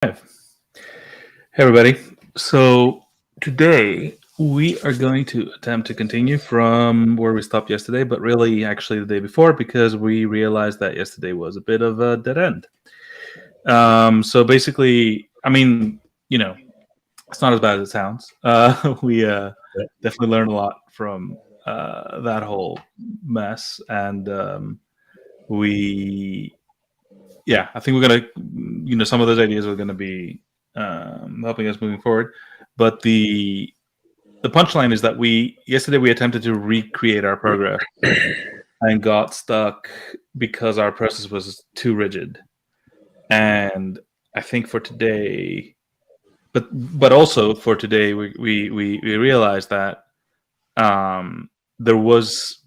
Hey everybody. So today we are going to attempt to continue from where we stopped yesterday, but really actually the day before because we realized that yesterday was a bit of a dead end. So basically, it's not as bad as it sounds. We definitely learned a lot from that whole mess, and we, yeah, I think we're gonna, some of those ideas are gonna be helping us moving forward. But the punchline is that yesterday we attempted to recreate our progress and got stuck because our process was too rigid. And I think for today, but also for today, we realized that there was,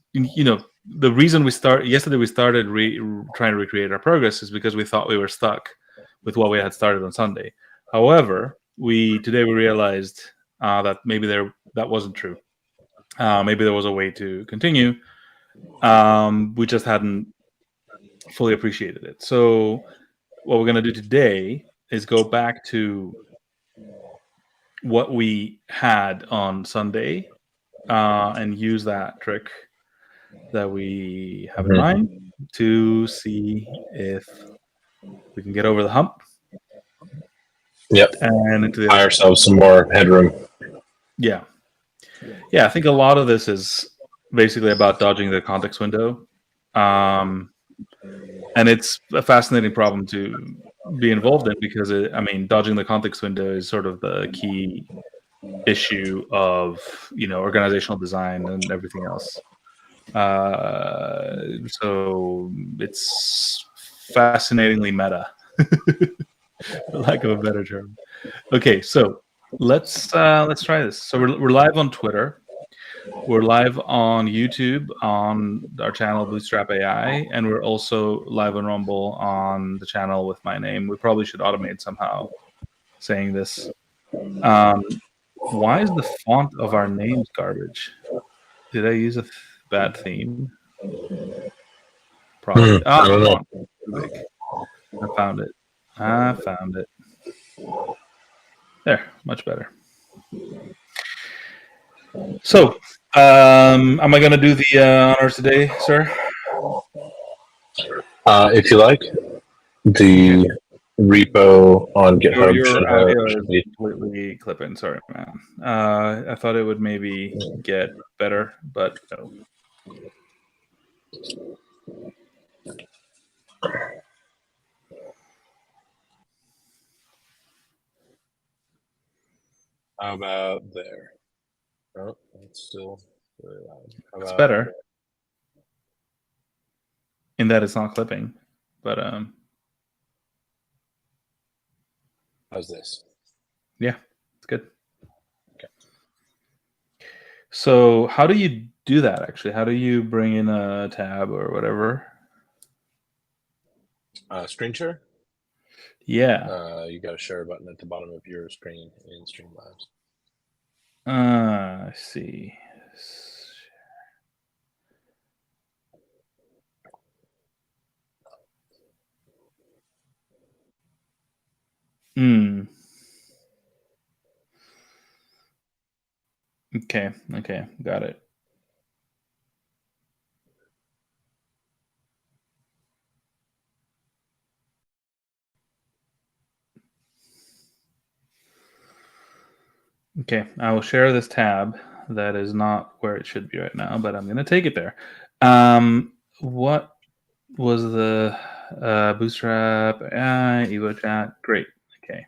the reason yesterday we started trying to recreate our progress is because we thought we were stuck with what we had started on Sunday. However, today we realized that maybe that wasn't true. Maybe there was a way to continue. We just hadn't fully appreciated it. So what we're going to do today is go back to what we had on Sunday and use that trick that we have in mind to see if we can get over the hump. Yep. And into the Buy ourselves some more headroom. Yeah. I think a lot of this is basically about dodging the context window. And it's a fascinating problem to be involved in because dodging the context window is sort of the key issue of organizational design and everything else. So it's fascinatingly meta, for lack of a better term. Okay, so let's try this. So we're live on Twitter. We're live on YouTube on our channel Bootstrap AI, and we're also live on Rumble on the channel with my name. We probably should automate somehow saying this. Why is the font of our names garbage? Did I use a bad theme? Probably. I don't know. Too big. I found it. There, much better. So, am I going to do the honors today, sir? If you like, the repo on GitHub should be completely clipping. Sorry, man. I thought it would maybe get better, but no. How about there? Oh, it's still really loud. It's better in that it's not clipping, but how's this? Yeah, it's good. Okay. So how do you do that, actually? How do you bring in a tab or whatever? Screen share? Yeah. You got a share button at the bottom of your screen in Streamlabs. I see. Okay, got it. Okay, I will share this tab. That is not where it should be right now, but I'm going to take it there. What was the Bootstrap AI Evo chat? Great. Okay.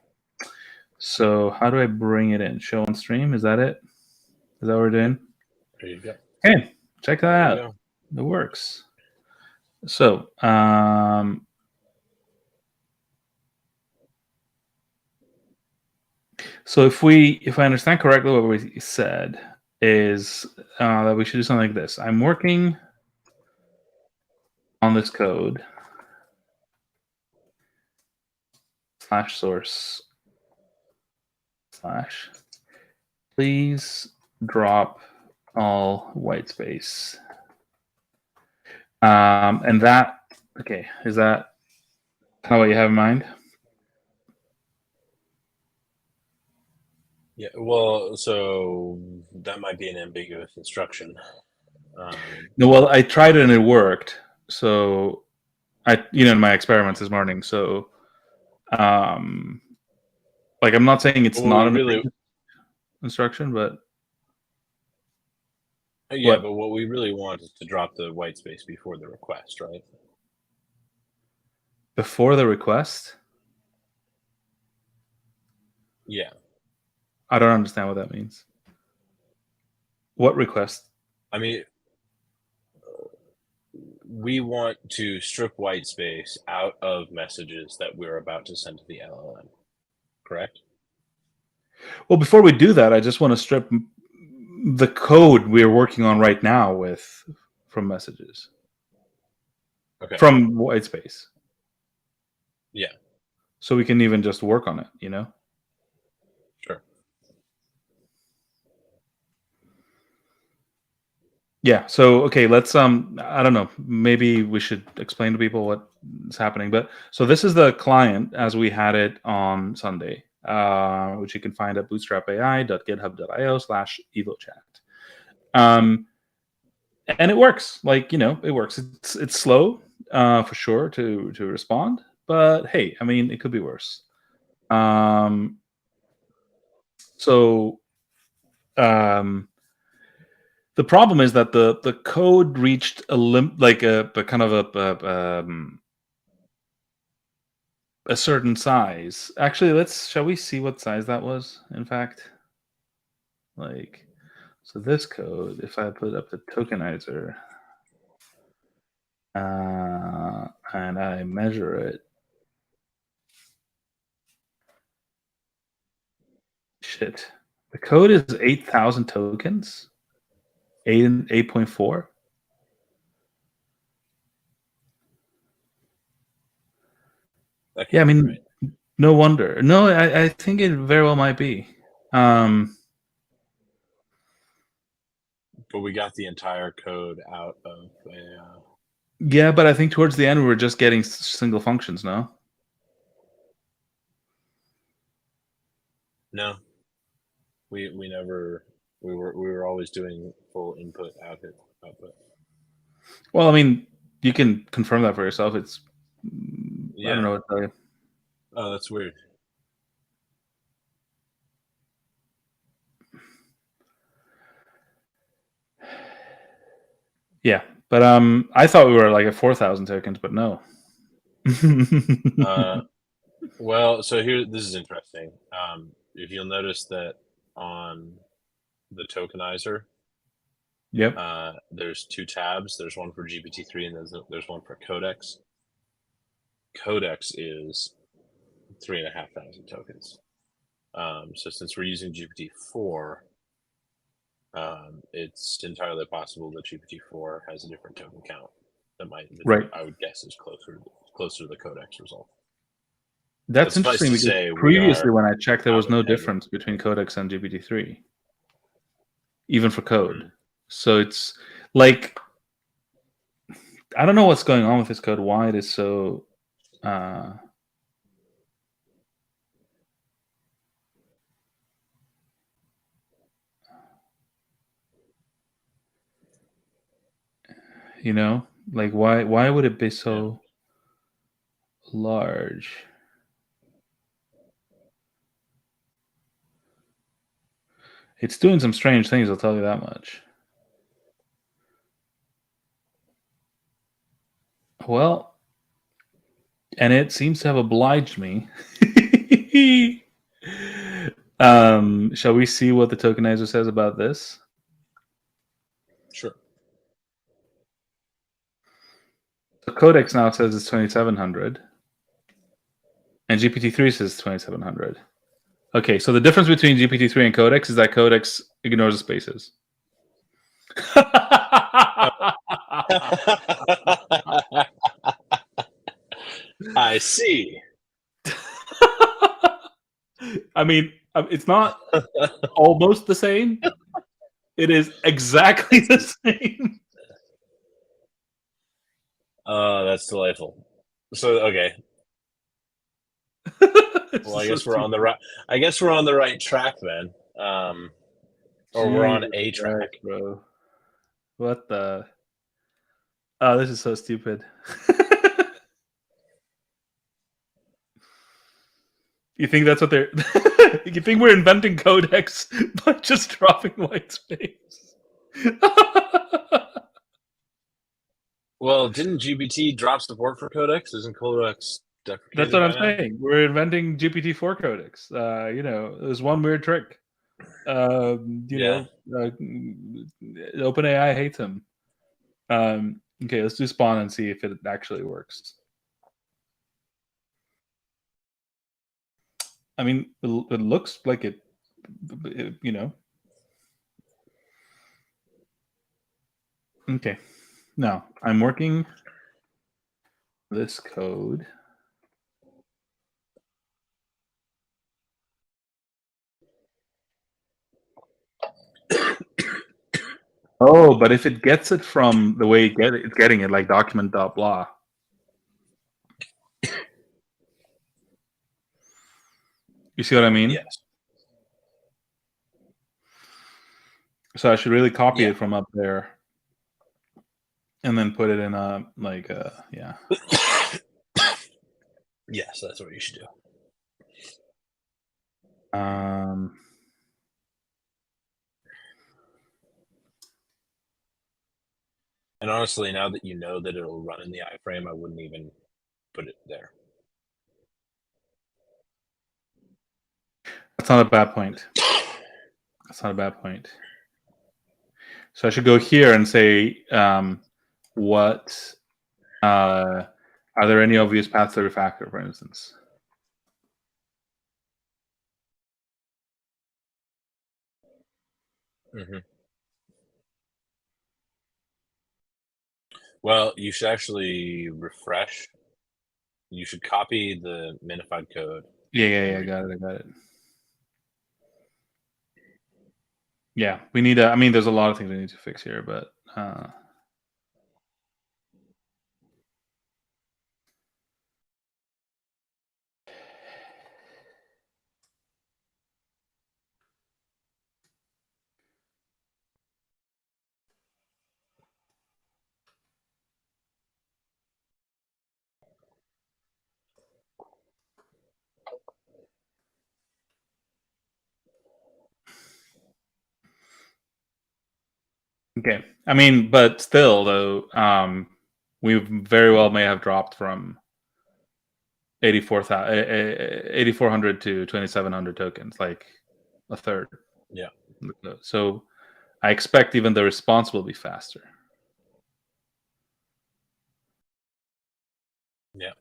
So how do I bring it in? Show on stream? Is that it? Is that what we're doing? There you go. Okay, check that out. It works. So so if I understand correctly, what we said is that we should do something like this. I'm working on this code /source/ please drop all white space. And that, okay, is that kind of what you have in mind? Yeah, well, so that might be an ambiguous instruction. No, well, I tried it and it worked. So in my experiments this morning. So, like, I'm not saying it's What we not an really, instruction, but yeah, what but what we really want is to drop the white space before the request, right? before the request? Yeah. I don't understand what that means. What request? I mean, we want to strip white space out of messages that we're about to send to the LLM, correct? Well, before we do that, I just want to strip the code we're working on right now from messages. Okay. From white space. Yeah. So we can even just work on it. Sure. Yeah. So okay, let's I don't know, maybe we should explain to people what's happening. But so this is the client as we had it on Sunday, which you can find at bootstrapai.github.io/evochat. And it works. Like, it works. It's slow, for sure to respond, but hey, I mean, it could be worse. So um the problem is that the code reached like a kind of a certain size. Actually, shall we see what size that was? In fact, like, so this code, if I put up the tokenizer, and I measure it, shit, the code is 8,000 tokens, 8.4. Yeah, I mean, right. no wonder. No, I think it very well might be. But we got the entire code out of Yeah, but I think towards the end we were just getting single functions. No. no, we never, we were always doing full input output. Well, I mean, you can confirm that for yourself. It's I don't Yeah. know what to tell you. Oh, that's weird. Yeah, but I thought we were like at 4,000 tokens, but no. Well, so here, this is interesting. If you'll notice that on the tokenizer, Yep. there's two tabs. There's one for GPT-3 and there's one for Codex. Codex is 3,500 tokens. So since we're using GPT-4, it's entirely possible that GPT-4 has a different token count that Right. I would guess, is closer to the Codex result. That's But suffice interesting to because say, we previously are when I checked, there was out no ahead. difference between Codex and GPT-3, even for code. Mm. So it's like, I don't know what's going on with this code. Why it is so. Like, why would it be so large? It's doing some strange things, I'll tell you that much. Well, and it seems to have obliged me. Shall we see what the tokenizer says about this? Sure. The Codex now says it's 2,700, and GPT-3 says 2,700. Okay, so the difference between GPT-3 and Codex is that Codex ignores the spaces. I see. I mean, it's not almost the same. It is exactly the same. Oh, that's delightful. So okay. Well, I guess we're on the right. I guess we're on the right track then. Or we're on Jesus a track. Christ, bro. What the? Oh, this is so stupid. You think that's what they're? You think we're inventing codecs by just dropping white space? Well, didn't GPT drop support for codecs? Isn't codecs That's deprecated what by I'm now? saying. We're inventing GPT-4 codecs. There's one weird trick. Yeah. OpenAI hates him. Okay, let's do spawn and see if it actually works. I mean, it looks like it. Okay. Now I'm working this code. Oh, but if it gets it from the way it's getting it, like document.blah. You see what I mean? Yes. So I should really copy Yeah. it from up there and then put it in yeah. Yes, that's what you should do. And honestly, now that you know that it'll run in the iframe, I wouldn't even put it there. That's not a bad point. That's not a bad point. So I should go here and say, what are there any obvious paths to refactor, for instance? Mm-hmm. Well, you should actually refresh. You should copy the minified code. Yeah, I got it. Yeah, we need I mean, there's a lot of things we need to fix here, but okay. I mean, but still, though, we very well may have dropped from 8,400 to 2,700 tokens, like a third. Yeah. So I expect even the response will be faster. Yeah.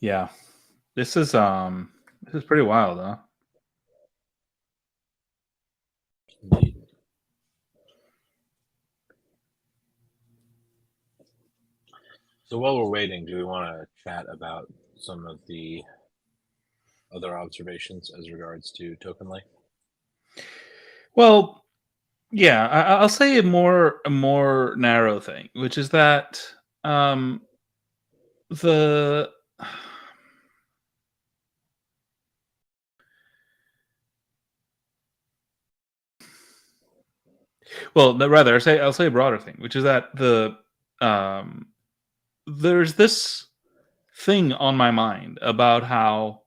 Yeah. This is pretty wild, huh? Indeed. So while we're waiting, do we want to chat about some of the other observations as regards to token length? Well, yeah, I'll say a more narrow thing, which is that the well, no, rather, I'll say a broader thing, which is that there's this thing on my mind about how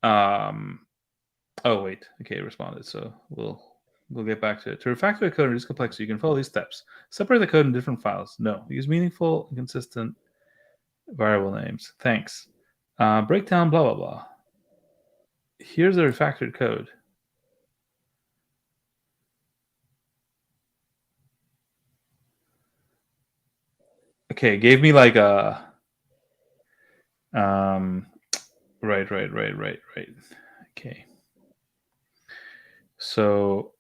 oh wait, okay, it responded, so we'll get back to it. To refactor the code and reduce complexity, you can follow these steps. Separate the code in different files. No. Use meaningful and consistent variable names. Thanks. Breakdown, blah, blah, blah. Here's the refactored code. Okay, it gave me like a... Right. Okay. So...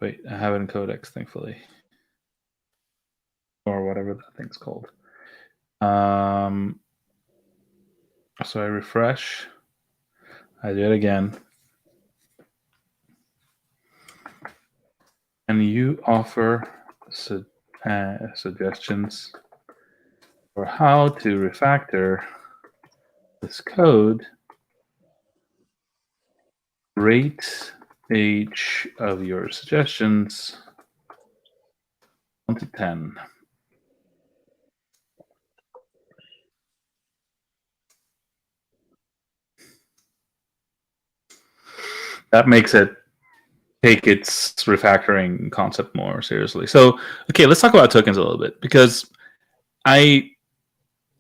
Wait, I have it in Codex, thankfully. Or whatever that thing's called. So I refresh. I do it again. And you offer suggestions for how to refactor this code, rate each of your suggestions 1 to 10. That makes it take its refactoring concept more seriously. So, okay, let's talk about tokens a little bit, because I've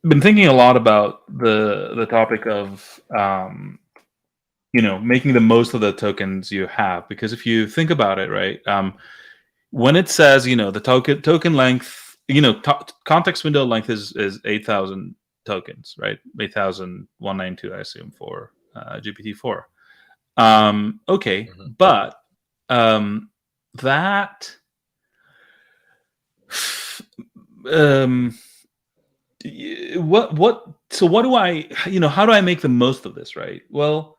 been thinking a lot about the topic of making the most of the tokens you have. Because if you think about it, right, when it says the token length, context window length is 8,000 tokens, right? 8,192, I assume, for GPT-4. Okay, but that what do I, how do I make the most of this, right? Well,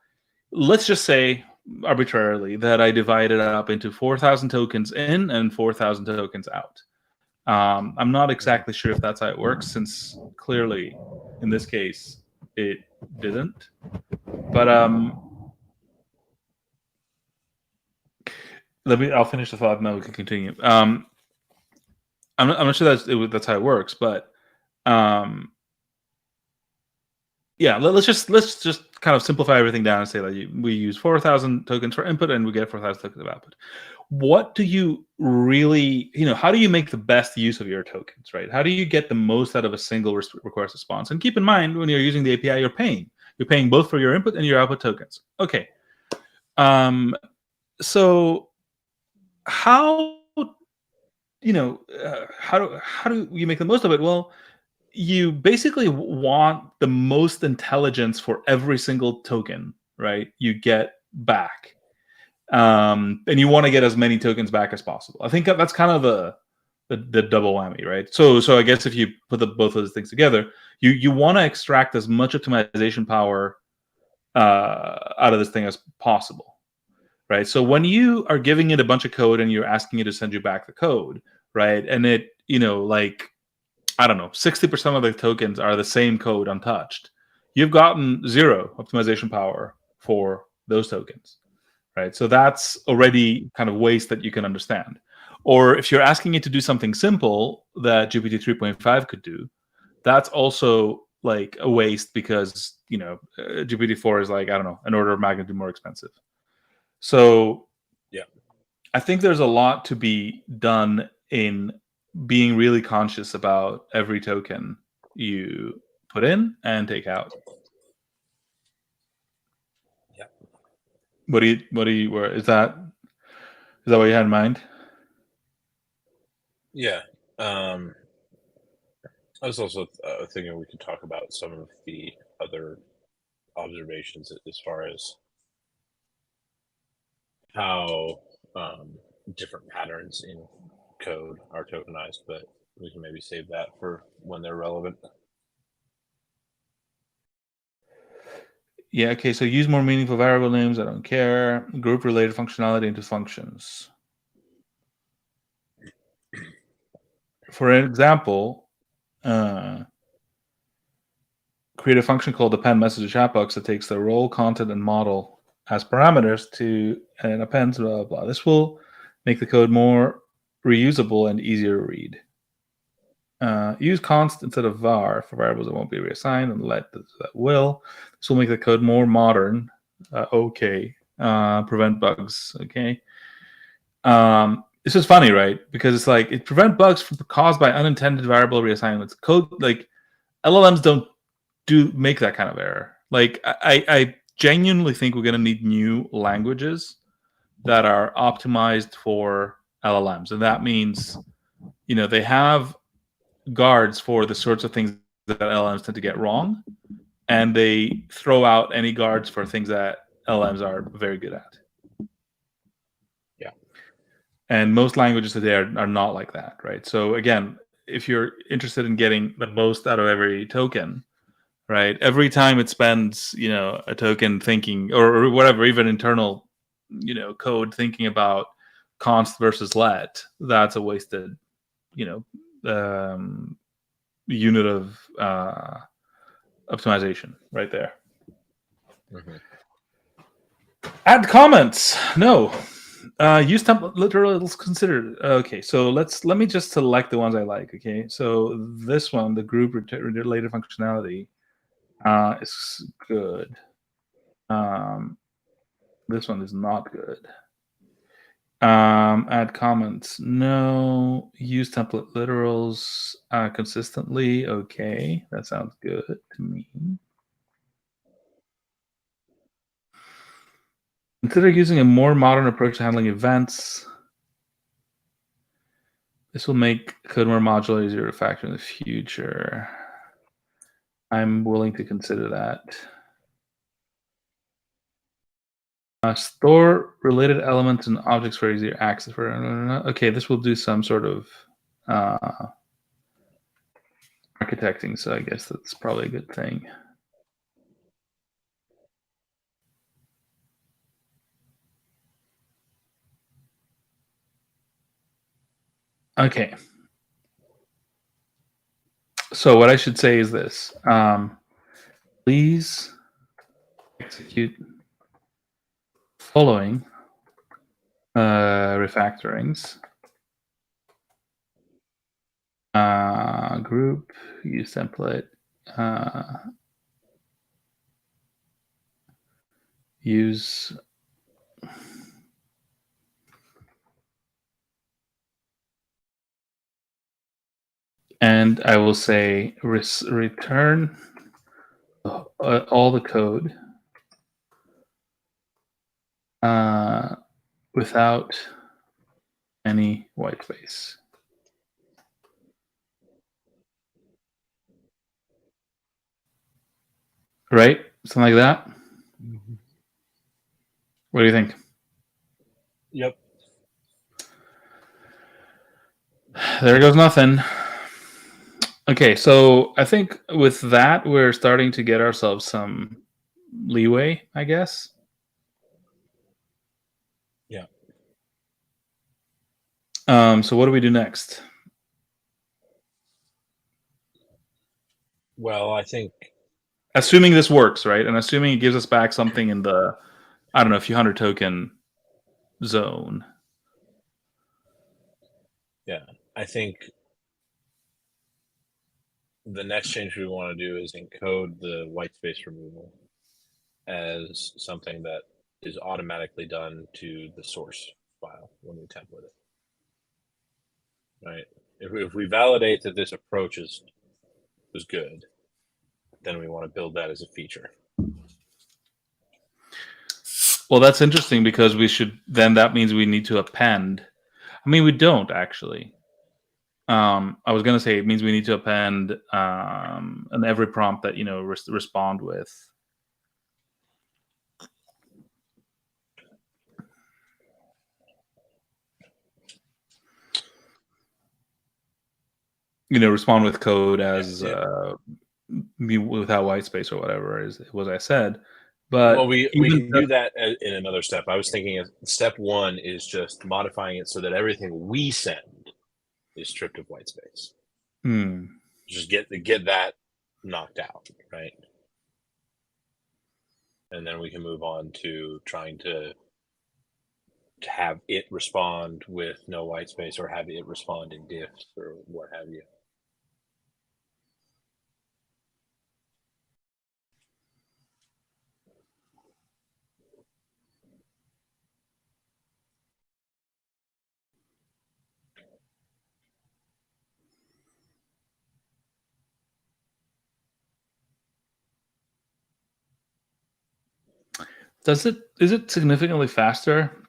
let's just say arbitrarily that I divide it up into 4,000 tokens in and 4,000 tokens out. I'm not exactly sure if that's how it works, since clearly in this case it didn't. But I'll finish the thought and then we can continue. I'm not sure that's how it works, but yeah, let's just kind of simplify everything down and say that we use 4,000 tokens for input and we get 4,000 tokens of output. What do you really, how do you make the best use of your tokens, right? How do you get the most out of a single request response? And keep in mind, when you're using the API, you're paying both for your input and your output tokens. Okay. So how how do you make the most of it? Well, you basically want the most intelligence for every single token, right? You get back, and you want to get as many tokens back as possible. I think that's kind of the double whammy, right? So I guess if you put both of those things together, you want to extract as much optimization power out of this thing as possible, right? So when you are giving it a bunch of code and you're asking it to send you back the code, right, and it like, I don't know, 60% of the tokens are the same code untouched, you've gotten 0 optimization power for those tokens, right? So that's already kind of waste that you can understand. Or if you're asking it to do something simple that GPT 3.5 could do, that's also like a waste, because GPT-4 is like, I don't know, an order of magnitude more expensive. So yeah, I think there's a lot to be done in being really conscious about every token you put in and take out. Yeah. Is that what you had in mind? Yeah. I was also thinking we could talk about some of the other observations as far as how different patterns in code are tokenized, but we can maybe save that for when they're relevant. Yeah, okay, so use more meaningful variable names. I don't care. Group related functionality into functions. For example, create a function called append message to chatbox that takes the role, content, and model as parameters and appends blah, blah, blah. This will make the code more reusable and easier to read. Use const instead of var for variables that won't be reassigned, and let that will. This will make the code more modern. Okay. Prevent bugs. Okay. This is funny, right? Because it's like it prevent bugs caused by unintended variable reassignments. Code, like, LLMs don't make that kind of error. Like, I genuinely think we're going to need new languages that are optimized for LLMs, and that means they have guards for the sorts of things that LLMs tend to get wrong, and they throw out any guards for things that LLMs are very good at. Yeah. And most languages today are not like that, right? So again, if you're interested in getting the most out of every token, right, every time it spends a token thinking, or whatever, even internal code thinking about const versus let, that's a wasted unit of optimization right there. Mhm. Add comments. No. Use template literals considered. Okay, so let me just select the ones I like. Okay, so this one, the group related functionality, is good. This one is not good. Add comments. No. Use template literals consistently. Okay, that sounds good to me. Consider using a more modern approach to handling events. This will make code more modular, easier to factor in the future. I'm willing to consider that. Store related elements and objects for easier access. Okay, this will do some sort of architecting, so I guess that's probably a good thing. Okay. So what I should say is this. Please execute following refactorings. Group, use template, use and I will say return all the code without any white space. Right? Something like that? Mhm. What do you think? Yep. There goes nothing. Okay, so I think with that, we're starting to get ourselves some leeway, I guess. Yeah. So what do we do next? Well, I think Assuming this works, right? And assuming it gives us back something in the, I don't know, a few hundred token zone. yeah, I think the next change we want to do is encode the white space removal as something that is automatically done to the source file when we template it. Right? If we validate that this approach is good, then we want to build that as a feature. Well, that's interesting because we should then that means we need to append. I mean, we don't actually. I was gonna say it means we need to append an every prompt that respond with. Respond with code as without white space or whatever was I said. But Well, we even can do that in another step. I was thinking of step one is just modifying it so that everything we send is stripped of white space. Just get that knocked out, right? And then we can move on to trying to have it respond with no white space or have it respond in diffs or what have you. is it significantly faster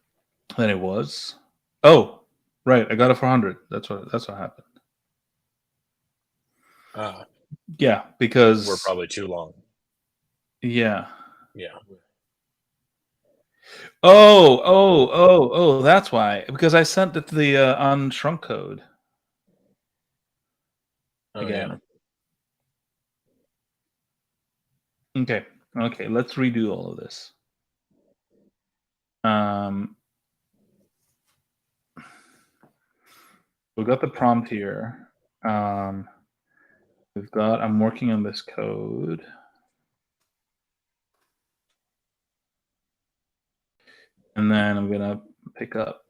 than it was? Oh, right, I got it for 100. That's what happened. Yeah, because We're probably too long. Yeah. Yeah. Oh, that's why. Because I sent it to the unshrunk code again. Okay. Okay, let's redo all of this. We got the prompt here. I'm working on this code. And then I'm gonna pick up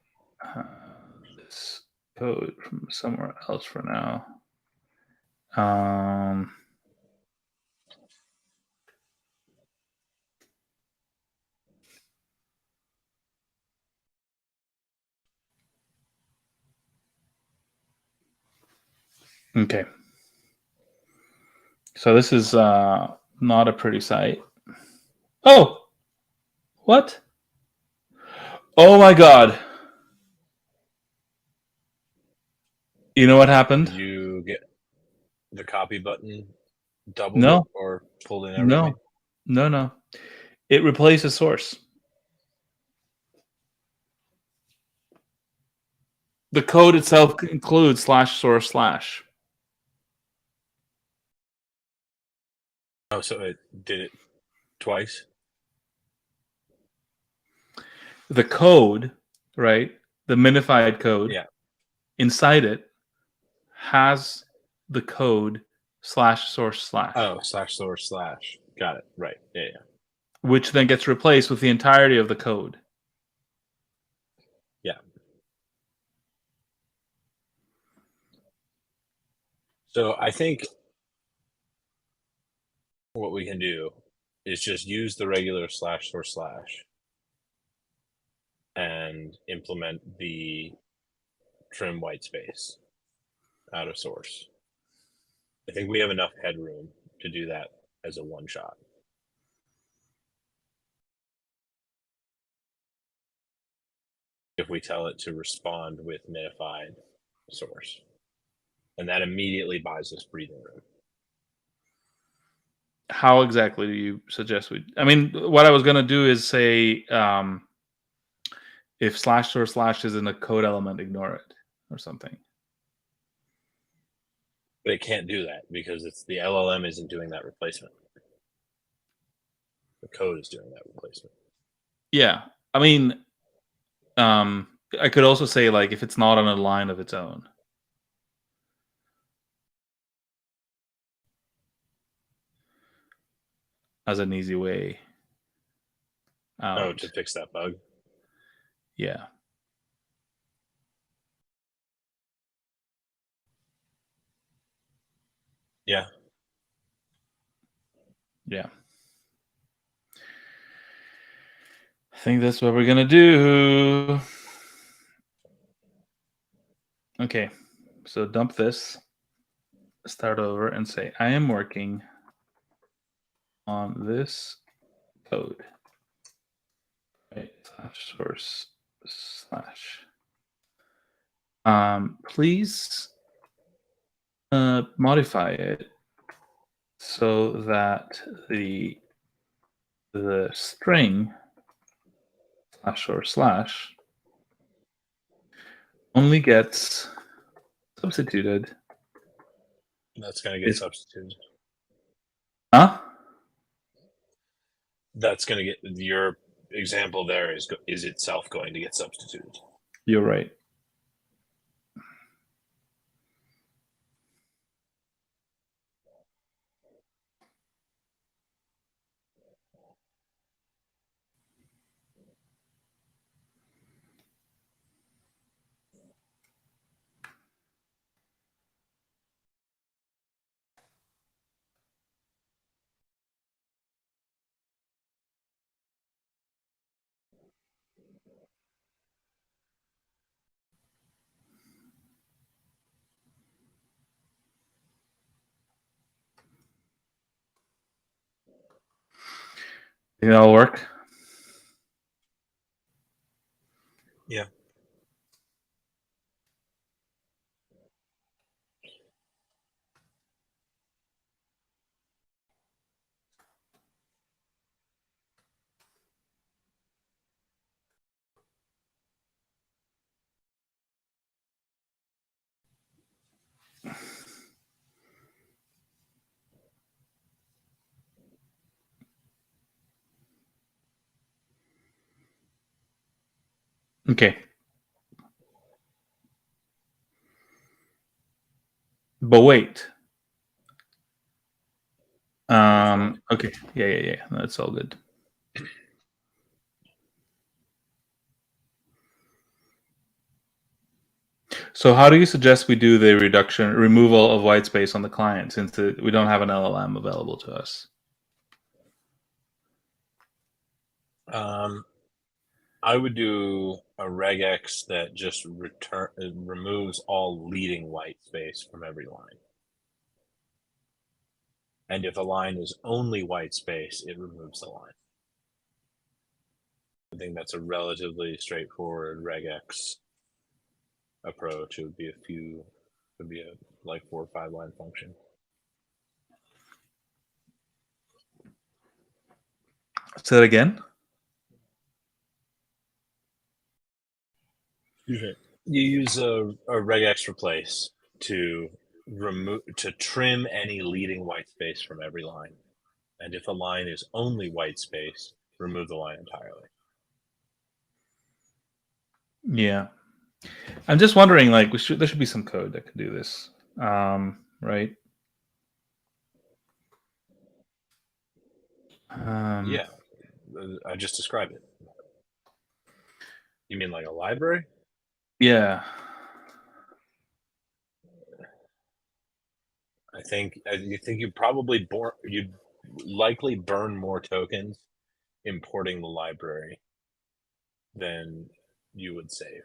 this code from somewhere else for now. Okay. So this is not a pretty sight. Oh! What? Oh my god. You know what happened? Did you get the copy button doubled No. it or pulled in everything? No. It replaces source. The code itself includes /source/. Oh, so it did it twice? The code, right? The minified code. Yeah. Inside it has the code /source/. Oh, /source/. Got it. Right. Yeah. Which then gets replaced with the entirety of the code. Yeah. So I think what we can do is just use the regular /source/ and implement the trim white space out of source. I think we have enough headroom to do that as a one shot. If we tell it to respond with minified source, and that immediately buys us breathing room. How exactly do you suggest we? I mean, what I was going to do is say if /source/ is in a code element, ignore it or something. But it can't do that because it's the LLM isn't doing that replacement. The code is doing that replacement. Yeah, I mean, I could also say like if it's not on a line of its own. As an easy way out. Oh, to fix that bug? Yeah. Yeah. Yeah. I think that's what we're going to do. Okay. So dump this, start over, and say, I am working on this code. Right, /source/. Please modify it so that the string /source/ only gets substituted. That's going to get substituted. Huh? That's going to get your example there is itself going to get substituted. You're right. Think that'll work? Yeah. Okay. But wait. Okay. Yeah. That's all good. So how do you suggest we do the removal of white space on the client, since we don't have an LLM available to us? I would do a regex that just removes all leading white space from every line. And if a line is only white space, it removes the line. I think that's a relatively straightforward regex approach. It would be like 4 or 5 line function. Say that again. You use a regex replace to trim any leading white space from every line. And if a line is only white space, remove the line entirely. Yeah. I'm just wondering, like, there should be some code that could do this, right? Yeah, I just described it. You mean like a library? Yeah. You think you'd likely burn more tokens importing the library than you would save,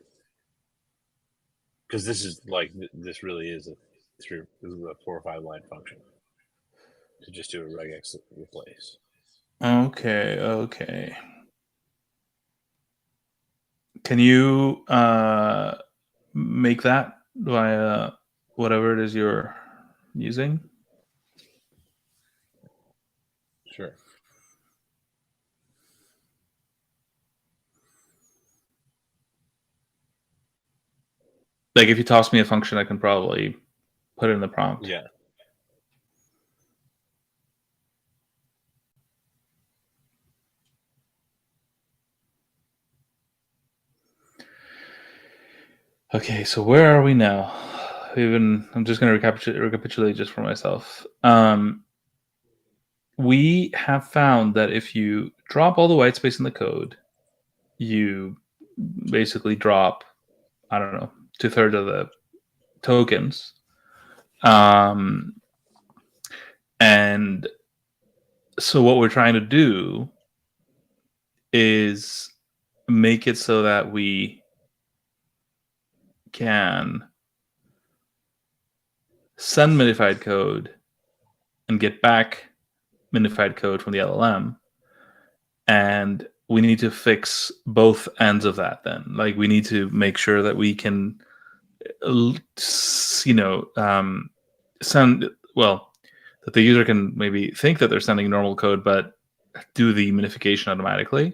because this really is this is a 4 or 5 line function to just do a regex replace. Okay. Can you make that via whatever it is you're using? Sure. Like, if you toss me a function, I can probably put it in the prompt. Yeah. Okay, so where are we now? I'm just going to recapitulate just for myself. We have found that if you drop all the white space in the code, you basically drop, I don't know, 2/3 of the tokens. And so what we're trying to do is make it so that we can send minified code and get back minified code from the LLM. And we need to fix both ends of that then. Like, we need to make sure that we can, send, well, that the user can maybe think that they're sending normal code, but do the minification automatically.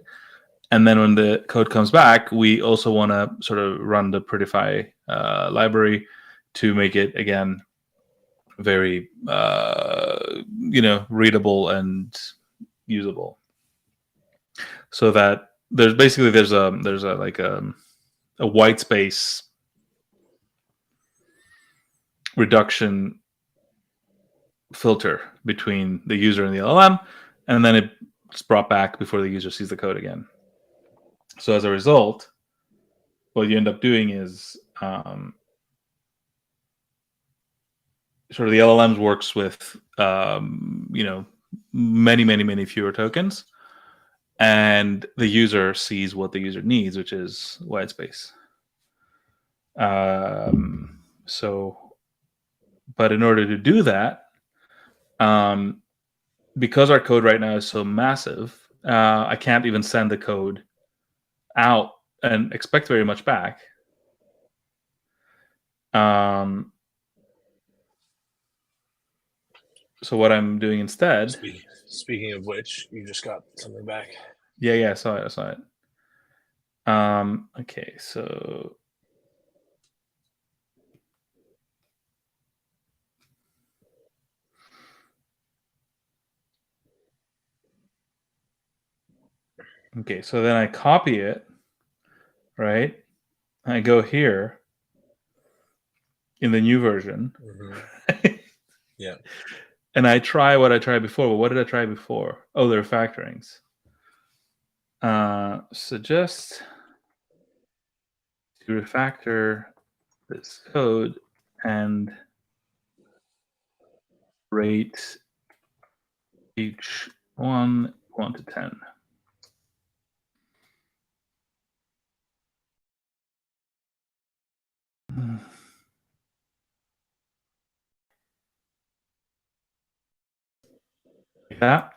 And then when the code comes back, we also want to sort of run the Prettify library to make it, again, very readable and usable, so that there's a white space reduction filter between the user and the LLM, and then it's brought back before the user sees the code again. So as a result, what you end up doing is sort of the LLMs works with many fewer tokens, and the user sees what the user needs, which is white space. But in order to do that, because our code right now is so massive, I can't even send the code out and expect very much back. So what I'm doing instead. Speaking of which, you just got something back. Yeah, I saw it. Okay, so then I copy it, right? I go here in the new version. Mm-hmm. Yeah. and I try what I tried before. But what did I try before? Oh, the refactorings. Suggest to refactor this code and rate each one 1 to 10. Like that.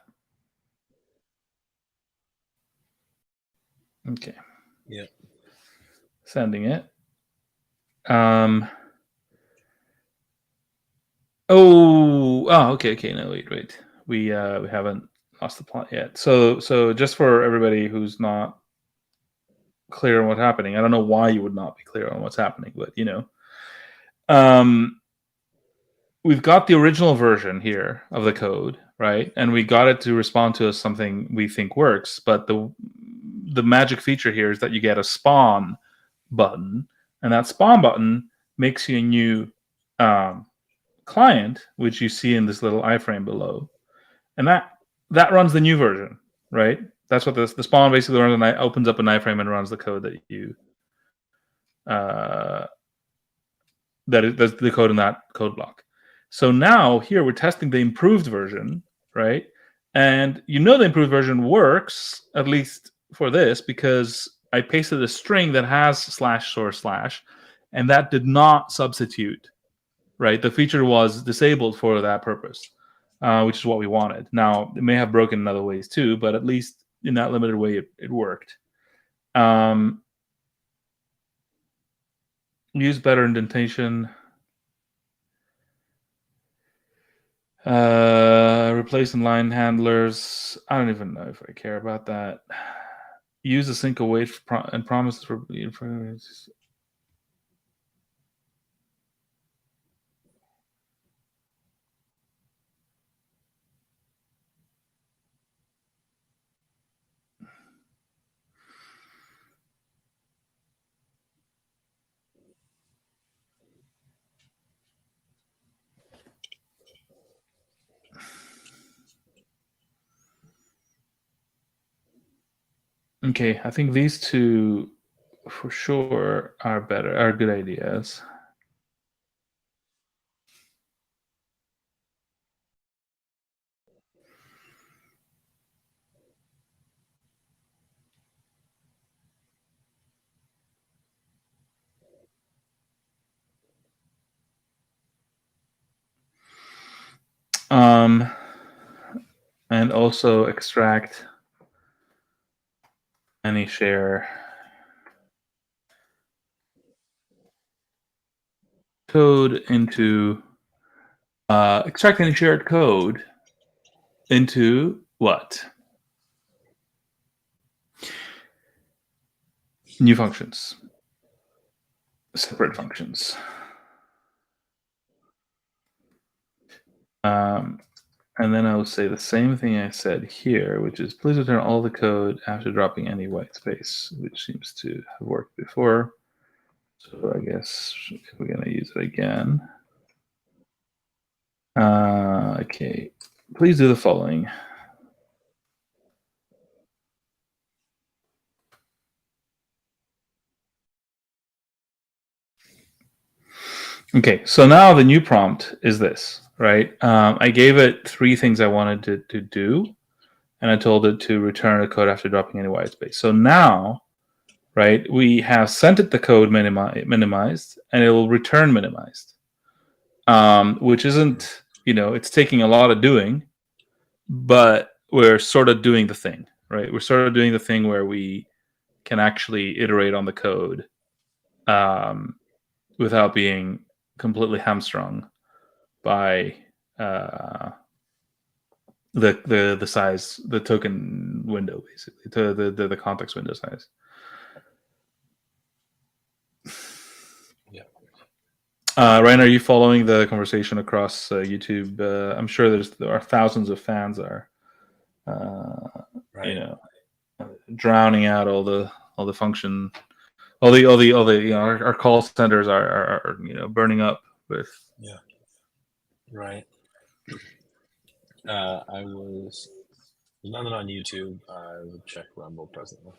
Okay. Yeah. Sending it. Okay. No, wait. We haven't lost the plot yet. So just for everybody who's not clear on what's happening, I don't know why you would not be clear on what's happening, but we've got the original version here of the code, right? And we got it to respond to something we think works, but the magic feature here is that you get a spawn button, and that spawn button makes you a new client, which you see in this little iframe below, and that runs the new version, right? That's what the spawn basically runs, and opens up an iframe and runs the code that you that's the code in that code block. So now here we're testing the improved version, right? And the improved version works, at least for this, because I pasted a string that has /source/, and that did not substitute, right? The feature was disabled for that purpose, which is what we wanted. Now, it may have broken in other ways too, but at least in that limited way, it worked. Use better indentation. Replace inline handlers. I don't even know if I care about that. Use a sync await and promise for. Okay, I think these two for sure are good ideas. And also extract any share code into extract any shared code into what? New functions, separate functions. And then I will say the same thing I said here, which is please return all the code after dropping any white space, which seems to have worked before. So I guess we're going to use it again. Okay, please do the following. Okay, so now the new prompt is this, right? I gave it 3 things I wanted to do, and I told it to return the code after dropping any white space. So now, right, we have sent it the code minimized, and it will return minimized, which isn't, it's taking a lot of doing, but we're sort of doing the thing, right? We're sort of doing the thing where we can actually iterate on the code without being completely hamstrung by the size, the token window, basically, the context window size. Yeah. Ryan, are you following the conversation across YouTube? I'm sure there are thousands of fans are, right. Drowning out all the function, all the our call centers are burning up with. Yeah. Right. There's nothing on YouTube. I will check Rumble presently.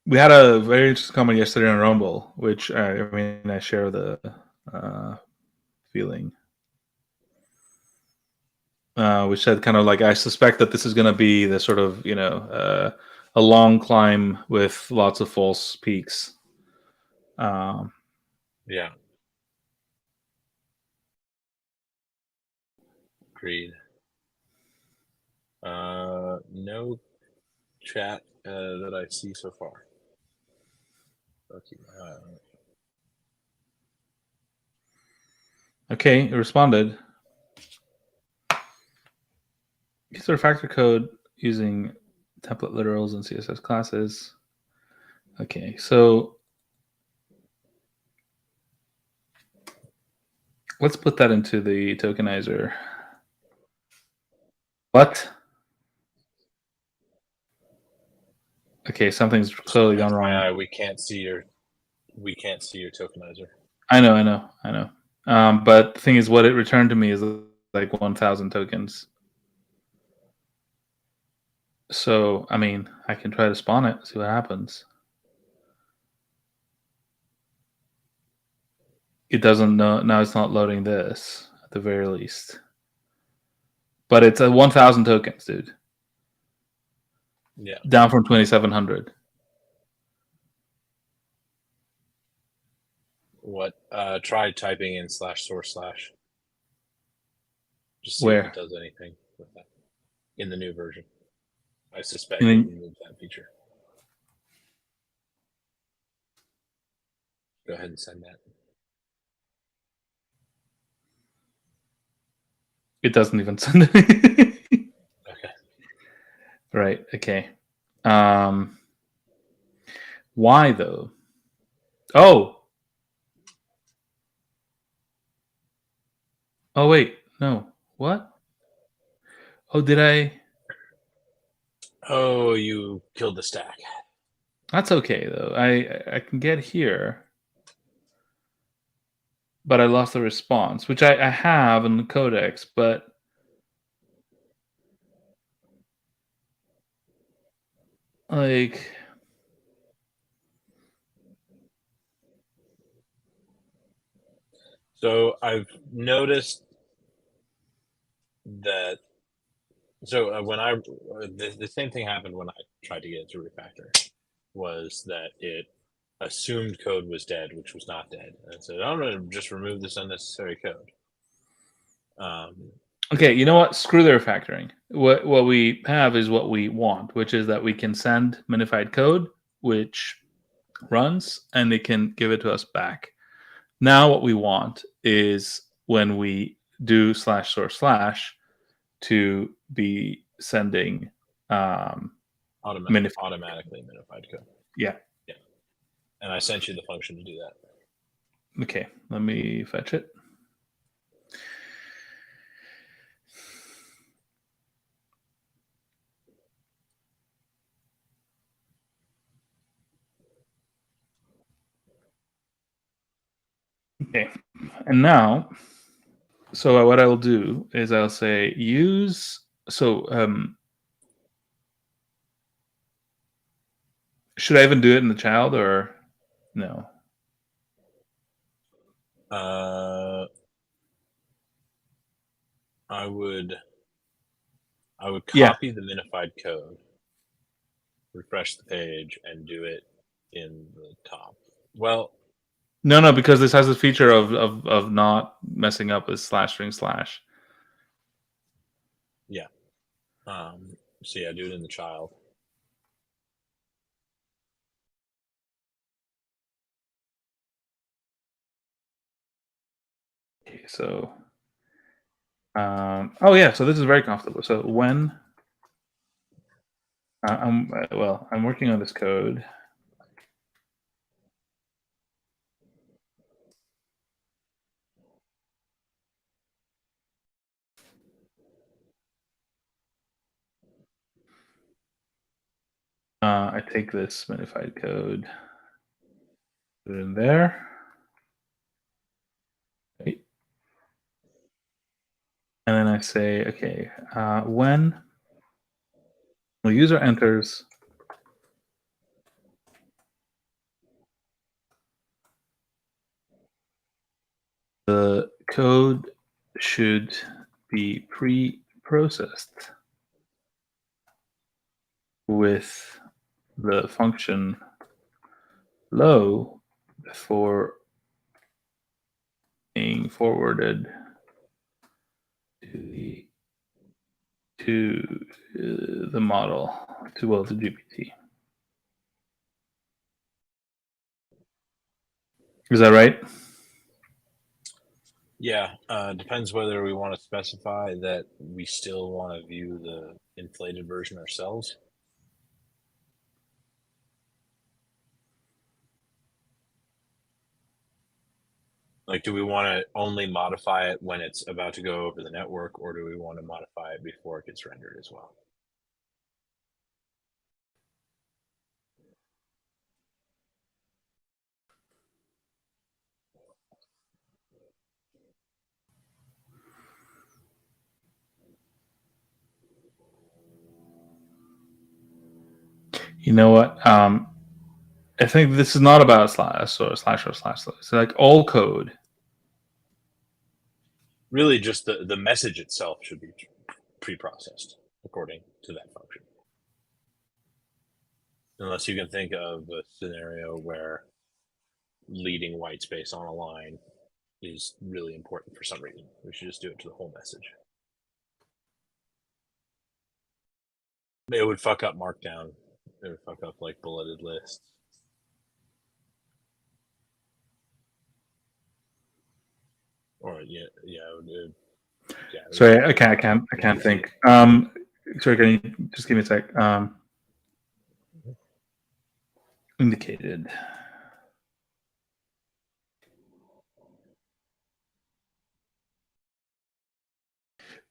We had a very interesting comment yesterday on Rumble, which I mean, I share the feeling. Which said kind of like, I suspect that this is going to be the sort of, a long climb with lots of false peaks. Yeah. Agreed. No chat that I see so far. Okay. Okay, it responded. Use refactor code using template literals and CSS classes. Okay, so let's put that into the tokenizer. What? Okay, something's clearly gone wrong. FYI, we can't see your tokenizer. I know. But the thing is, what it returned to me is like 1,000 tokens. So, I mean, I can try to spawn it, see what happens. It doesn't know. Now it's not loading this, at the very least. But it's a 1,000 tokens, dude. Yeah. Down from 2,700. What? Try typing in //. Just see Where? if it does anything with that in the new version. I suspect And it then- removed that feature. Go ahead and send that. It doesn't even send anything. Okay. Right. Okay. Why though? Oh. Oh wait. No. What? Oh, did I? Oh, you killed the stack. That's okay though. I can get here, but I lost the response, which I have in the codex, but like. So I've noticed that. So when the same thing happened when I tried to get it to refactor, was that it assumed code was dead, which was not dead, and it said, "I'm going to just remove this unnecessary code." Okay, you know what? Screw the refactoring. What we have is what we want, which is that we can send minified code, which runs, and they can give it to us back. Now, what we want is when we do //, to be sending automatically minified code. Yeah. Yeah. And I sent you the function to do that. Okay, let me fetch it. Okay, and now, so what I will do is I'll say use. So should I even do it in the child or no? I would Yeah. copy the minified code, refresh the page, and do it in the top. Well, No, because this has a feature of not messing up with /string/. Yeah. So yeah, do it in the child. Okay, so oh yeah, so this is very comfortable. So when I'm working on this code. I take this minified code, put it in there, right. And then I say, okay, when the user enters the code should be pre-processed with the function low before being forwarded to the model, to the GPT. Is that right? Yeah, depends whether we want to specify that we still want to view the inflated version ourselves. Like, do we want to only modify it when it's about to go over the network, or do we want to modify it before it gets rendered as well? You know what? I think this is not about slash or slash or slash. It's like all code. Really, just the message itself should be pre-processed according to that function. Unless you can think of a scenario where leading white space on a line is really important for some reason. We should just do it to the whole message. It would fuck up Markdown. It would fuck up like bulleted lists. Or yeah. Sorry, I can't think. Sorry, can you just give me a sec? Indicated.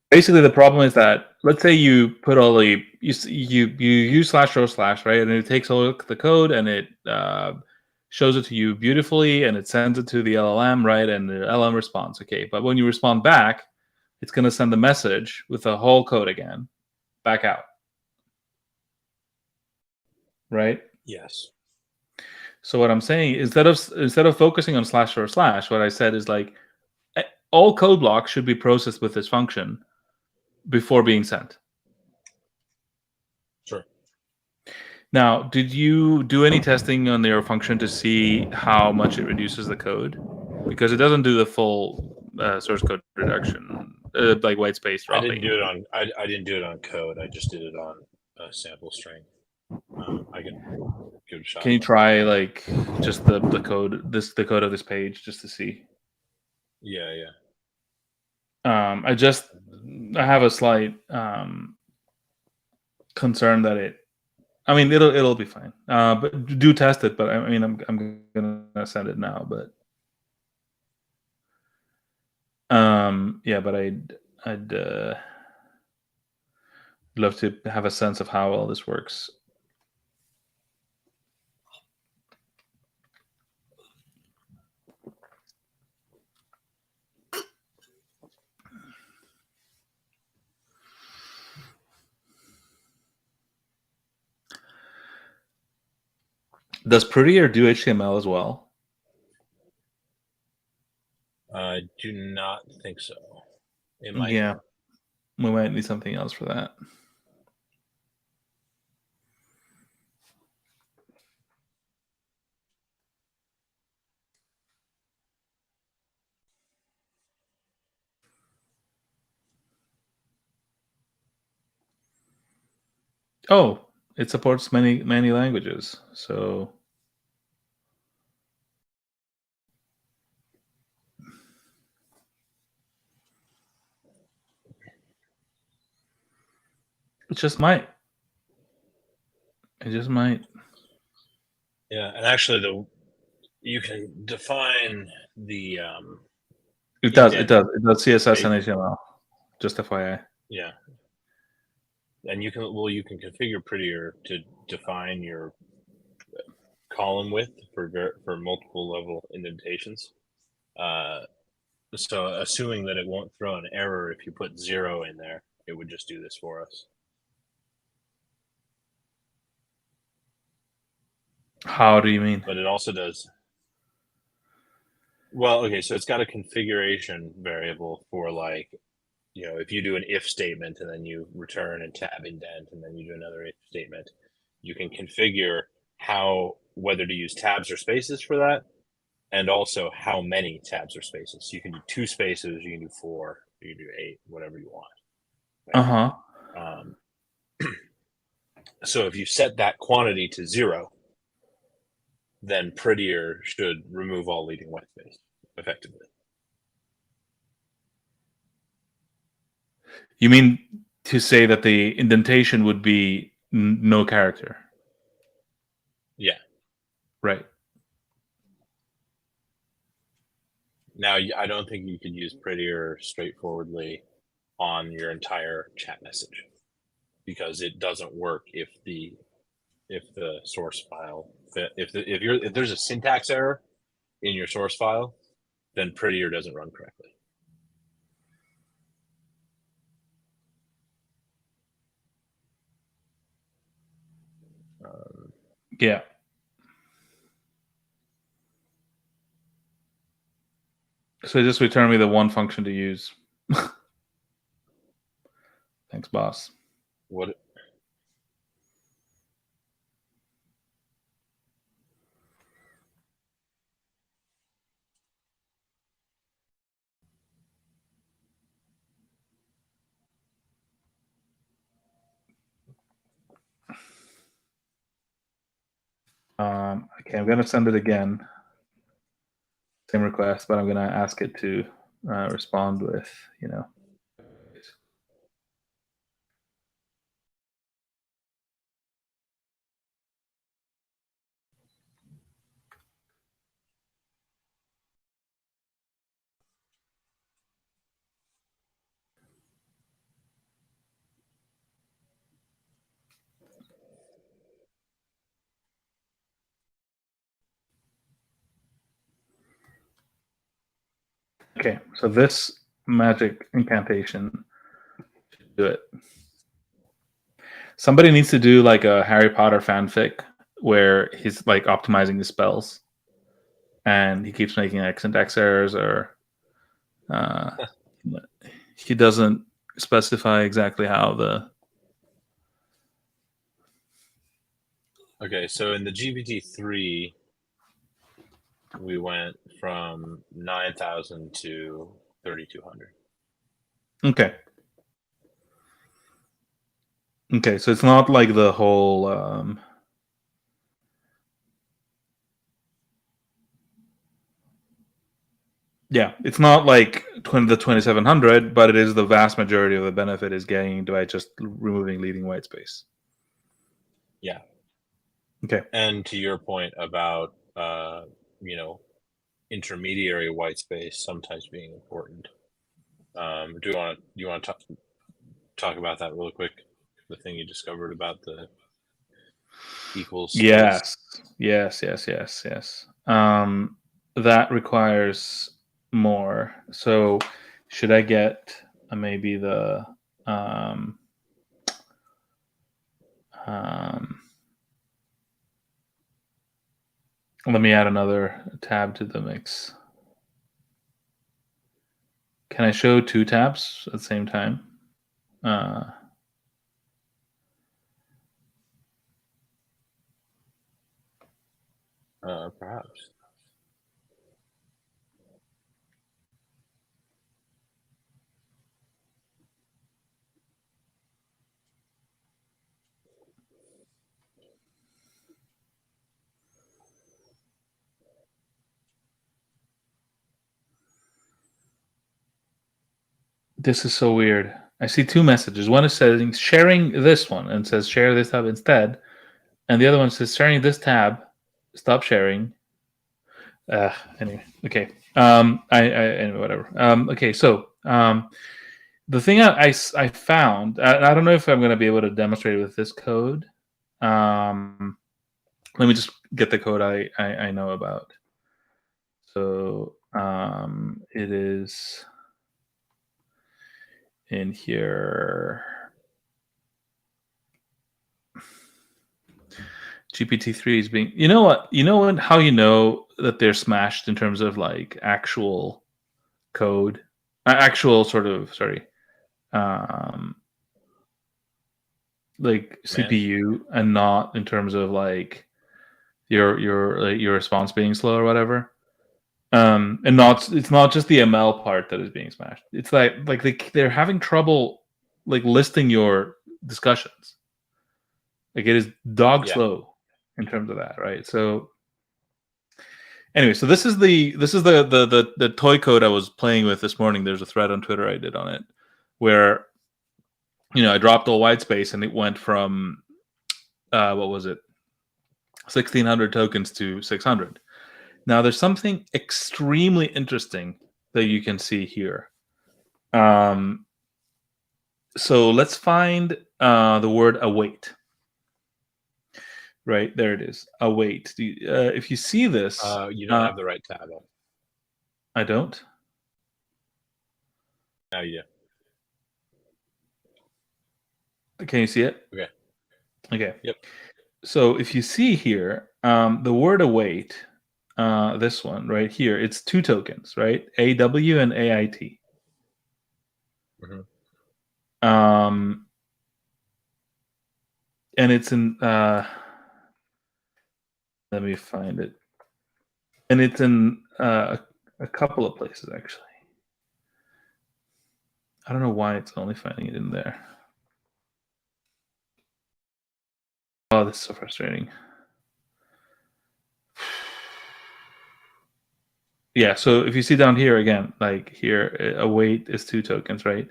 Basically, the problem is that let's say you put all the you use slash row slash, right, and it takes a look at the code and it shows it to you beautifully and it sends it to the LLM, right, and the LLM responds. Okay, but when you respond back, it's going to send the message with the whole code again back out, right? Yes. So what I'm saying, instead of focusing on slash or slash, what I said is like all code blocks should be processed with this function before being sent. Sure. Now, did you do any testing on your function to see how much it reduces the code? Because it doesn't do the full source code reduction, like white space dropping. I didn't do it on code. I just did it on a sample string. I can give it a shot. Can you try like just the code of this page just to see? Yeah. I have a slight concern that it'll be fine. But do test it. But I mean, I'm gonna send it now. But yeah. But I'd love to have a sense of how all this works. Does Prettier do HTML as well? I do not think so. It might. Yeah, we might need something else for that. Oh, it supports many languages. So it just might. It just might. Yeah, and actually, you can define the. It does. It does CSS and HTML. Just FYI. Yeah, and you can configure Prettier to define your column width for multiple level indentations. So assuming that it won't throw an error if you put 0 in there, it would just do this for us. How do you mean? But it also does. Well, okay, so it's got a configuration variable for, like, if you do an if statement and then you return and tab indent and then you do another if statement, you can configure whether to use tabs or spaces for that, and also how many tabs or spaces. So you can do 2 spaces, you can do 4, you can do 8, whatever you want. Uh-huh. So if you set that quantity to 0, then Prettier should remove all leading white space effectively. You mean to say that the indentation would be no character? Yeah. Right. Now, I don't think you could use Prettier straightforwardly on your entire chat message, because it doesn't work if the source file, if there's a syntax error in your source file, then Prettier doesn't run correctly. Yeah. So just return me the one function to use. Thanks, boss. What? Okay, I'm gonna send it again. Same request, but I'm gonna ask it to respond with, Okay, so this magic incantation should do it. Somebody needs to do like a Harry Potter fanfic where he's like optimizing his spells, and he keeps making X and X errors, or he doesn't specify exactly how the. Okay, so in the GPT-3, we went from 9,000 to 3,200. Okay. Okay, so it's not like the whole. Yeah, it's not like the 2,700, but it is the vast majority of the benefit is gained by just removing leading white space. Yeah. Okay. And to your point about intermediary white space sometimes being important, do you want to talk about that really quick? The thing you discovered about the equals space. Yes. That requires more. So should I get maybe the let me add another tab to the mix. Can I show 2 tabs at the same time? Perhaps. This is so weird. I see 2 messages. One is saying sharing this one and says share this tab instead, and the other one says sharing this tab, stop sharing. Anyway, okay. Anyway, whatever. Okay, so the thing I found, I don't know if I'm going to be able to demonstrate it with this code. Let me just get the code I know about. So It is in here. GPT-3 is being. You know what? You know what? How you know that they're smashed in terms of like actual code, actual sort of like CPU, and not in terms of like your response being slow or whatever. And it's not just the ML part that is being smashed. It's like they're having trouble like listing your discussions. Like it is dog slow in terms of that, right? So anyway, so this is the toy code I was playing with this morning. There's a thread on Twitter I did on it where I dropped all white space and it went from what was it, 1,600 tokens to 600. Now there's something extremely interesting that you can see here. So let's find the word await. Right, there it is. Await. If you see this, you don't have the right tab on. I don't. Now you do. Can you see it? Okay. Okay. Yep. So if you see here, the word await, this one right here, it's 2 tokens, right? AW and AIT. And it's in. Let me find it. And it's in a couple of places actually. I don't know why it's only finding it in there. Oh, this is so frustrating. Yeah, so if you see down here again, like here, await is 2 tokens, right?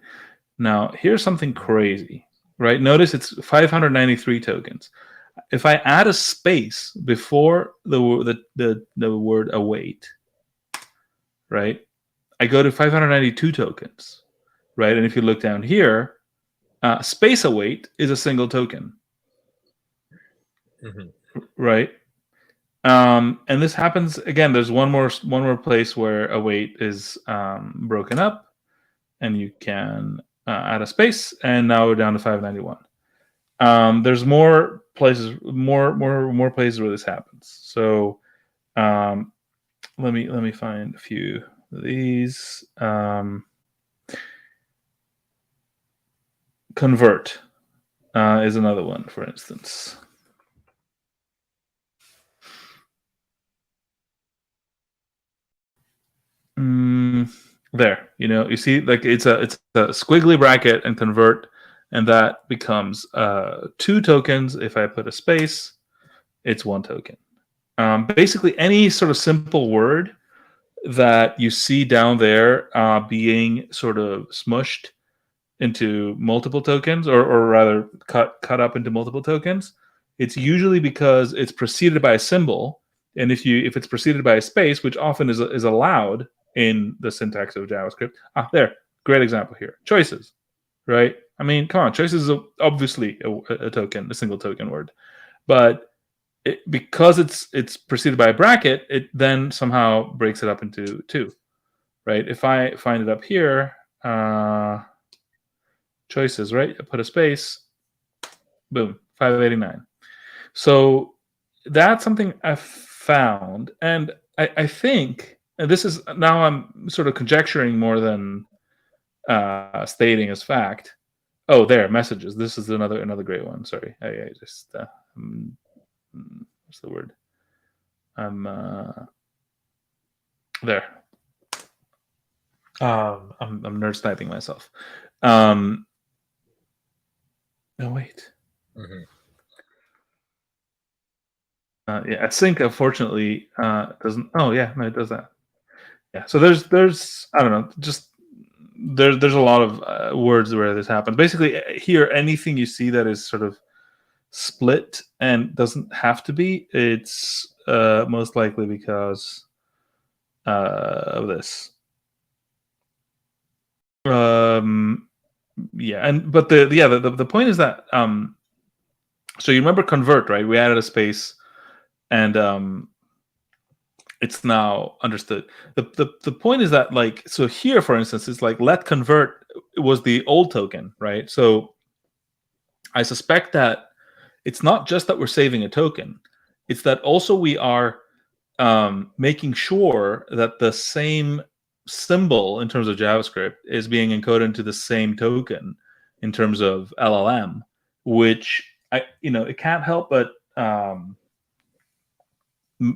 Now, here's something crazy, right? Notice it's 593 tokens. If I add a space before the word await, right, I go to 592 tokens, right? And if you look down here, space await is a single token, right? And this happens again. There's one more place where await is broken up, and you can add a space, and now we're down to 591. There's more places, more places where this happens. So let me find a few of these. Convert is another one, for instance. There, you see, like it's a squiggly bracket and convert, and that becomes 2 tokens. If I put a space, it's 1 token. Basically, any sort of simple word that you see down there being sort of smushed into multiple tokens, or rather cut up into multiple tokens, it's usually because it's preceded by a symbol. And if it's preceded by a space, which often is allowed in the syntax of JavaScript. There, great example here. Choices, right? I mean, come on, choices is obviously a token, a single token word, but because it's preceded by a bracket, it then somehow breaks it up into 2, right? If I find it up here, choices, right? I put a space, boom, 589. So that's something I found, and I think, and this is now I'm sort of conjecturing more than stating as fact. Oh, there, messages. This is another great one. Sorry, I just what's the word? There. I'm nerd sniping myself. No, wait. Yeah, async unfortunately doesn't. Oh yeah, no, it does that. Yeah, so there's I don't know, just there's a lot of words where this happens. Basically, here anything you see that is sort of split and doesn't have to be, it's most likely because of this. Yeah, but the point is that so you remember convert, right? We added a space, and it's now understood. The point is that, like, so here, for instance, it's like let convert was the old token, right? So I suspect that it's not just that we're saving a token, it's that also we are making sure that the same symbol in terms of JavaScript is being encoded into the same token in terms of LLM, which it can't help but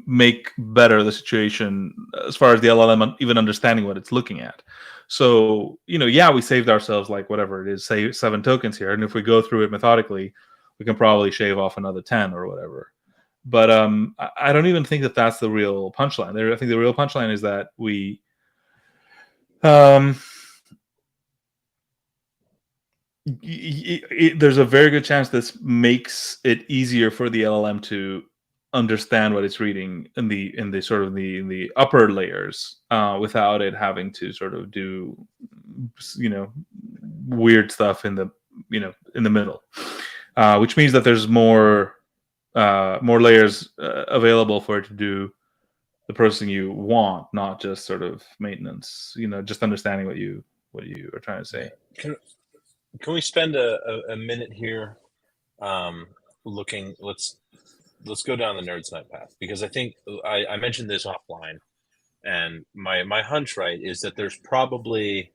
make better the situation as far as the LLM even understanding what it's looking at. So, yeah, we saved ourselves like whatever it is, say 7 tokens here, and if we go through it methodically, we can probably shave off another 10 or whatever. But I don't even think that that's the real punchline. I think the real punchline is that we there's a very good chance this makes it easier for the LLM to understand what it's reading in the sort of the upper layers without it having to sort of do weird stuff in the in the middle, which means that there's more layers available for it to do the processing you want, not just sort of maintenance. Just understanding what you are trying to say. Can we spend a minute here looking? Let's go down the Nerd's Night path, because I think I mentioned this offline, and my hunch, right, is that there's probably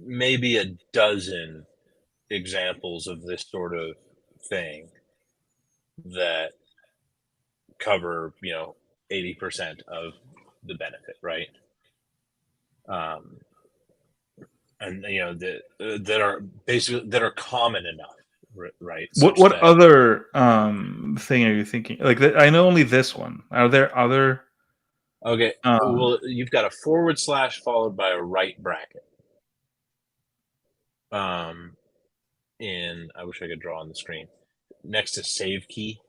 maybe a dozen examples of this sort of thing that cover 80% of the benefit, right? And that are basically that are common enough, right? What other thing are you thinking? Like, I know only this one. Are there other? Okay, well, you've got a / followed by a right bracket. I wish I could draw on the screen. Next to save key,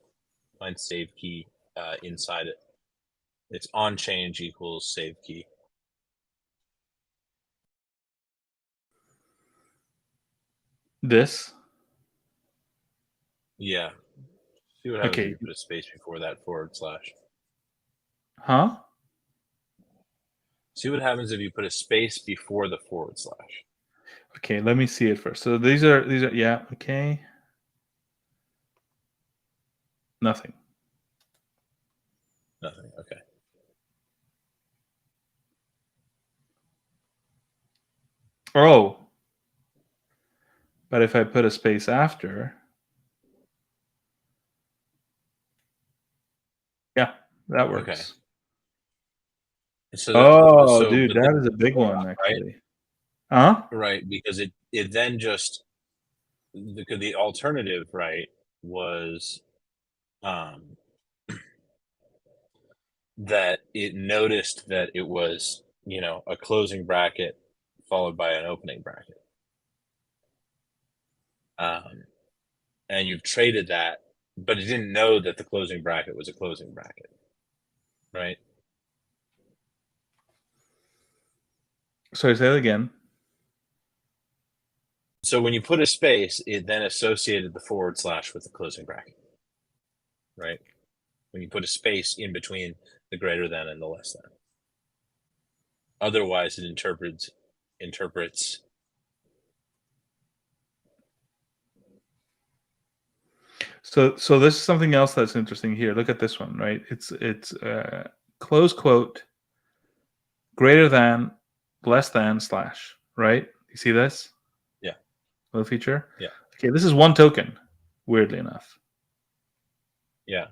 find save key inside it. It's on change equals save key. This? Yeah. See what happens if you put a space before that /. Huh? See what happens if you put a space before the /. Okay, let me see it first. So these are yeah, okay. Nothing. Nothing. Okay. Oh. But if I put a space after, yeah, that works. Okay. So dude, that is a big one, actually. Right? Huh? Right, because it then just the alternative, right, was that it noticed that it was a closing bracket followed by an opening bracket, and you've traded that, but it didn't know that the closing bracket was a closing bracket, right? Sorry, say that again. So when you put a space, it then associated the / with the closing bracket, right? When you put a space in between the greater than and the less than. Otherwise, it interprets. So this is something else that's interesting here. Look at this one, right? It's close quote, greater than, less than, /, right? You see this? Yeah. Little feature? Yeah. Okay, this is one token, weirdly enough. Yeah.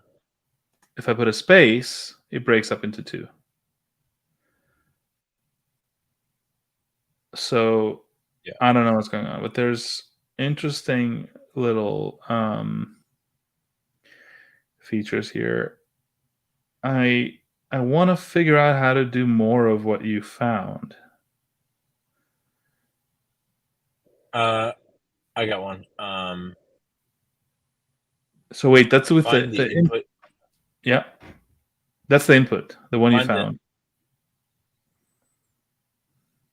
If I put a space, it breaks up into 2. So yeah. I don't know what's going on, but there's interesting little features here. I want to figure out how to do more of what you found. I got one. So wait, that's with find the input. Yeah, that's the input, the one you found.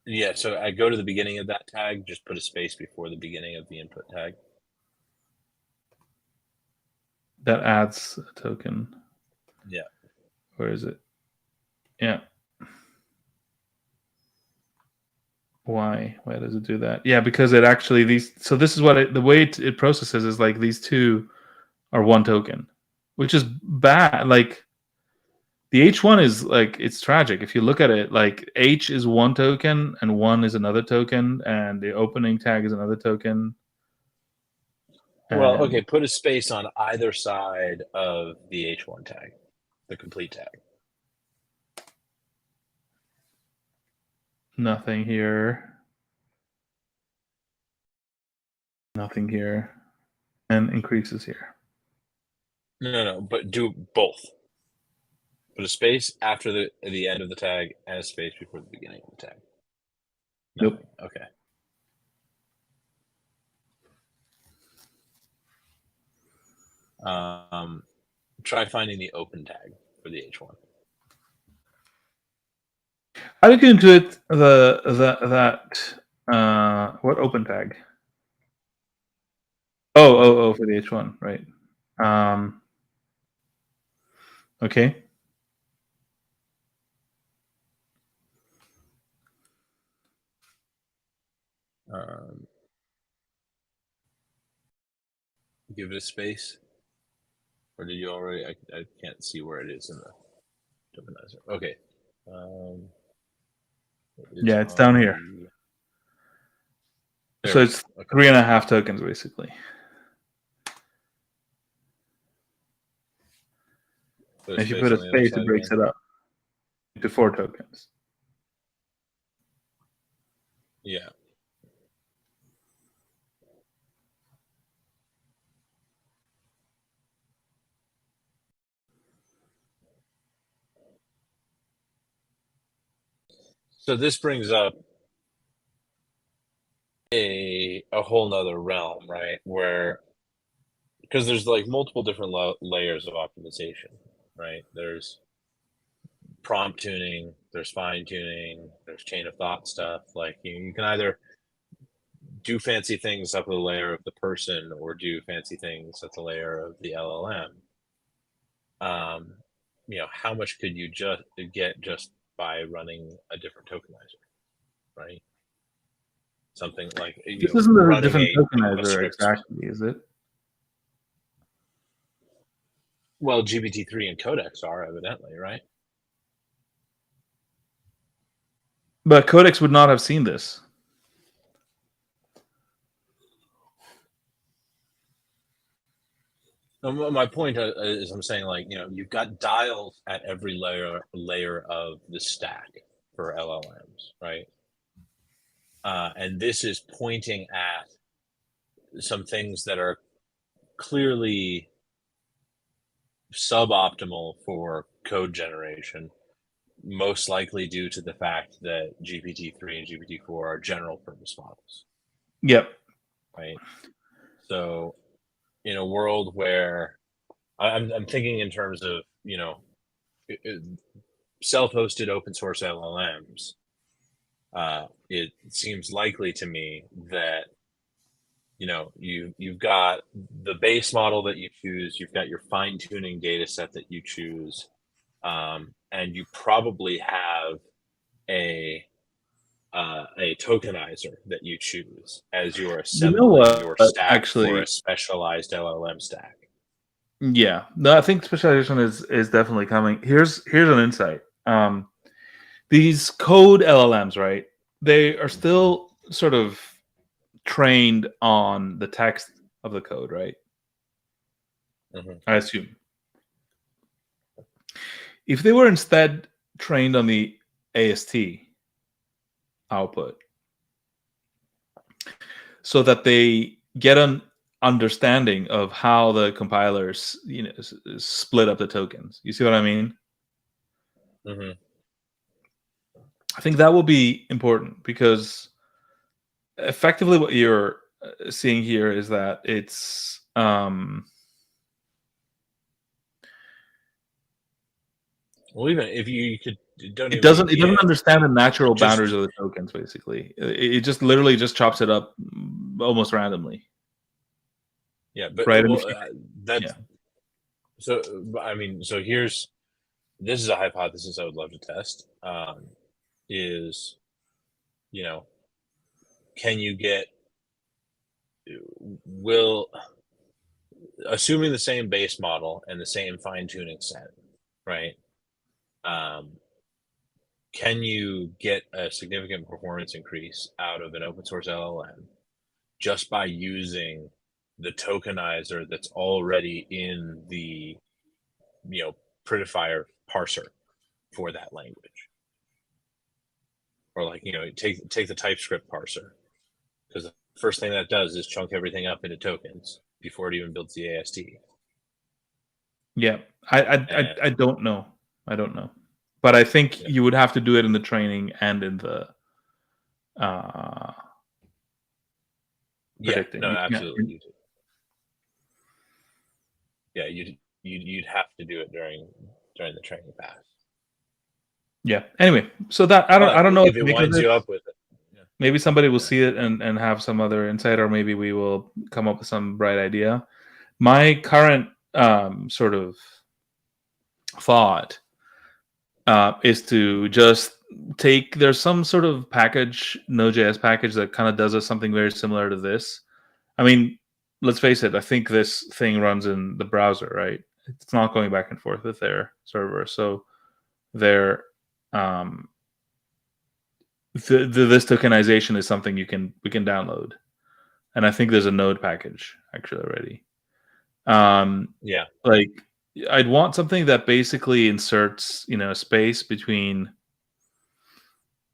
Yeah, so I go to the beginning of that tag, just put a space before the beginning of the input tag. That adds a token. Yeah. Where is it? Yeah. Why does it do that? Yeah, because it actually so this is what the way it processes is like these two are one token, which is bad. Like the H1 is like, it's tragic. If you look at it, like H is one token and 1 is another token, and the opening tag is another token. Well, okay, put a space on either side of the H1 tag, the complete tag. Nothing here. Nothing here. And increases here. No, but do both. Put a space after the end of the tag and a space before the beginning of the tag. Nothing. Nope. Okay. Try finding the open tag for the H1. How did you intuit what open tag? Oh, for the H1, right? Okay. Give it a space, or did you already? I can't see where it is in the tokenizer. Okay. Yeah, it's down here. So it's 3.5 tokens basically. If you put a space, it breaks it up into 4 tokens. Yeah. So this brings up a whole nother realm, right? Where, because there's like multiple different layers of optimization, right? There's prompt tuning, there's fine tuning, there's chain of thought stuff. Like you can either do fancy things up the layer of the person or do fancy things at the layer of the LLM. How much could you just get just by running a different tokenizer, right? Something like this isn't a different tokenizer exactly, is it? Well, GPT-3 and Codex are evidently, right? But Codex would not have seen this. My point is, I'm saying, like, you've got dials at every layer of the stack for LLMs, right? And this is pointing at some things that are clearly suboptimal for code generation, most likely due to the fact that GPT-3 and GPT-4 are general purpose models. Yep. Right. So in a world where I'm thinking in terms of, self-hosted open source LLMs, it seems likely to me that, you've got the base model that you choose, you've got your fine-tuning data set that you choose, and you probably have a tokenizer that you choose as you're assembling your stack for a specialized LLM stack. Yeah, no, I think specialization is definitely coming. Here's an insight. These code LLMs, right? They are still sort of trained on the text of the code, right? Mm-hmm. I assume. If they were instead trained on the AST output, so that they get an understanding of how the compilers, split up the tokens. You see what I mean? Mm-hmm. I think that will be important, because effectively what you're seeing here is that it's well, even if you could, it doesn't understand the natural boundaries of the tokens. Basically, it just literally just chops it up almost randomly. Yeah, but right. Well, that's. Yeah. So I mean, so here's this is a hypothesis I would love to test, is, can you get, assuming the same base model and the same fine tuning set, right? Can you get a significant performance increase out of an open source LLM just by using the tokenizer that's already in the, prettifier parser for that language? Or like, take the TypeScript parser, because the first thing that does is chunk everything up into tokens before it even builds the AST. Yeah, I don't know. I don't know, but I think you would have to do it in the training and in the predicting. No, absolutely. Yeah, you'd have to do it during the training pass. Yeah. Anyway, so that I don't know if it winds you up with it. Yeah. Maybe somebody will see it and have some other insight, or maybe we will come up with some bright idea. My current sort of thought is to just there's some sort of package, Node.js package that kind of does something very similar to this. I mean, let's face it, I think this thing runs in the browser, right? It's not going back and forth with their server. So their this tokenization is something we can download. And I think there's a Node package actually already. Like I'd want something that basically inserts, a space between,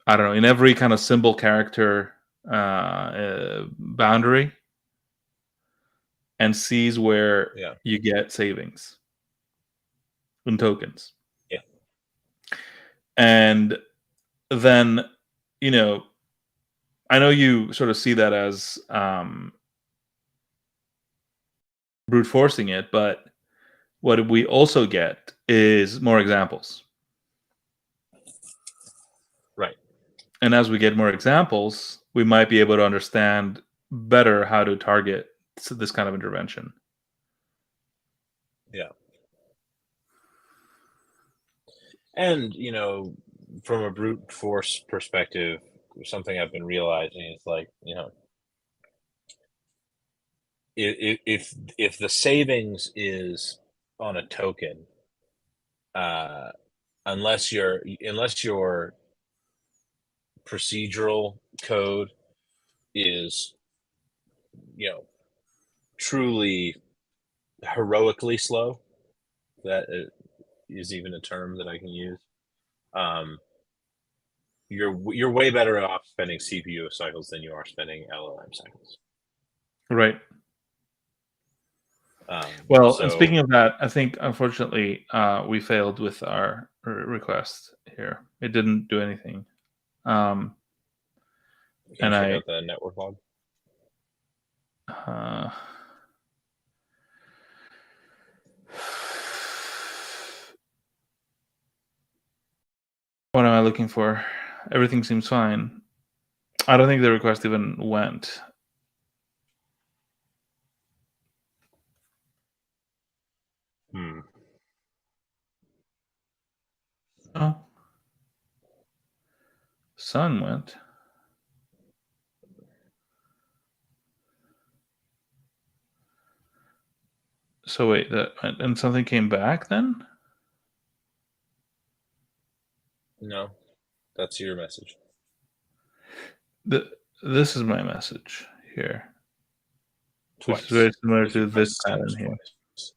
I don't know, in every kind of symbol character boundary, and sees where you get savings in tokens. Yeah. And then, I know you sort of see that as brute forcing it, but what we also get is more examples. Right. And as we get more examples, we might be able to understand better how to target this kind of intervention. Yeah. And, from a brute force perspective, something I've been realizing is like, if the savings is on a token, unless your procedural code is, truly heroically slow, that is even a term that I can use. You're way better off spending CPU cycles than you are spending LLM cycles. Right. And speaking of that, I think unfortunately we failed with our request here. It didn't do anything. Can you check out the network log? What am I looking for? Everything seems fine. I don't think the request even went. Oh. Sun went. So wait, and something came back then? No, that's your message. This is my message here. Twice. Which is very similar to this pattern here. Twice.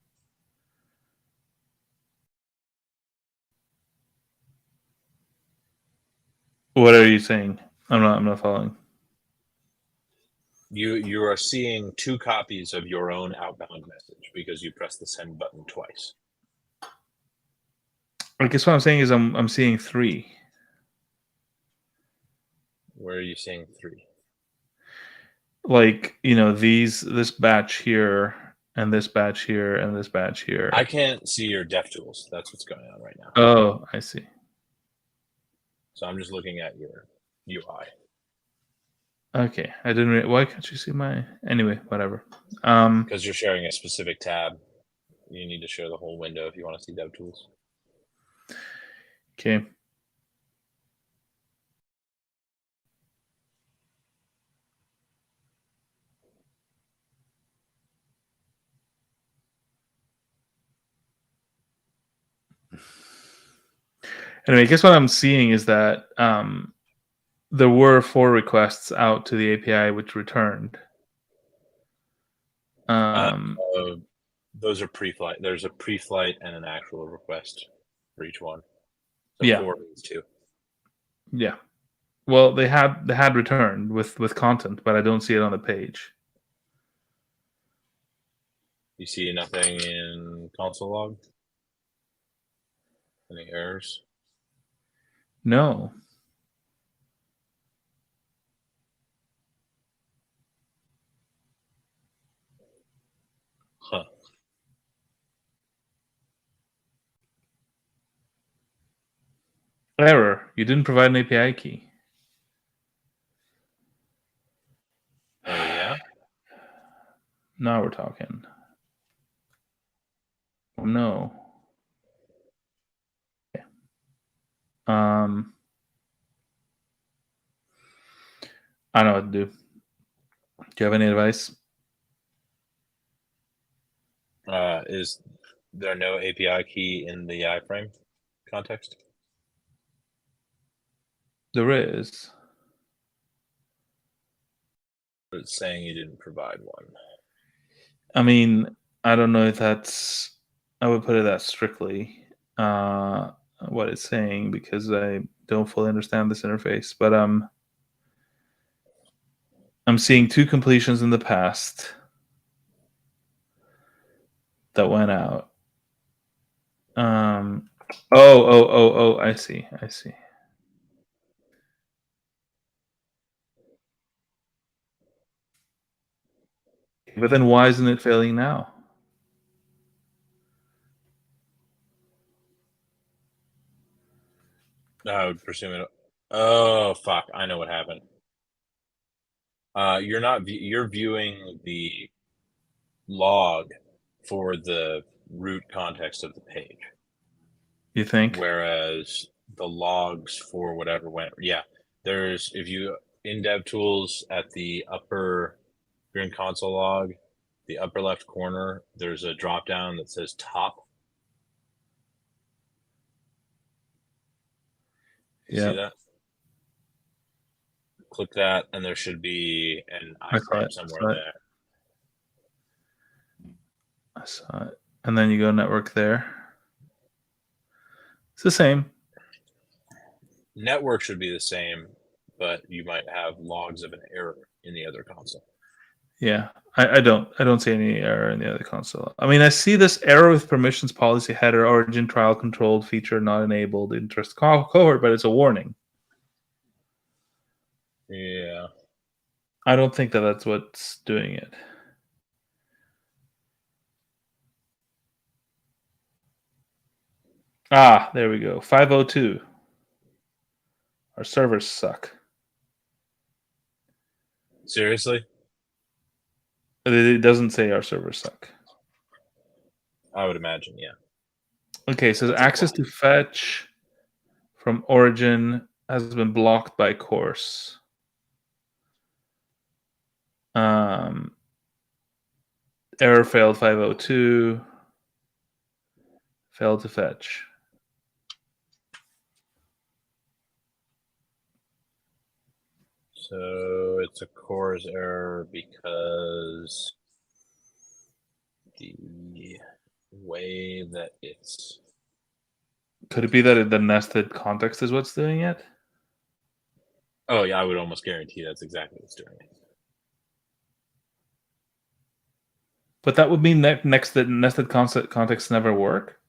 What are you saying? I'm not following. You are seeing two copies of your own outbound message because you pressed the send button twice. I guess what I'm saying is I'm seeing three. Where are you seeing three? Like, this batch here, and this batch here, and this batch here. I can't see your DevTools. That's what's going on right now. Oh, I see. So I'm just looking at your UI. Okay, I didn't. Why can't you see my? Anyway, whatever. Because you're sharing a specific tab. You need to share the whole window if you want to see DevTools. Okay. Anyway, I guess what I'm seeing is that there were 4 requests out to the API which returned. Those are pre-flight. There's a pre-flight and an actual request for each one. So Yeah. 4 means 2. Yeah. Well, they had returned with content, but I don't see it on the page. You see nothing in console log? Any errors? No. Huh. Error. You didn't provide an API key. Oh yeah? Now we're talking. No. Um, I know what to do. Do you have any advice? Is there no API key in the iframe context? There is. It's saying you didn't provide one. I mean, I don't know if that's. I would put it that strictly. What it's saying because I don't fully understand this interface, but I'm seeing 2 completions in the past that went out. Oh, I see. But then why isn't it failing now? I would presume it. Oh fuck! I know what happened. You're not. You're viewing the log for the root context of the page, You think? whereas the logs for whatever went. Yeah, there's if you in DevTools at the upper, if you're in console log, the upper left corner, there's a drop down that says top. You see Yeah, that? Click that, and there should be an I saw iframe it. somewhere there. I saw it. And then you go network there. It's the same. Network should be the same, but you might have logs of an error in the other console. Yeah, I don't see any error in the other console. I mean, I see this error with permissions policy header origin trial controlled feature not enabled interest cohort, but it's a warning. Yeah. I don't think that that's what's doing it. Ah, there we go. 502. Our servers suck. Seriously? It doesn't say our servers suck. I would imagine, yeah. Okay, it says That's access to fetch from origin has been blocked by course. Error failed 502. Failed to fetch. So it's a CORS error because the way that it's. Could it be that the nested context is what's doing it? Oh, yeah, I would almost guarantee that's exactly what's doing it. But that would mean that nested contexts never work.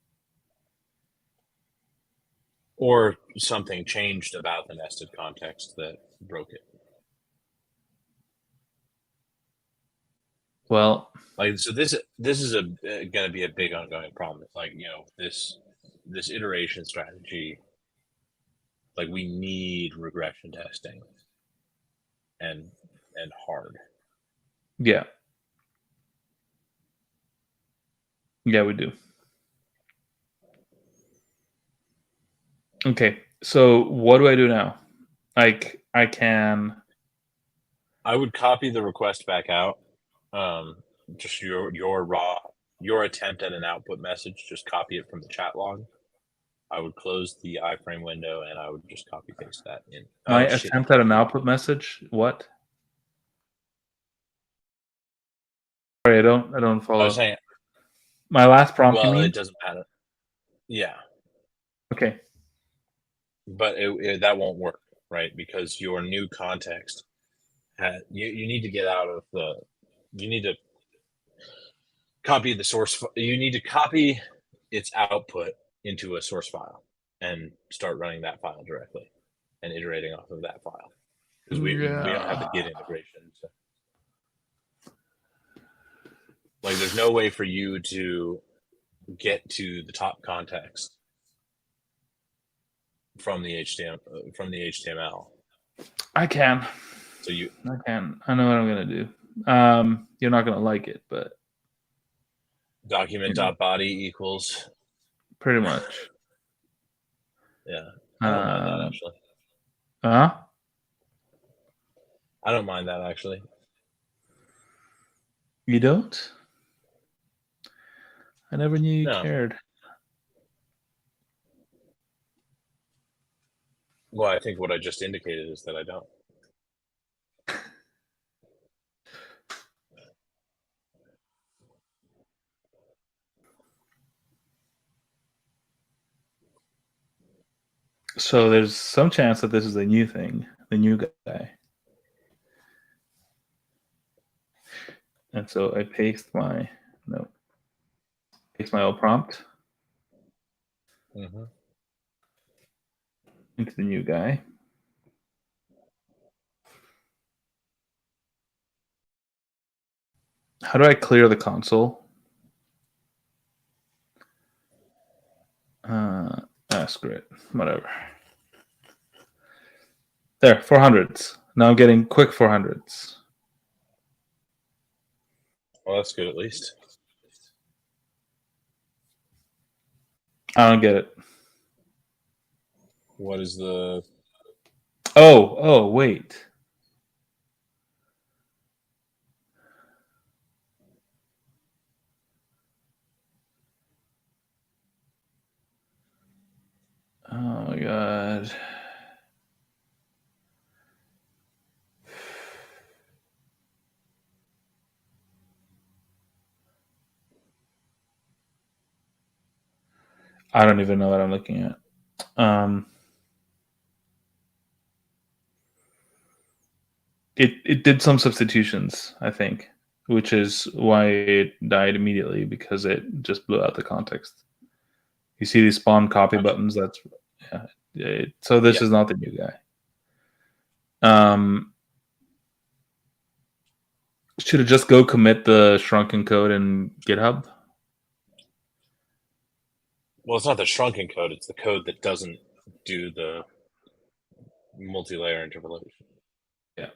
Or something changed about the nested context that broke it. Well, Like, so this is going to be a big ongoing problem. It's like, this iteration strategy, like we need regression testing and hard. yeah. Yeah, we do. Okay, so what do I do now? Like, I can. I would copy the request back out. Just your attempt at an output message. Just copy it from the chat log. I would close the iframe window and I would just copy paste that in. My Oh shit! You attempt at can't an do that. output message. What? Sorry, I don't I was follow. saying, My last prompt, you well, mean? it doesn't matter. Yeah, Okay. but that won't work, right? Because your new context, you need to get out of the. You need to copy the source. You need to copy its output into a source file and start running that file directly and iterating off of that file because we don't have the Git Yeah. integration. So, like, there's no way for you to get to the top context from the HTML. I can. So you I can. I know what I'm gonna do. You're not gonna like it, but you know, document.body equals, pretty much. yeah. I don't mind that Uh, actually. huh? I don't mind that actually. You don't? I never knew you No. cared. Well, I think what I just indicated is that I don't. So there's some chance that this is a new thing, the new guy. And so I paste my old prompt Mm-hmm. into the new guy. How do I clear the console? Screw it. Whatever. There, 400s. Now I'm getting quick 400s. Well, that's good at least. I don't get it. What is the? Oh, wait. Oh my god. I don't even know what I'm looking at. It did some substitutions, I think, which is why it died immediately because it just blew out the context. You see these spawn copy Gotcha. buttons. That's so. This Yeah. is not the new guy. Um, should it just go commit the shrunken code in GitHub? Well, it's not the shrunken code; it's the code that doesn't do the multi-layer interpolation. Yeah.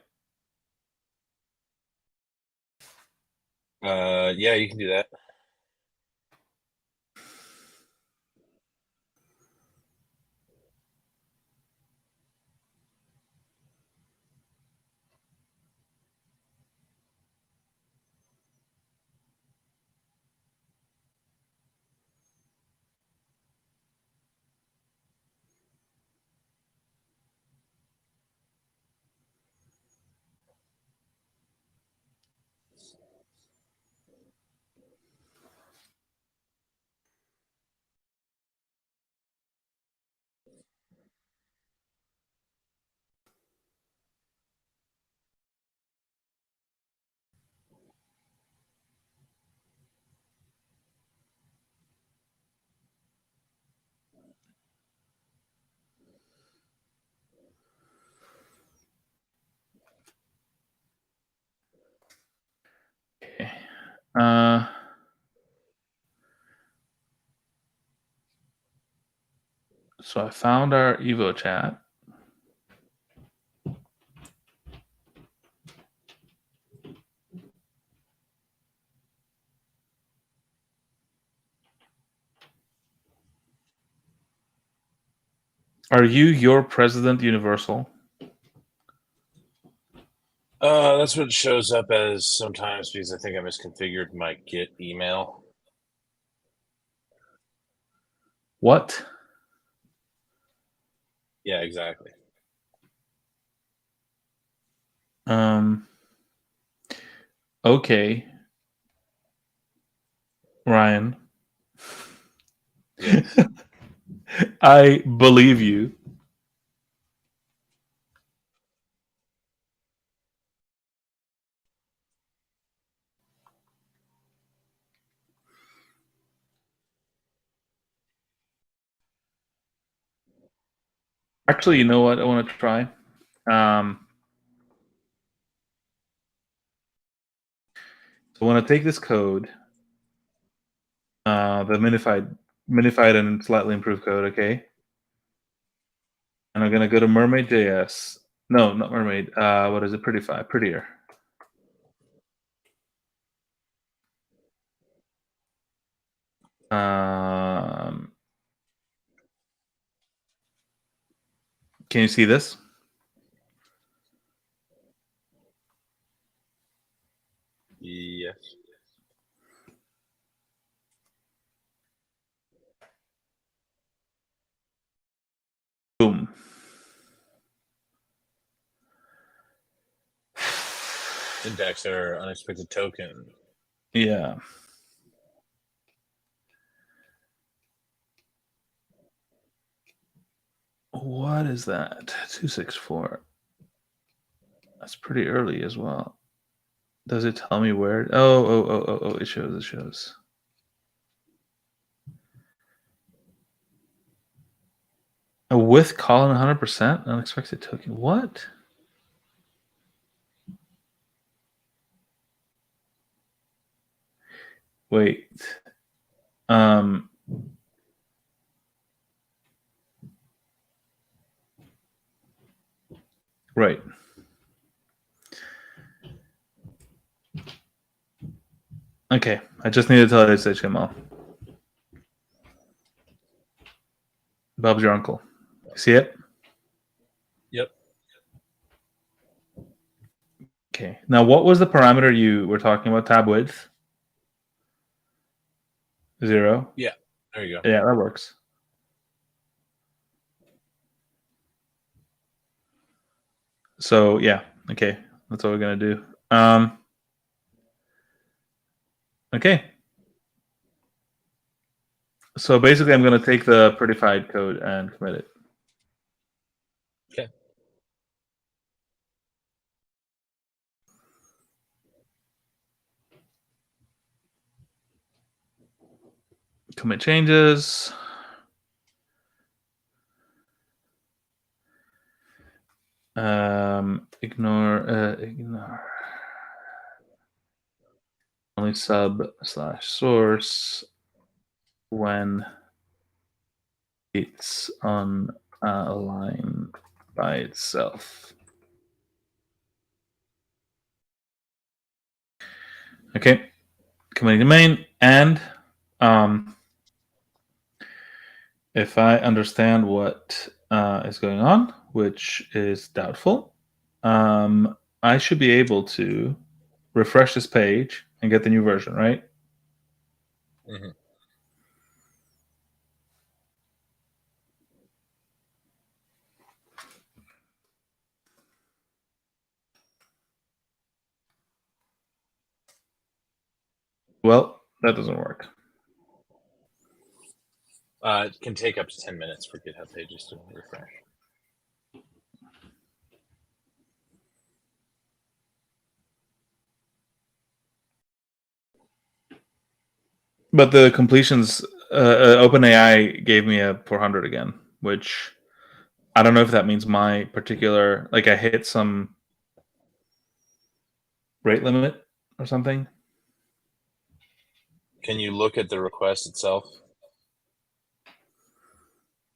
Yeah, you can do that. Okay. Uh, so I found our Evo chat. Are you your president universal? That's what it shows up as sometimes because I think I misconfigured my Git email. What? Yeah, exactly. Okay. Ryan. Yeah. I believe you. Actually, you know what? I want to try. So I want to take this code, the minified and slightly improved code, okay? And I'm gonna go to Mermaid.js. No, not Mermaid. What is it? Prettier. Can you see this? Yes. Boom. Index error, unexpected token. Yeah. What is that? 264. That's pretty early as well. Does it tell me where? Oh, it shows. A with column 100%? Unexpected token. What? Wait. Right. Okay. I just need to tell you it's HTML. Bob's your uncle. See it? Yep. Okay. Now, what was the parameter you were talking about? Tab width? 0? Yeah. There you go. Yeah, that works. So, yeah. Okay. That's what we're going to do. Okay. So basically, I'm going to take the prettified code and commit it. Okay. Commit changes. Ignore only sub/source when it's on a line by itself. Okay, committing to main, and if I understand what is going on, which is doubtful, I should be able to refresh this page and get the new version, right? Mm-hmm. Well, that doesn't work. It can take up to 10 minutes for GitHub pages to refresh. But the completions, OpenAI gave me a 400 again, which I don't know if that means my particular, like I hit some rate limit or something. Can you look at the request itself?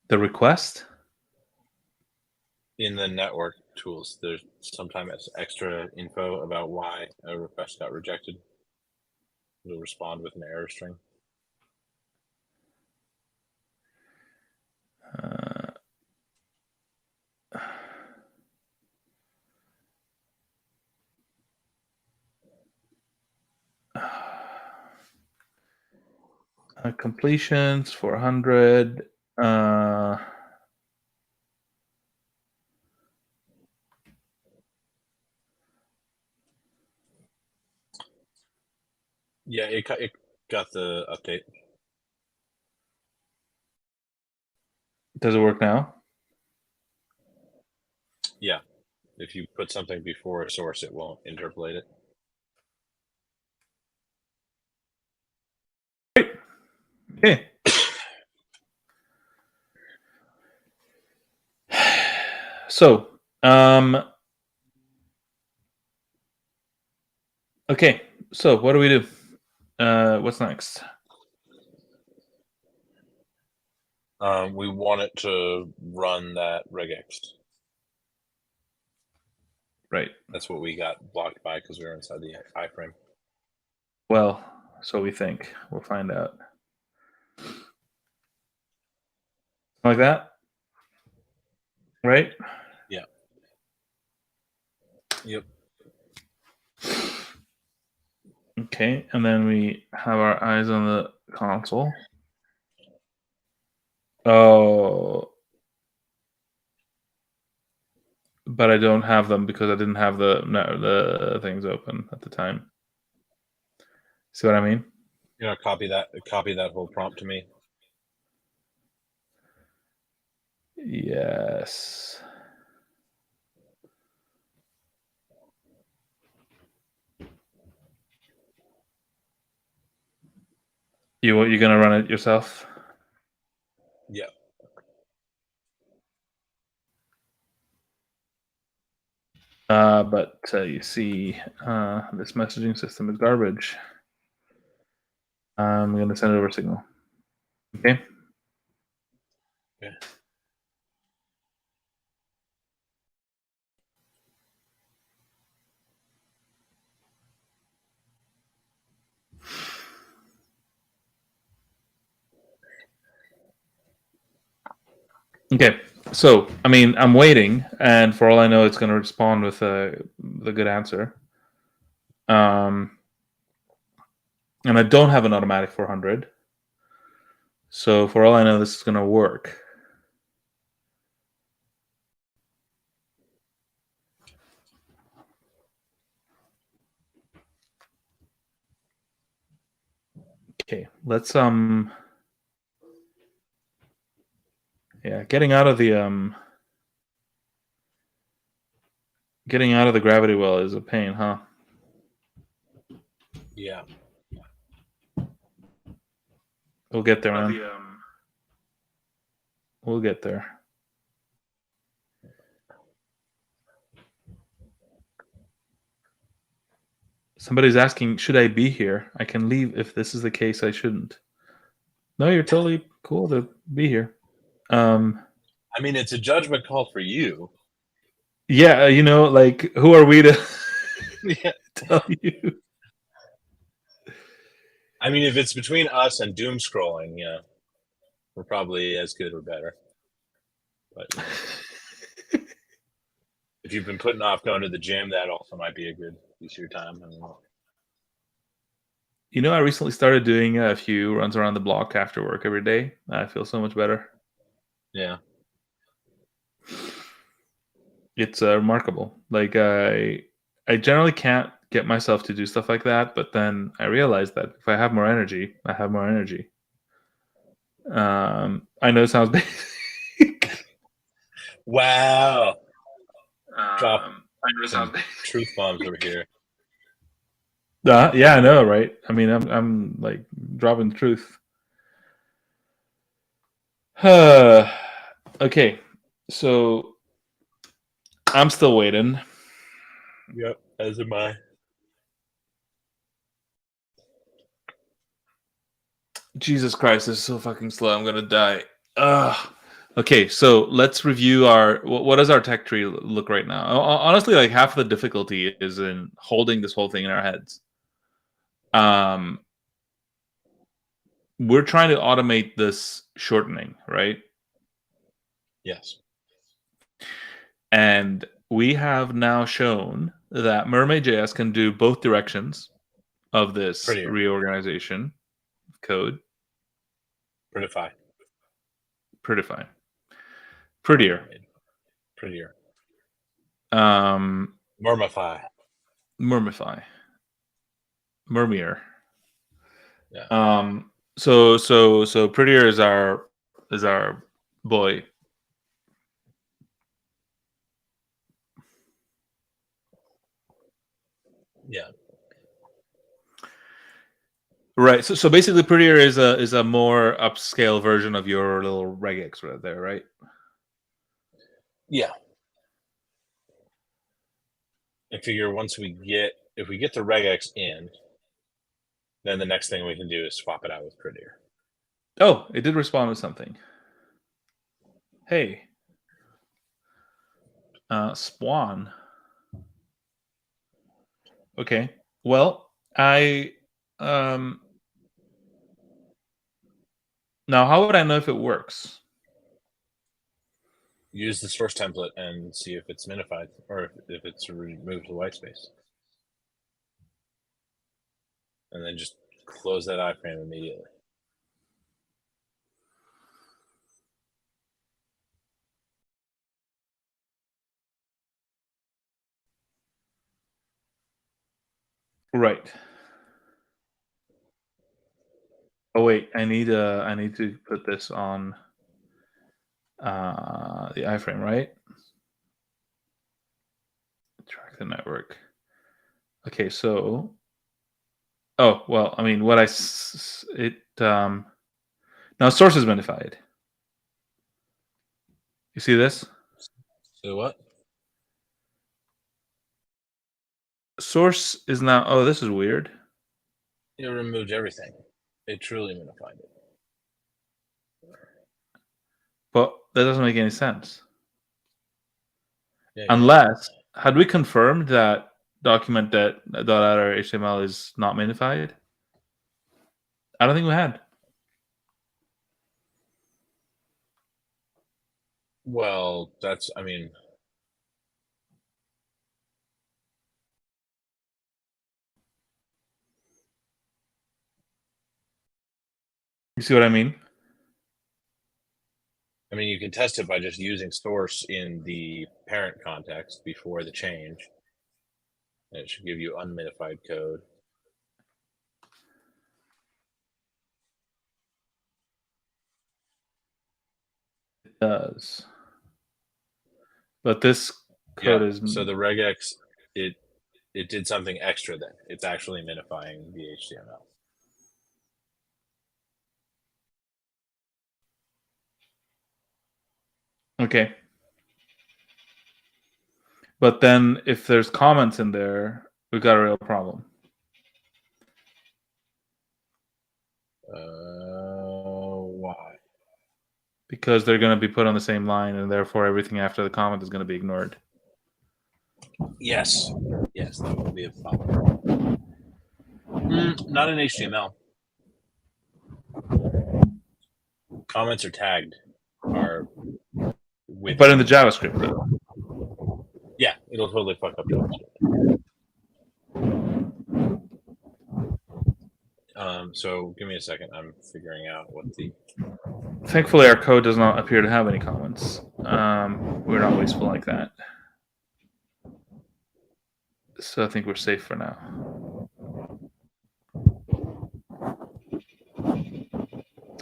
The request? In the network tools, there's sometimes extra info about why a request got rejected. It'll respond with an error string. Completions 400. Yeah, it got the update. Does it work now? Yeah, if you put something before a source, it won't interpolate it. Great. Okay. So, okay. So, what do we do? What's next? We want it to run that regex. Right. That's what we got blocked by because we were inside the iframe. Well, so we think. We'll find out. Like that? Right? Yeah. Yep. Okay, and then we have our eyes on the console. Oh, but I don't have them because I didn't have the things open at the time. See what I mean? You know, copy that whole prompt to me. Yes. You're gonna run it yourself? Yeah. But you see, this messaging system is garbage. I'm gonna send it over Signal. Okay. Okay. Okay. So, I mean, I'm waiting, and for all I know, it's going to respond with the good answer. And I don't have an automatic 400. So, for all I know, this is going to work. Okay, let's yeah, getting out of the gravity well is a pain, huh? Yeah. We'll get there, man. We'll get there. Somebody's asking, should I be here? I can leave if this is the case. I shouldn't. No, you're totally cool to be here. I mean, it's a judgment call for you. Yeah, you know, like, who are we to Yeah. tell you? I mean, if it's between us and doom scrolling, yeah, we're probably as good or better. But you know, if you've been putting off going to the gym, that also might be a good use of your time. I don't know. You know, I recently started doing a few runs around the block after work every day. I feel so much better. Yeah. It's remarkable. Like, I generally can't get myself to do stuff like that, but then I realized that if I have more energy, I have more energy. I know it sounds basic. Wow. Drop I know it sounds some basic. truth bombs over here. Yeah, I know, right? I mean, I'm like dropping the truth. Okay, so I'm still waiting. Yep, as am I. Jesus Christ, this is so fucking slow. I'm gonna die. Ugh. Okay, so let's review our. What does our tech tree look right now? Honestly, like half of the difficulty is in holding this whole thing in our heads. We're trying to automate this shortening, right? Yes. And we have now shown that Mermaid.js can do both directions of this Prettier. reorganization code. Prettify. Prettify. Prettier. Prettier. Murmify. Murmify. Murmier. Yeah. So prettier is our boy. Yeah. Right. So basically, prettier is a more upscale version of your little regex right there, right? Yeah. I figure once if we get the regex in, then the next thing we can do is swap it out with prettier. Oh, it did respond with something. Hey. Spawn. Okay. Well, I now how would I know if it works? Use the source template and see if it's minified or if it's removed the white space. And then just close that iframe immediately. Right. Oh wait, I need to put this on the iframe, right? Track the network. Okay, so oh well, I mean, what now source is minified. You see this? So what? Source is now. Oh, this is weird. It removed everything. It truly minified it. But that doesn't make any sense. Yeah, Unless, had we confirmed that document.ladder HTML is not minified? I don't think we had. well, that's, I mean, You see what I mean? you can test it by just using source in the parent context before the change. And it should give you unminified code. It does. But this code is. So the regex, it did something extra then. It's actually minifying the HTML. Okay. But then if there's comments in there, we've got a real problem. Why? Because they're going to be put on the same line, and therefore everything after the comment is going to be ignored. Yes, that will be a problem. Not in HTML. Comments are tagged. But in the JavaScript, though. Yeah, it'll totally fuck up JavaScript. So give me a second. I'm figuring out what the. Thankfully, our code does not appear to have any comments. We're not wasteful like that. So I think we're safe for now.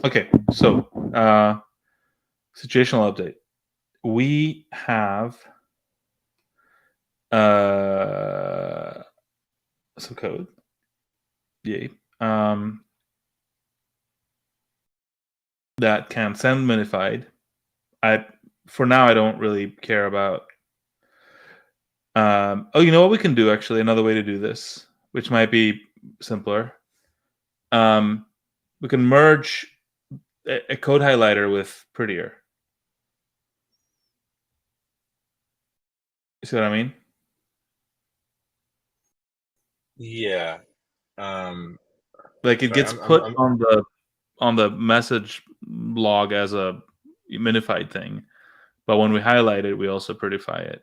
Okay, so situational update. We have some code. Yay. That can send minified. For now I don't really care about. Oh, you know what we can do actually? Another way to do this, which might be simpler. We can merge a code highlighter with prettier. You see what I mean? Yeah. Like it gets put on the message log as a minified thing, but when we highlight it, we also prettify it,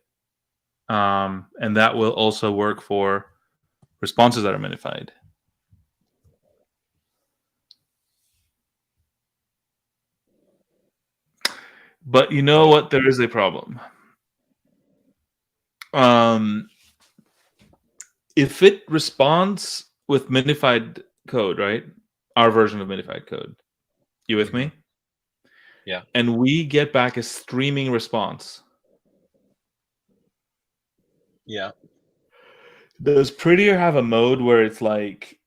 and that will also work for responses that are minified. But you know what? There is a problem. If it responds with minified code, right? Our version of minified code. You with me? Yeah. And we get back a streaming response. Yeah. Does Prettier have a mode where it's like,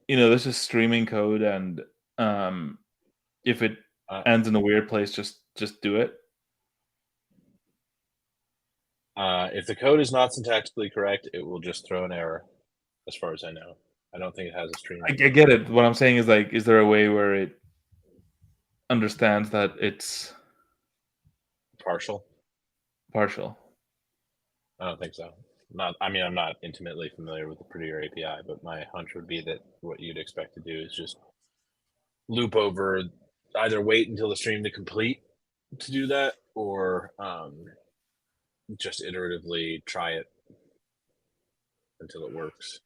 this is streaming code, and if it ends in a weird place, just do it? If the code is not syntactically correct, it will just throw an error, as far as I know. I don't think it has a stream. I get it. What I'm saying is, like, is there a way where it understands that it's Partial? partial? I don't think so. I'm not intimately familiar with the Prettier API, but my hunch would be that what you'd expect to do is just loop over, either wait until the stream to complete to do that, or just iteratively try it until it works.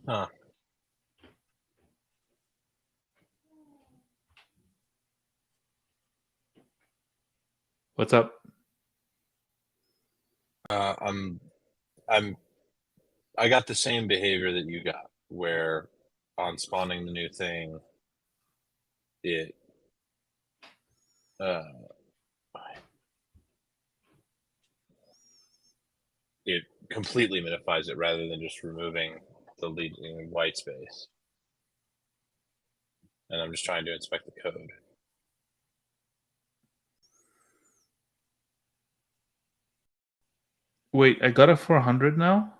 Huh. What's up? I got the same behavior that you got, where on spawning the new thing, it it completely minifies it rather than just removing the leading white space. And I'm just trying to inspect the code. Wait, I got a 400 now?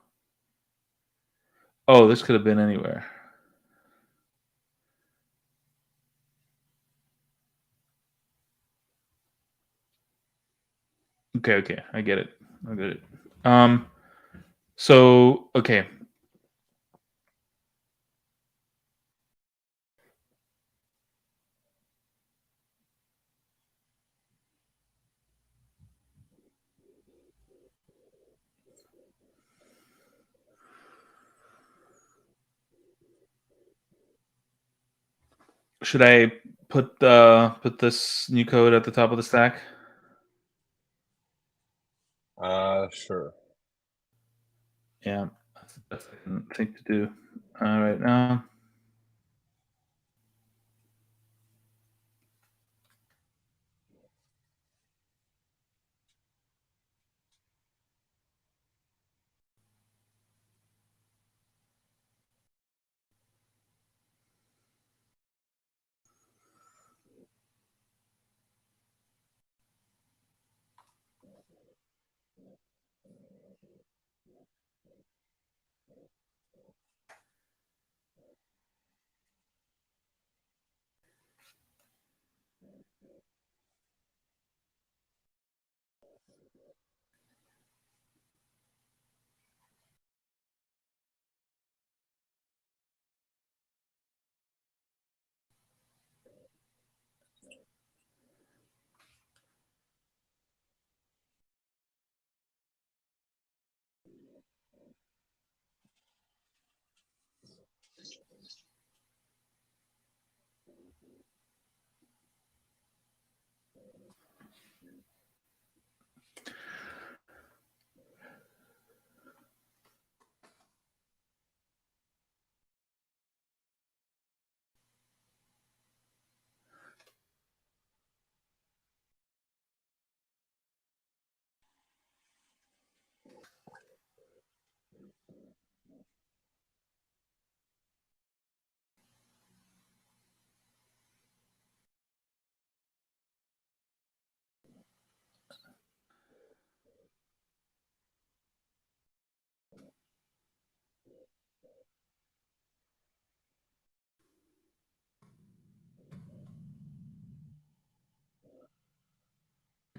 Oh, this could have been anywhere. Okay, I get it. So, okay. Should I put this new code at the top of the stack? Sure. Yeah, that's the best I can think to do right now.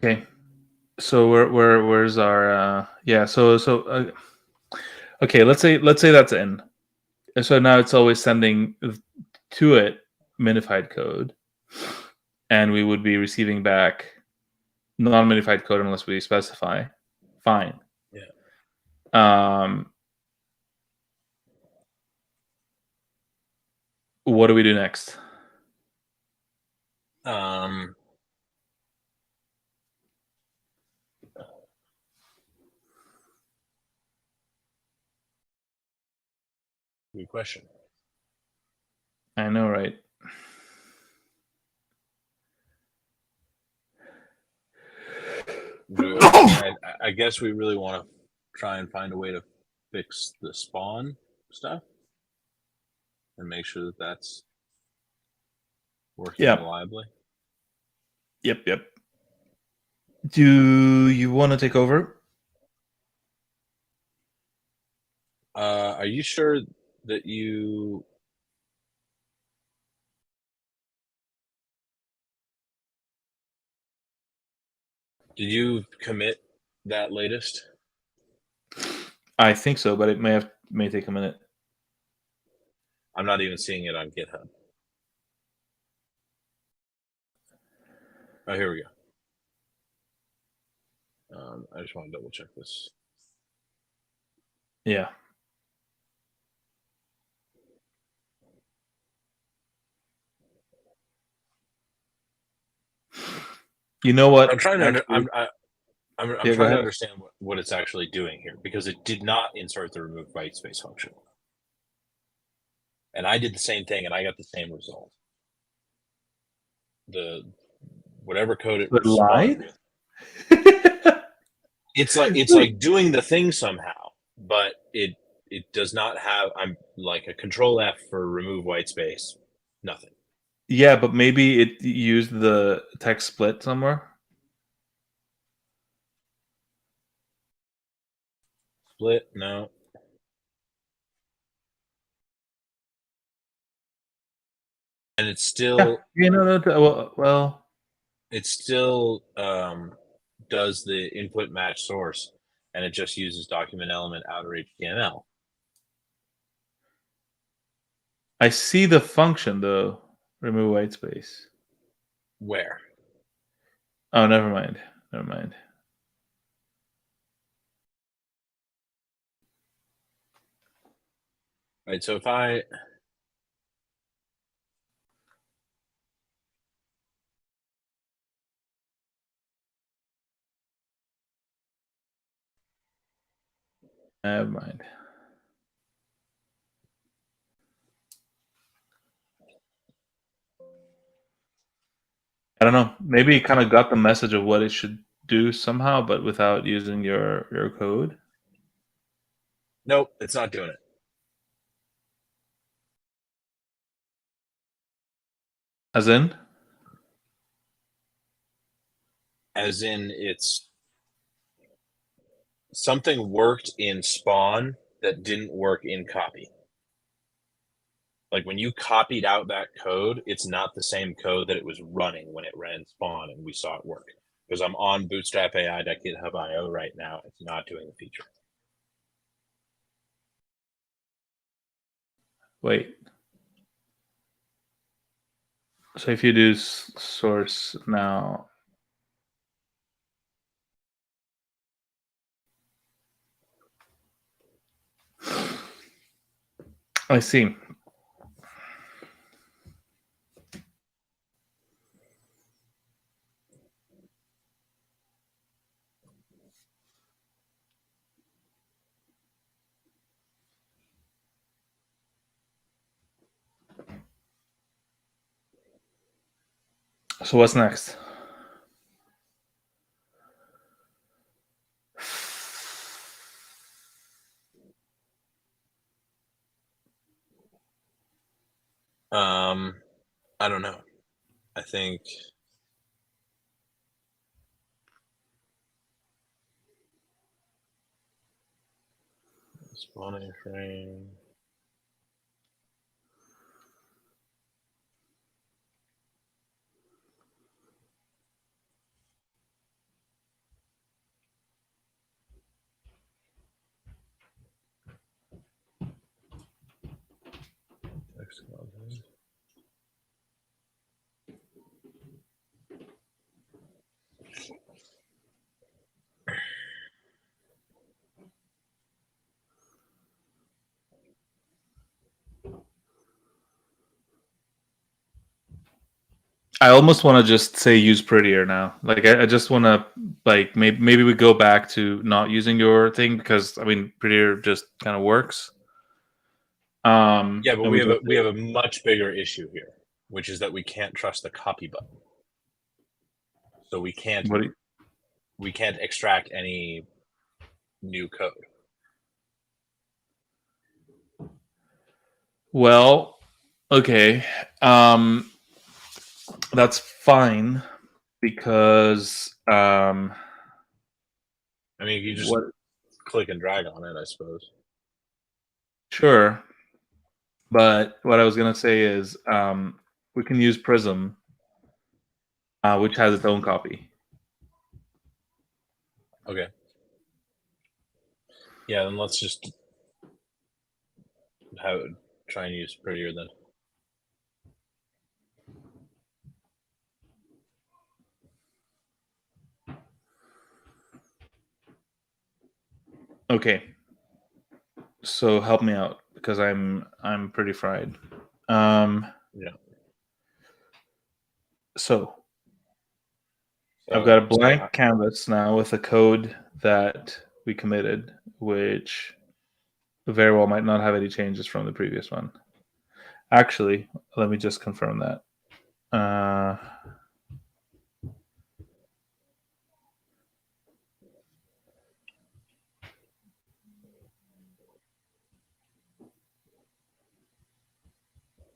Okay, so where's our yeah? So okay, let's say that's in. So now it's always sending to it minified code, and we would be receiving back non-minified code unless we specify. Fine. Yeah. What do we do next? Good question. I know, right? I guess we really want to try and find a way to fix the spawn stuff and make sure that that's working reliably. Yep. Do you want to take over? Are you sure that you... Did you commit that latest? I think so, but it may take a minute. I'm not even seeing it on GitHub. Oh, here we go. I just want to double check this. Yeah. You know what? I'm trying to I'm trying to understand what it's actually doing here, because it did not insert the remove white space function. And I did the same thing and I got the same result. The whatever code it responded with. It's like doing the thing somehow, but it does not have... I'm like a control F for remove white space. Nothing. Yeah, but maybe it used the text split somewhere. Split? No. And it's still... Yeah, no. Well, it still does the input match source, and it just uses document element outer HTML. I see the function though. Remove white space. Where? Oh, never mind. Right. So if I... Never mind. I don't know. Maybe it kind of got the message of what it should do somehow, but without using your code. Nope, it's not doing it. As in? As in, it's... something worked in spawn that didn't work in copy. Like when you copied out that code, it's not the same code that it was running when it ran spawn and we saw it work. Because I'm on bootstrap.ai.github.io right now. It's not doing the feature. Wait. So if you do source now, I see. So what's next? I don't know. I think spawning frame. I almost want to just say use prettier now. Like I just want to like maybe we go back to not using your thing because I mean prettier just kind of works. Yeah, but and we have a much bigger issue here, which is that we can't trust the copy button. So we can't extract any new code. Well, okay. That's fine because I mean, you just what click and drag on it, I suppose. sure. But what I was gonna say is we can use Prism, which has its own copy. Okay. Yeah, then let's just try and use prettier then. Okay. So help me out because I'm pretty fried. Yeah. So I've got a blank canvas now with a code that we committed, which very well might not have any changes from the previous one. Actually, let me just confirm that.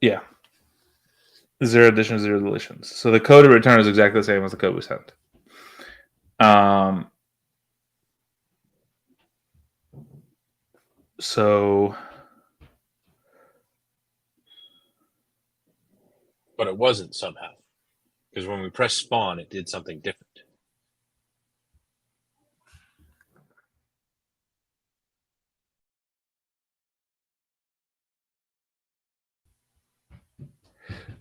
Yeah. 0 additions, 0 deletions. So the code to return is exactly the same as the code we sent. So, but it wasn't somehow, because when we pressed spawn, it did something different.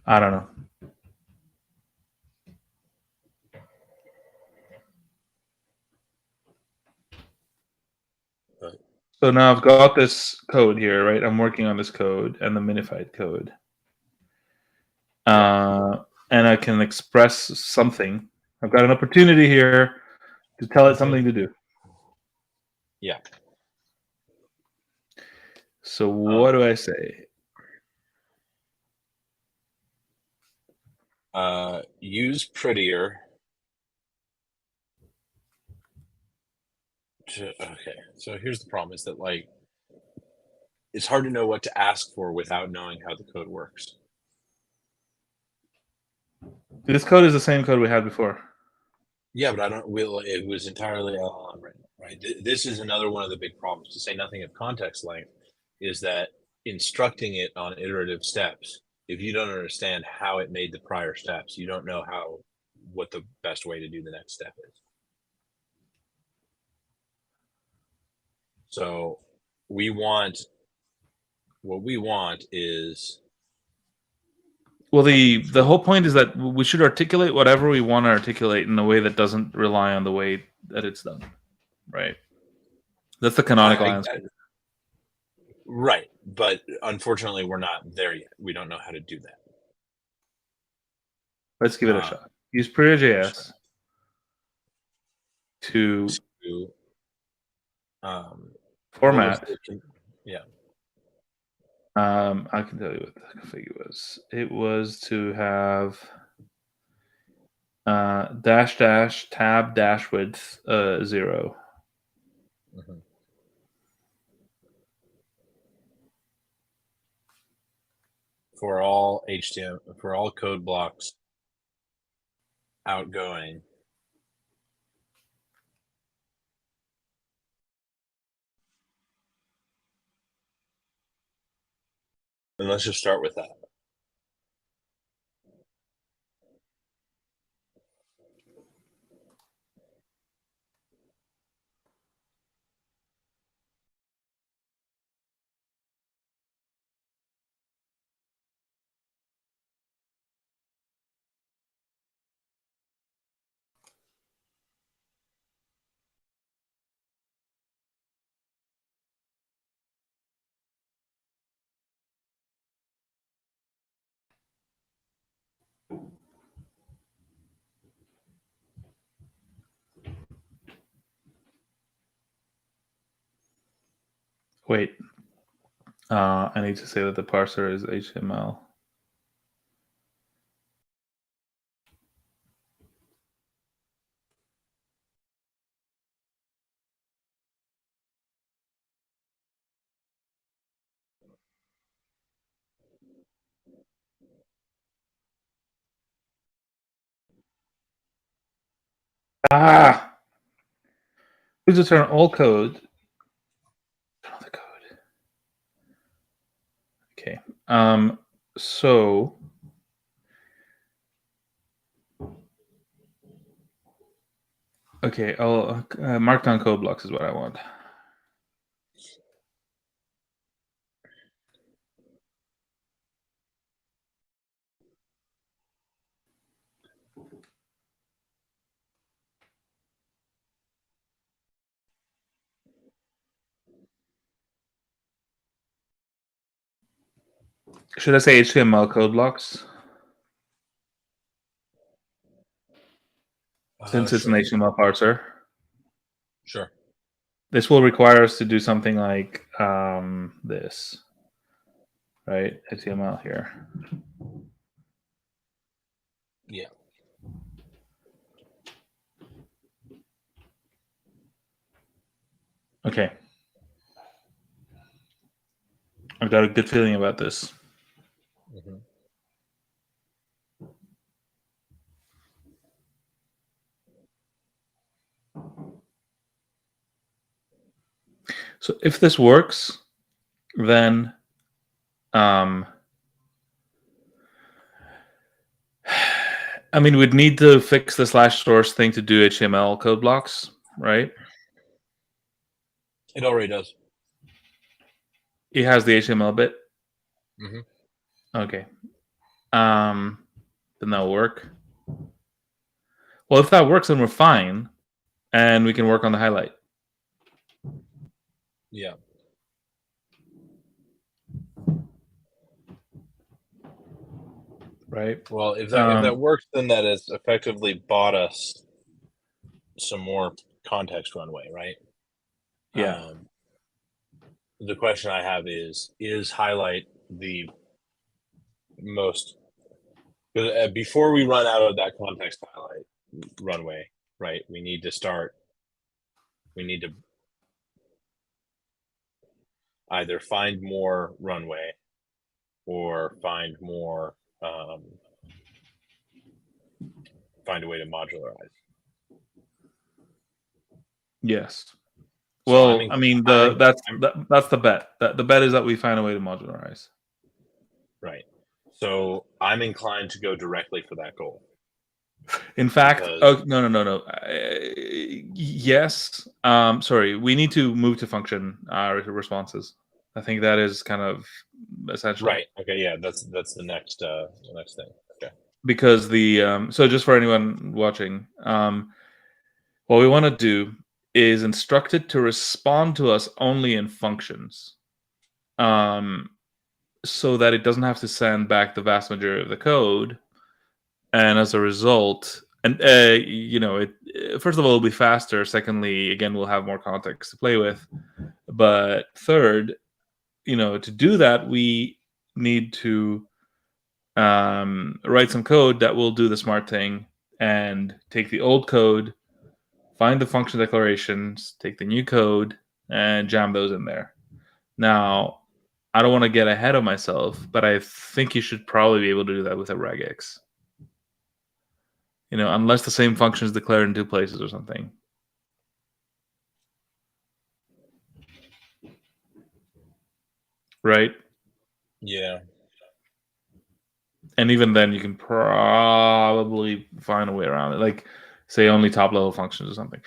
I don't know. So now I've got this code here, right? I'm working on this code and the minified code. And I can express something. I've got an opportunity here to tell it something to do. Yeah. So what do I say? Use prettier. Okay, so here's the problem: is that like it's hard to know what to ask for without knowing how the code works. This code is the same code we had before. Yeah, but I don't. It was entirely LLM written, right? This is another one of the big problems. To say nothing of context length, is that instructing it on iterative steps. If you don't understand how it made the prior steps, you don't know what the best way to do the next step is. So what we want is well, the whole point is that we should articulate whatever we want to articulate in a way that doesn't rely on the way that it's done, right? That's the canonical answer. Right, but unfortunately, we're not there yet. We don't know how to do that. Let's give it a shot. Use Prettier.js to format. Yeah. I can tell you what the config was. It was to have dash dash tab dash width 0. Mm-hmm. For all HTML, for all code blocks outgoing. And let's just start with that. Wait. I need to say that the parser is HTML. Ah! Please return all code. Turn on the code. Okay. So okay, I'll markdown code blocks is what I want. Should I say HTML code blocks? Since it's an Sure. HTML parser. Sure. This will require us to do something like this, right? HTML here. Yeah. Okay. I've got a good feeling about this. Mm-hmm. So if this works, then I mean, we'd need to fix the /source thing to do HTML code blocks, right? It already does. It has the HTML bit. Mm-hmm. Okay. Then that'll work. Well, if that works, then we're fine, and we can work on the highlight. Yeah. Right. Well, if that works, then that has effectively bought us some more context runway, right? Yeah. The question I have is highlight the most before we run out of that context highlight runway, right? We need to either find more runway or find a way to modularize. Yes. So Well, I mean, that's the bet. The bet is that we find a way to modularize. Right. So I'm inclined to go directly for that goal. In fact, no. Yes. Sorry, we need to move to function responses. I think that is kind of essential. Right. Okay. Yeah. That's the next thing. Okay. Because so just for anyone watching, what we want to do is instruct it to respond to us only in functions, so that it doesn't have to send back the vast majority of the code. And as a result, and first of all, it'll be faster. Secondly, again, we'll have more context to play with. But third, to do that, we need to write some code that will do the smart thing and take the old code, find the function declarations, take the new code, and jam those in there. Now, I don't want to get ahead of myself, but I think you should probably be able to do that with a regex. Unless the same function is declared in two places or something. Right? Yeah. And even then, you can probably find a way around it. Like, say, only top-level functions or something.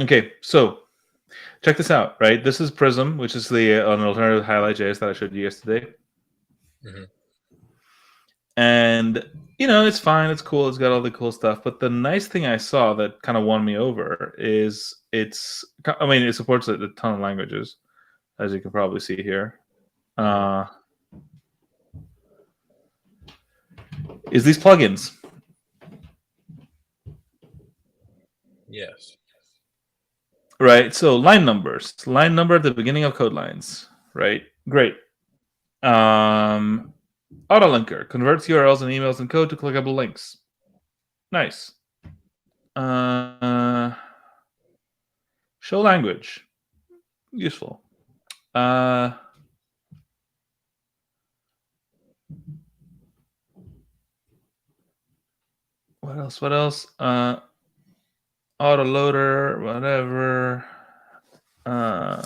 Okay, so check this out, right? This is Prism, which is an alternative highlight.js that I showed you yesterday. Mm-hmm. And, it's fine. It's cool. It's got all the cool stuff. But the nice thing I saw that kind of won me over is it supports a ton of languages, as you can probably see here. Is these plugins. Yes. Right. So line numbers. Line number at the beginning of code lines. Right. Great. Autolinker converts URLs and emails and code to clickable links. Nice. Show language. Useful. What else? What else? Autoloader, whatever. I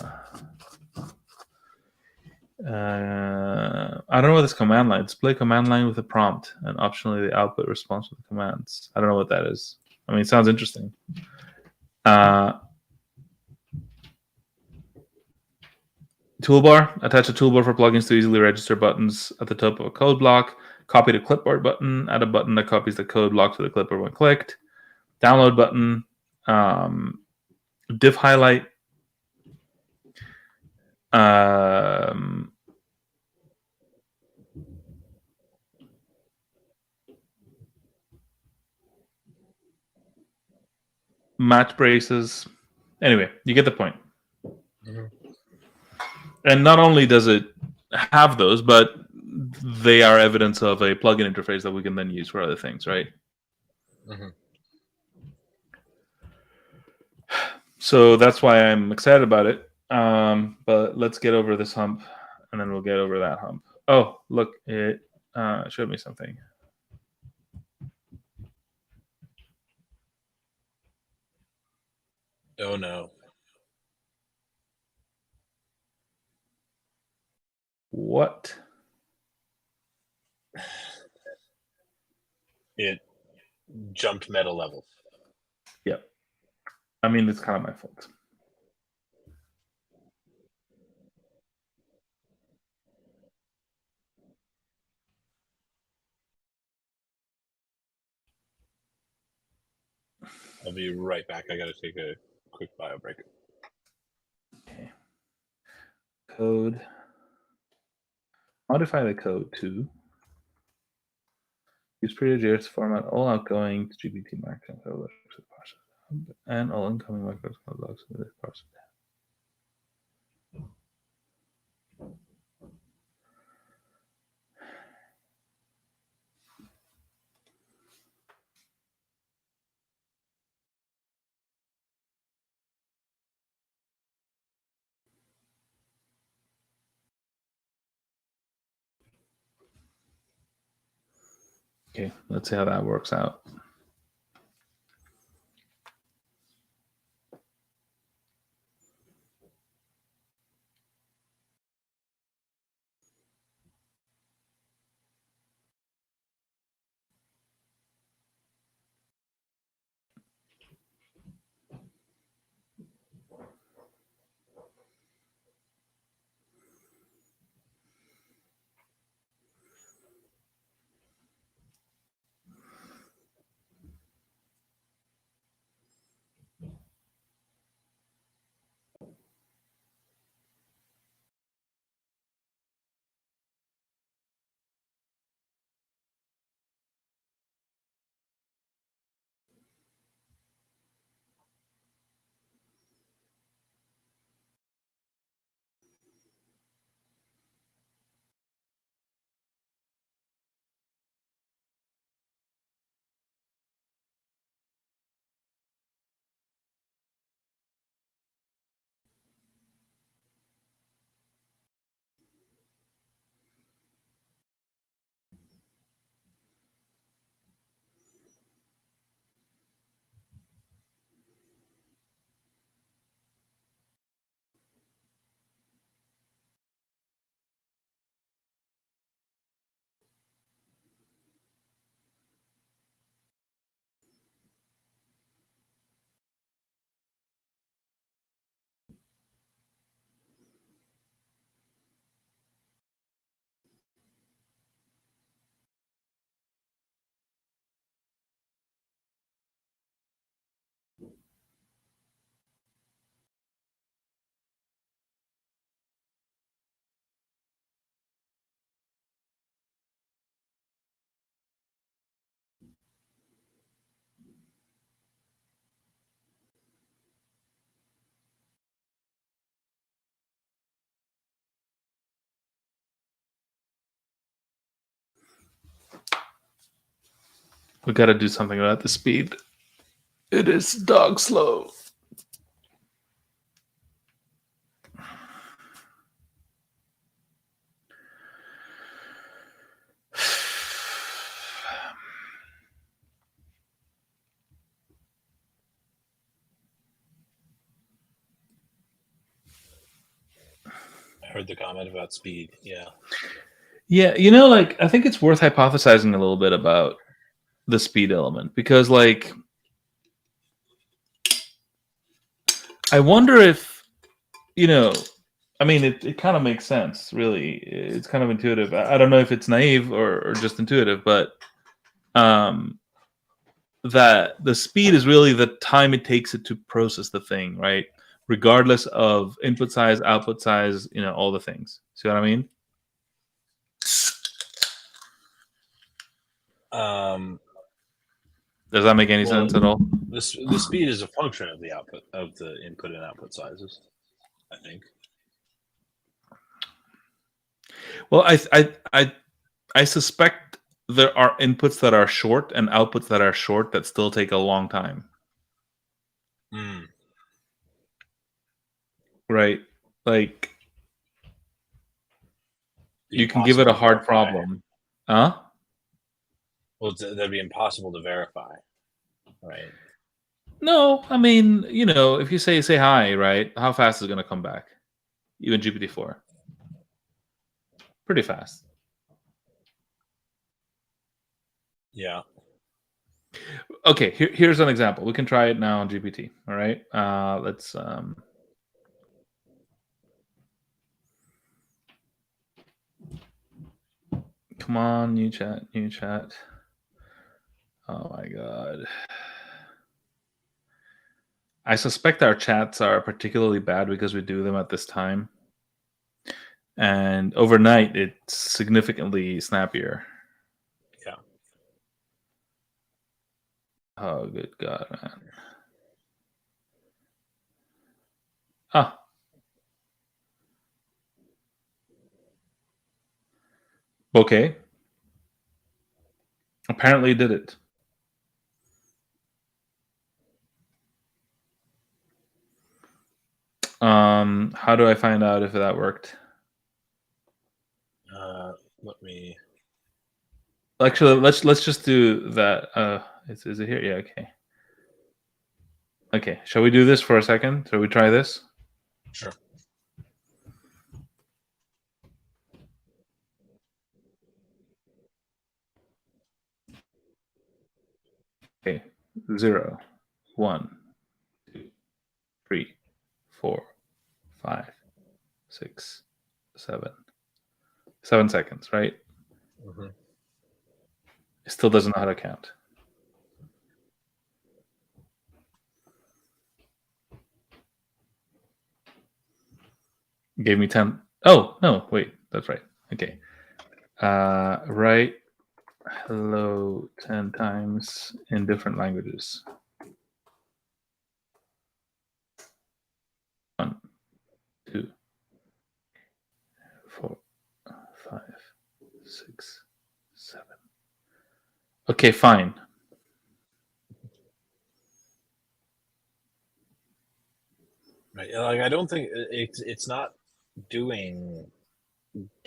don't know what this command line. Display command line with a prompt and optionally the output response to the commands. I don't know what that is. I mean, it sounds interesting. Toolbar. Attach a toolbar for plugins to easily register buttons at the top of a code block. Copy the clipboard button. Add a button that copies the code block to the clipboard when clicked. Download button. Div highlight. Match braces. Anyway, you get the point. Mm-hmm. And not only does it have those, but they are evidence of a plugin interface that we can then use for other things, right? Mm-hmm. So that's why I'm excited about it. But let's get over this hump, and then we'll get over that hump. Oh, look, it showed me something. Oh, no. What? It jumped meta levels. Yep. I mean, it's kind of my fault. I'll be right back. I got to take a quick bio break. Okay. Code. Modify the code to use previous format all outgoing GPT markup and all incoming micros logs with this parser. Okay, let's see how that works out. We got to do something about the speed. It is dog slow. I heard the comment about speed. Yeah. Yeah, you know, like I think it's worth hypothesizing a little bit about the speed element because, like, I wonder if, you know, I mean, it kind of makes sense, really. It's kind of intuitive. I don't know if it's naive or just intuitive, but that the speed is really the time it takes it to process the thing, right? Regardless of input size, output size, you know, all the things. See what I mean? Does that make any sense at all? The speed is a function of the output of the input and output sizes, I think. Well, I suspect there are inputs that are short and outputs that are short that still take a long time. Right? Like you can give it a hard problem. Huh? Well, that'd be impossible to verify, right? No, I mean, you know, if you say hi, right? How fast is it going to come back? Even GPT-4. Pretty fast. Yeah. Okay, here's an example. We can try it now on GPT. All right. Let's come on, new chat. Oh my god. I suspect our chats are particularly bad because we do them at this time. And overnight, it's significantly snappier. Yeah. Oh, good God, man. Ah. Okay. Apparently, it did it. How do I find out if that worked? Let me. Actually, let's just do that. Is it here? Yeah. Okay. Okay. Shall we do this for a second? Shall we try this? Sure. Okay. 0, 1, 2, 3, 4, 5, 6, 7. 7 seconds, right? Mm-hmm. It still doesn't know how to count. It gave me 10. Oh, no, wait, that's right. Okay. Write hello 10 times in different languages. 1, 2, 4, 5, 6, 7. Okay, fine. Right. Like, I don't think it's not doing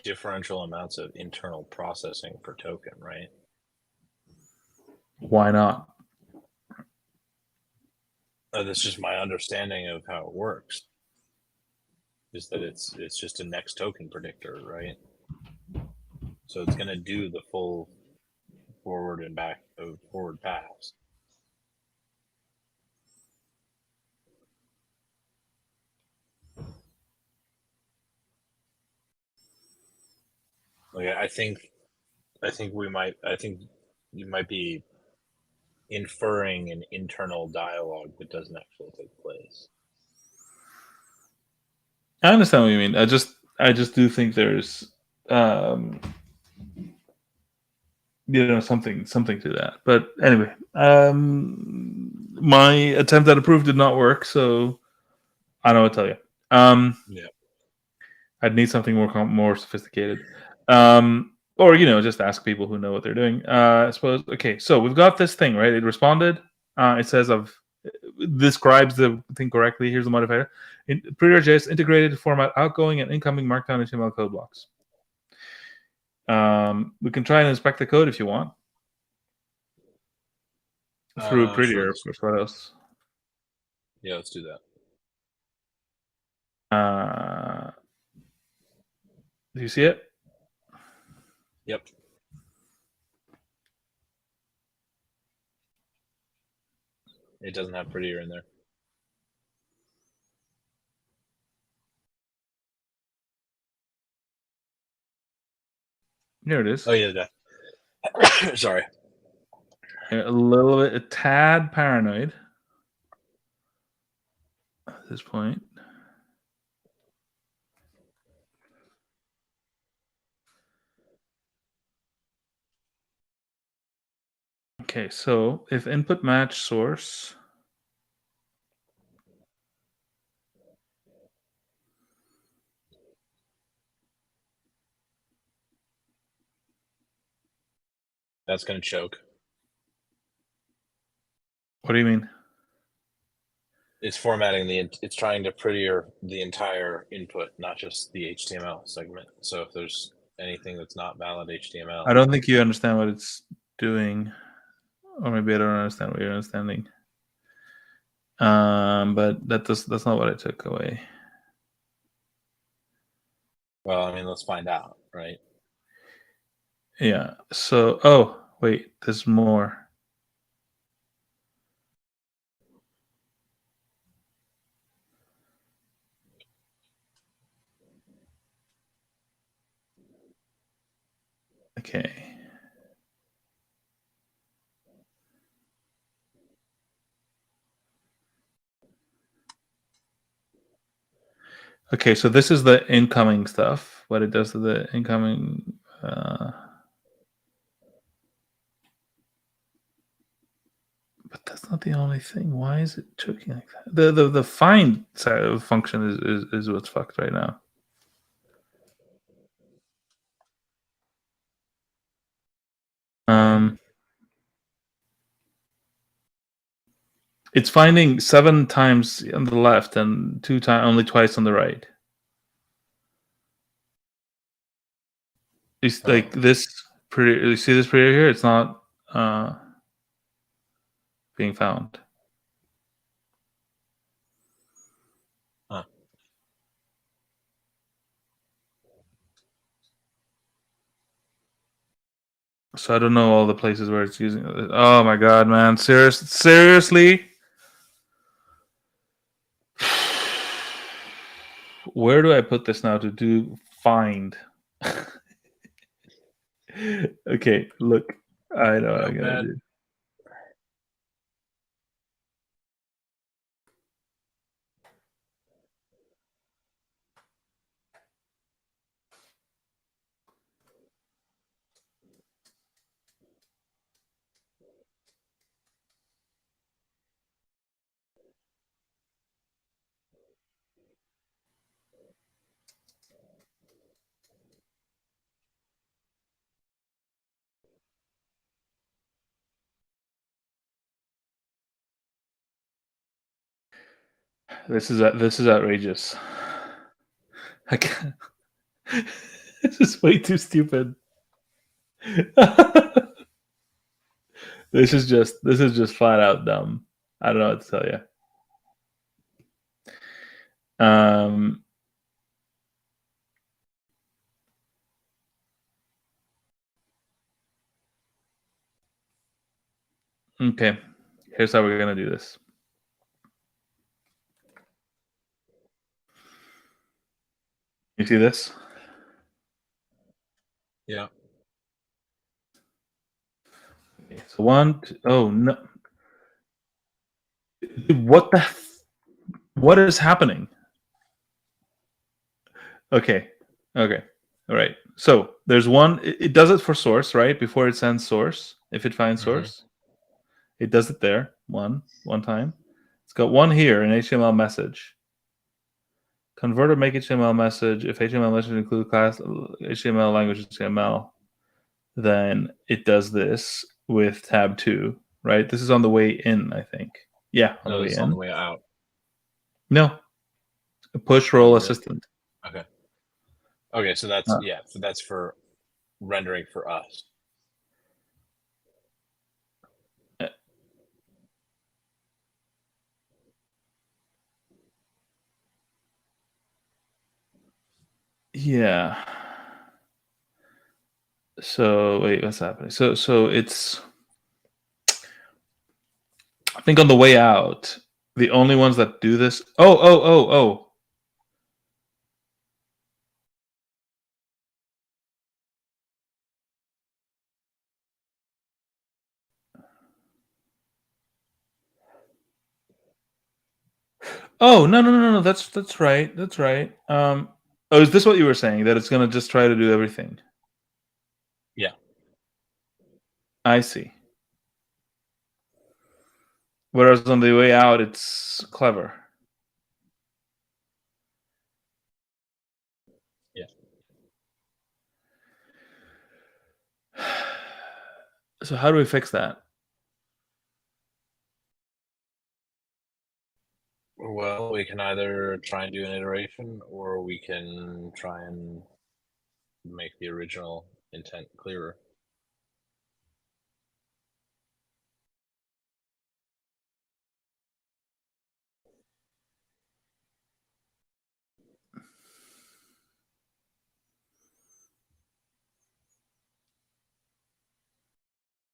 differential amounts of internal processing per token, right? Why not? That's just my understanding of how it works. Is that it's just a next token predictor, right? So it's going to do the full forward and back of forward paths. Like, I think you might be inferring an internal dialogue that doesn't actually take place. I understand what you mean. I just do think there's something to that. But anyway, my attempt at a proof did not work, so I don't know what to tell you. Yeah. I'd need something more sophisticated. or just ask people who know what they're doing. I suppose. Okay, so we've got this thing, right? It responded. It says describes the thing correctly. Here's the modifier. Prettier.js integrated format outgoing and incoming Markdown HTML code blocks. We can try and inspect the code if you want. Through Prettier, sure. of course. What else? Yeah, let's do that. Do you see it? Yep. It doesn't have Prettier in there. Here it is. Oh yeah. Sorry. A tad paranoid at this point. Okay, so if input match source, That's going to choke. what do you mean? It's formatting it's trying to prettier the entire input, not just the HTML segment. So if there's anything that's not valid HTML, I don't think you understand what it's doing, or maybe I don't understand what you're understanding. But that's not what I took away. well, I mean, let's find out, right? Yeah. So, oh wait, there's more. Okay. Okay, so this is the incoming stuff. What it does to the incoming. But that's not the only thing. Why is it choking like that? The find side of function is what's fucked right now. It's finding 7 times on the left and only twice on the right. It's like this pretty. You see this pretty here? It's not being found. Huh. So I don't know all the places where it's using it. Oh my god, man! Seriously? Where do I put this now to do find? Okay, look. I know what I'm gonna do. This is outrageous. I can't. This is way too stupid. This is just flat out dumb. I don't know what to tell you. Okay, here's how we're gonna do this. You see this? Yeah. Okay, so oh no! What is happening? Okay, all right. So there's one. It does it for source, right? Before it sends source, if it finds source, it does it there one time. It's got one here, an HTML message. Convert or make HTML message if HTML message include class HTML language HTML. then it does this with tab 2, right? This is on the way in, I think. Yeah, on No, the way it's in. on the way out. No, a push Oh, roll really? assistant. Okay. Okay, so that's Uh, so that's for rendering for us. Yeah. So wait, what's happening? So it's, I think on the way out, the only ones that do this. Oh. Oh, no. That's right. That's right. Oh, is this what you were saying? That it's gonna just try to do everything? Yeah. I see. Whereas on the way out, it's clever. Yeah. So how do we fix that? Well, we can either try and do an iteration, or we can try and make the original intent clearer.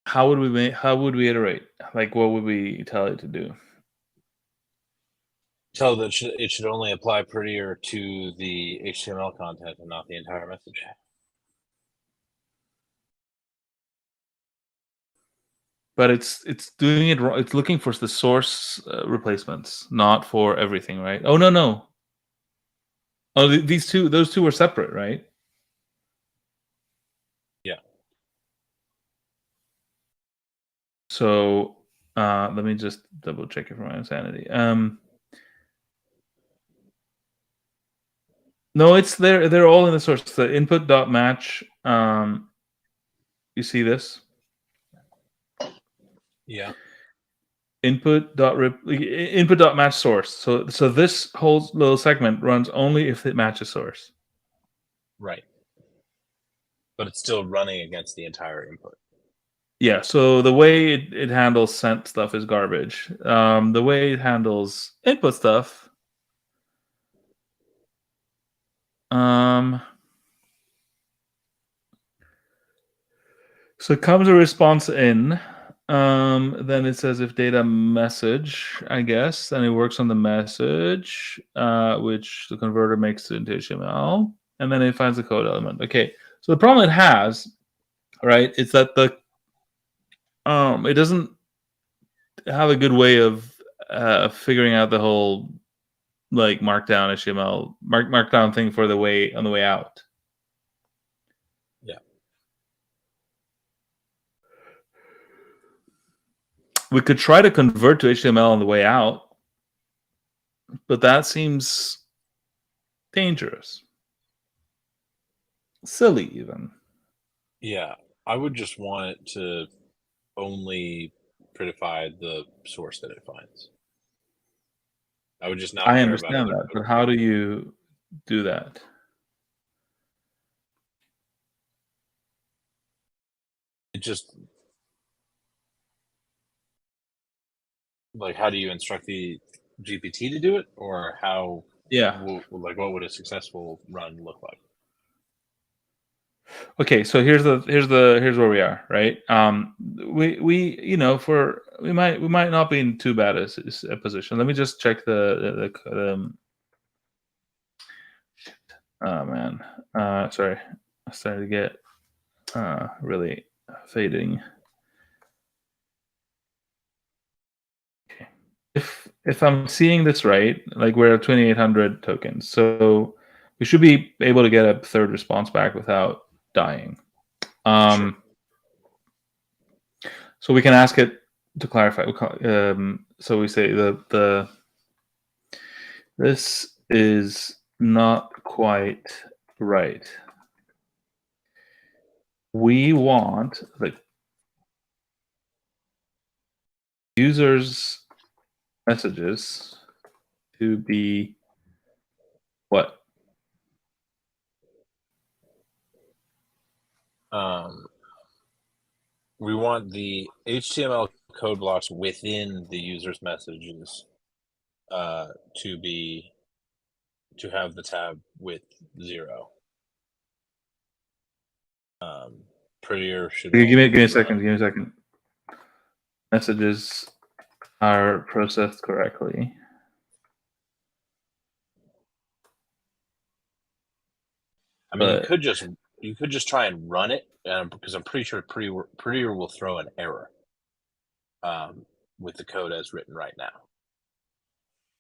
How would we iterate? Like, what would we tell it to do? So that it should only apply prettier to the HTML content and not the entire message. But it's doing it wrong. It's looking for the source replacements, not for everything, right? Oh, no. Oh, those two were separate, right? Yeah. So let me just double check it for my insanity. No, it's they're all in the source. The input.match. You see this? Yeah. Input.match source. So this whole little segment runs only if it matches source. Right. But it's still running against the entire input. Yeah, so the way it handles sent stuff is garbage. The way it handles input stuff, so it comes a response in, then it says if data message, I guess, and it works on the message, which the converter makes into HTML, and then it finds the code element. Okay, so the problem it has, right, is that it doesn't have a good way of figuring out the whole like markdown HTML markdown thing for the way on the way out. Yeah. We could try to convert to HTML on the way out, but that seems dangerous, silly even. Yeah. I would just want it to only prettify the source that it finds. I would just not I care about understand other that, code. but how do you do that? It just, like, how do you instruct the GPT to do it, or how? Yeah. Like, what would a successful run look like? Okay, so here's where we are, right? We you know for we might not be in too bad a position. Let me just check oh man, sorry, I started to get really fading. Okay, if I'm seeing this right, like we're at 2,800 tokens, so we should be able to get a third response back without dying. Sure. So we can ask it to clarify. So we say this is not quite right. we want the users' messages to be what? We want the HTML code blocks within the user's messages to have the tab with 0. Prettier should Give me a only second. run. Give me a second. Messages are processed correctly. I mean, But you could just try and run it because I'm pretty sure Prettier will throw an error with the code as written right now.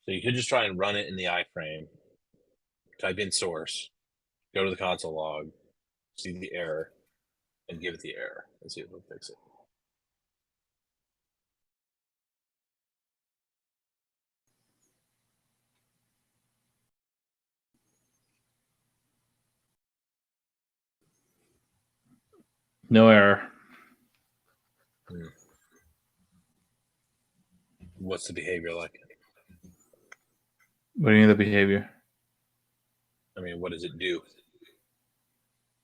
So you could just try and run it in the iframe, type in source, go to the console log, see the error, and give it the error and see if it'll fix it. no error. What's the behavior like? What do you mean the behavior? I mean, what does it do?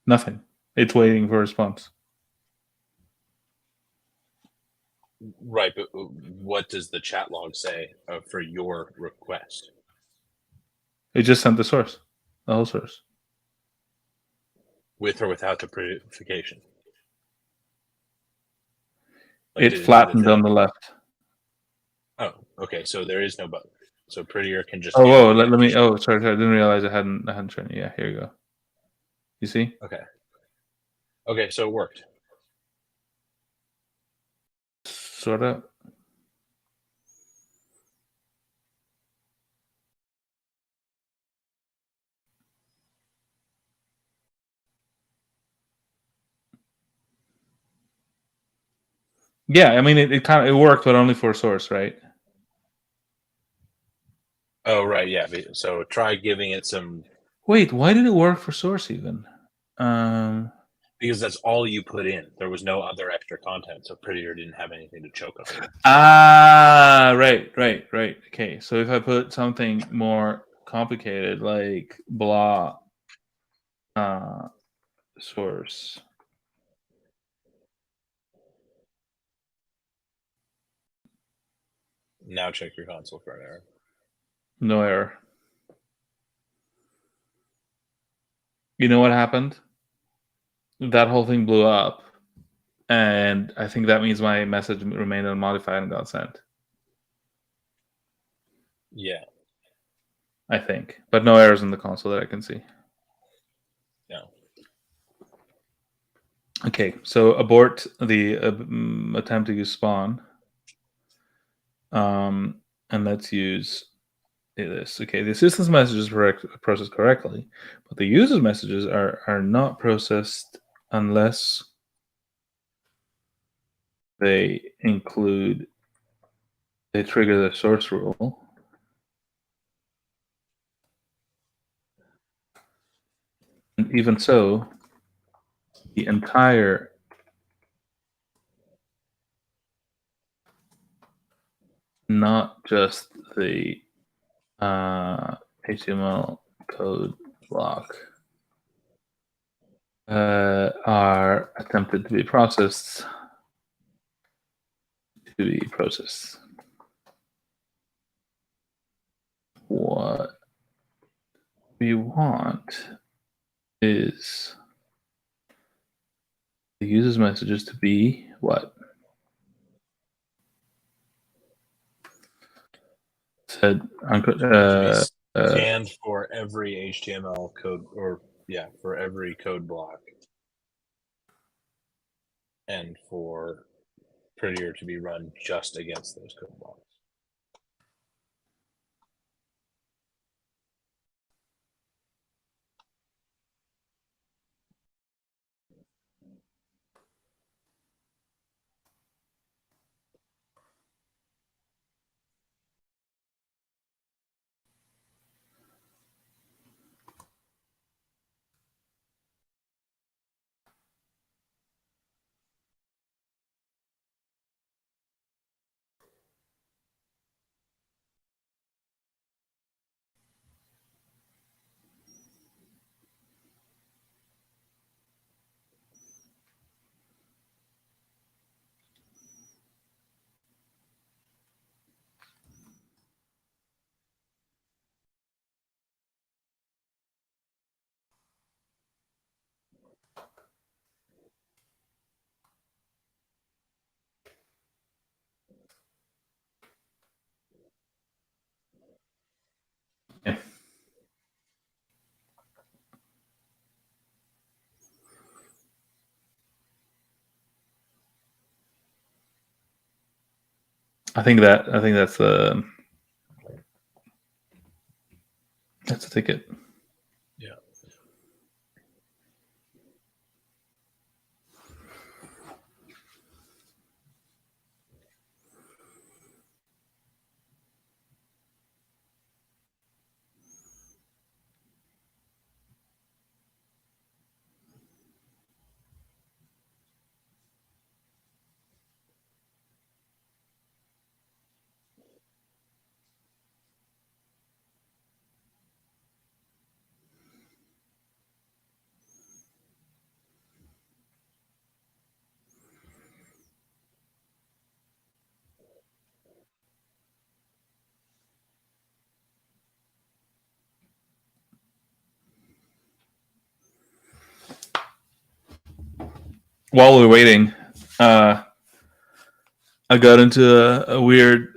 Nothing. It's waiting for a response. Right, but what does the chat log say for your request? It just sent the source, the whole source. With or without the prettification? Like, it flattened on the left. Oh, okay. So there is no button. So Prettier can just. Oh, whoa! Let me. Oh, sorry. I didn't realize I hadn't shown it. Yeah, here you go. You see? Okay. Okay, so it worked. Sort of. Yeah, I mean, it worked, but only for a source, right? Oh, right. Yeah. So try giving it some. Wait, why did it work for source even? Because that's all you put in. There was no other extra content, so Prettier didn't have anything to choke on. Right. Okay, so if I put something more complicated, like blah, source. Now check your console for an error. No error. You know what happened? That whole thing blew up, and I think that means my message remained unmodified and got sent. Yeah. I think, but no errors in the console that I can see. No. Okay, so abort the attempt to use spawn, and let's use this. Okay, the assistance messages are processed correctly, but the user's messages are not processed unless they trigger the source rule. And even so, the entire not just the HTML code block are attempted to be processed. What we want is the user's messages to be what? Said scanned for every HTML code, or for every code block, and for Prettier to be run just against those code blocks. I think that's the ticket. Yeah. While we're waiting, I got into a weird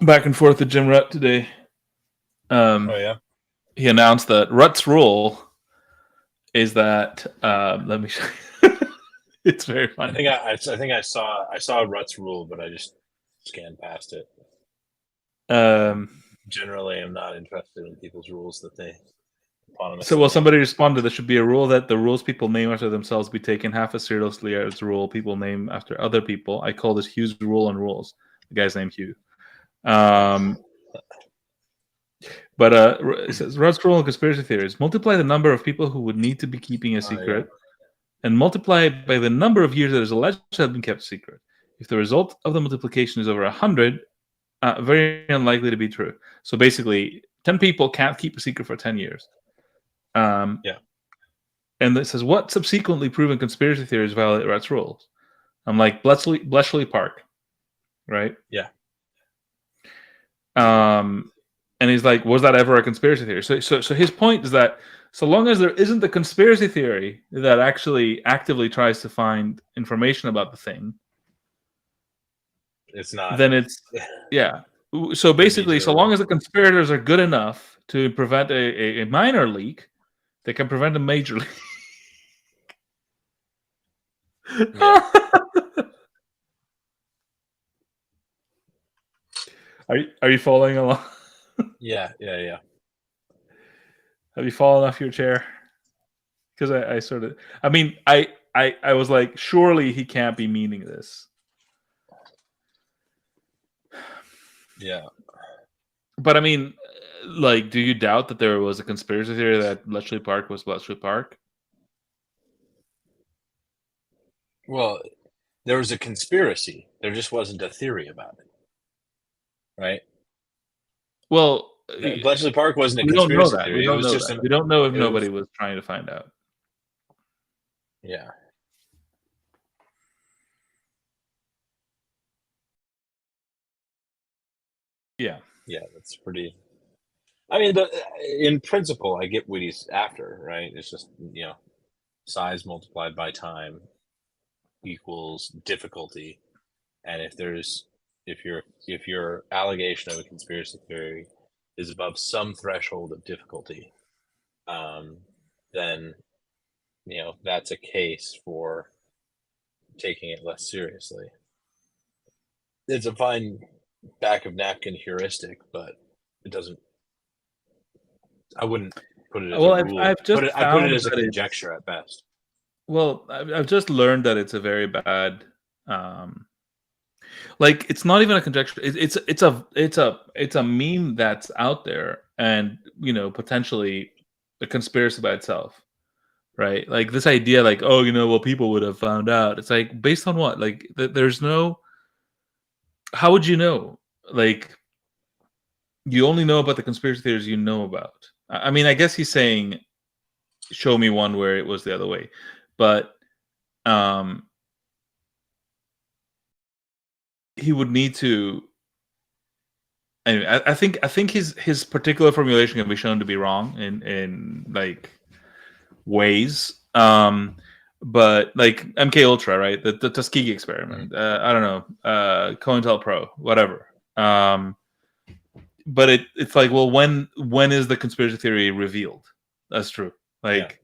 back and forth with Jim Rutt today. Oh yeah. He announced that Rutt's rule is that let me show you. It's very funny. I think I saw Rutt's rule, but I just scanned past it. Generally, I'm not interested in people's rules that they So, well, somebody responded, there should be a rule that the rules people name after themselves be taken half as seriously as the rule people name after other people. I call this Hugh's rule on rules. The guy's named Hugh. But it says Rudd's rule on conspiracy theories: multiply the number of people who would need to be keeping a secret, and multiply it by the number of years that is alleged to have been kept secret. If the result of the multiplication is over 100, very unlikely to be true. So basically, 10 people can't keep a secret for 10 years. Yeah. And it says, what subsequently proven conspiracy theories violate Rutt's rules? I'm like, Bletchley Park, right? Yeah. And he's like, was that ever a conspiracy theory? So his point is that so long as there isn't a conspiracy theory that actually actively tries to find information about the thing, it's not. Then it's yeah. So basically, so long as the conspirators are good enough to prevent a minor leak, they can prevent a major leak. Yeah. Are you following along? Yeah. Have you fallen off your chair? Because I sort of, I mean, I was like, surely he can't be meaning this. Yeah. But I mean, like, do you doubt that there was a conspiracy theory that Bletchley Park was Bletchley Park? Well, there was a conspiracy. There just wasn't a theory about it, right? Well, Bletchley Park wasn't a we don't know conspiracy that. theory. We don't know that. We don't know if nobody was trying to find out. Yeah. Yeah. Yeah, that's pretty. I mean, in principle, I get what he's after, right? It's just, size multiplied by time equals difficulty. And if your allegation of a conspiracy theory is above some threshold of difficulty, then that's a case for taking it less seriously. It's a fine back of napkin heuristic, but it doesn't. I wouldn't put it as a rule. I've just I put it as a conjecture at best. Well, I've just learned that it's a very bad. Like, it's not even a conjecture. It's a meme that's out there, and potentially a conspiracy by itself, right? Like this idea, like, oh, well, people would have found out. It's like, based on what? Like, there's no. How would you know? Like, you only know about the conspiracy theories you know about. I mean, I guess he's saying, show me one where it was the other way, but he would need to. Anyway, I think his particular formulation can be shown to be wrong in like ways. But like MK Ultra, right? The Tuskegee experiment. I don't know. COINTELPRO, whatever. But it's like, well, when is the conspiracy theory revealed? That's true. Like,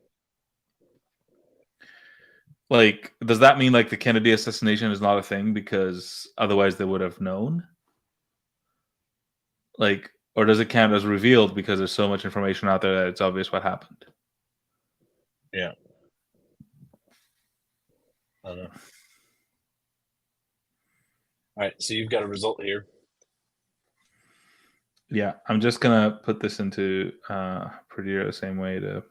Like, does that mean like the Kennedy assassination is not a thing because otherwise they would have known? Like, or does it count as revealed because there's so much information out there that it's obvious what happened? Yeah. I don't know. All right, so you've got a result here. Yeah, I'm just gonna put this into Prettier the same way to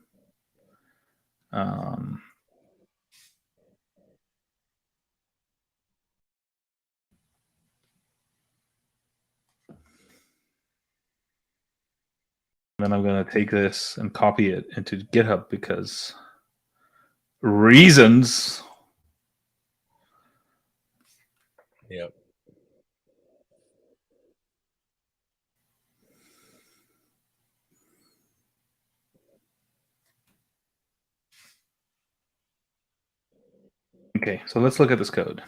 then I'm gonna take this and copy it into GitHub because reasons. Yep. Okay, so let's look at this code.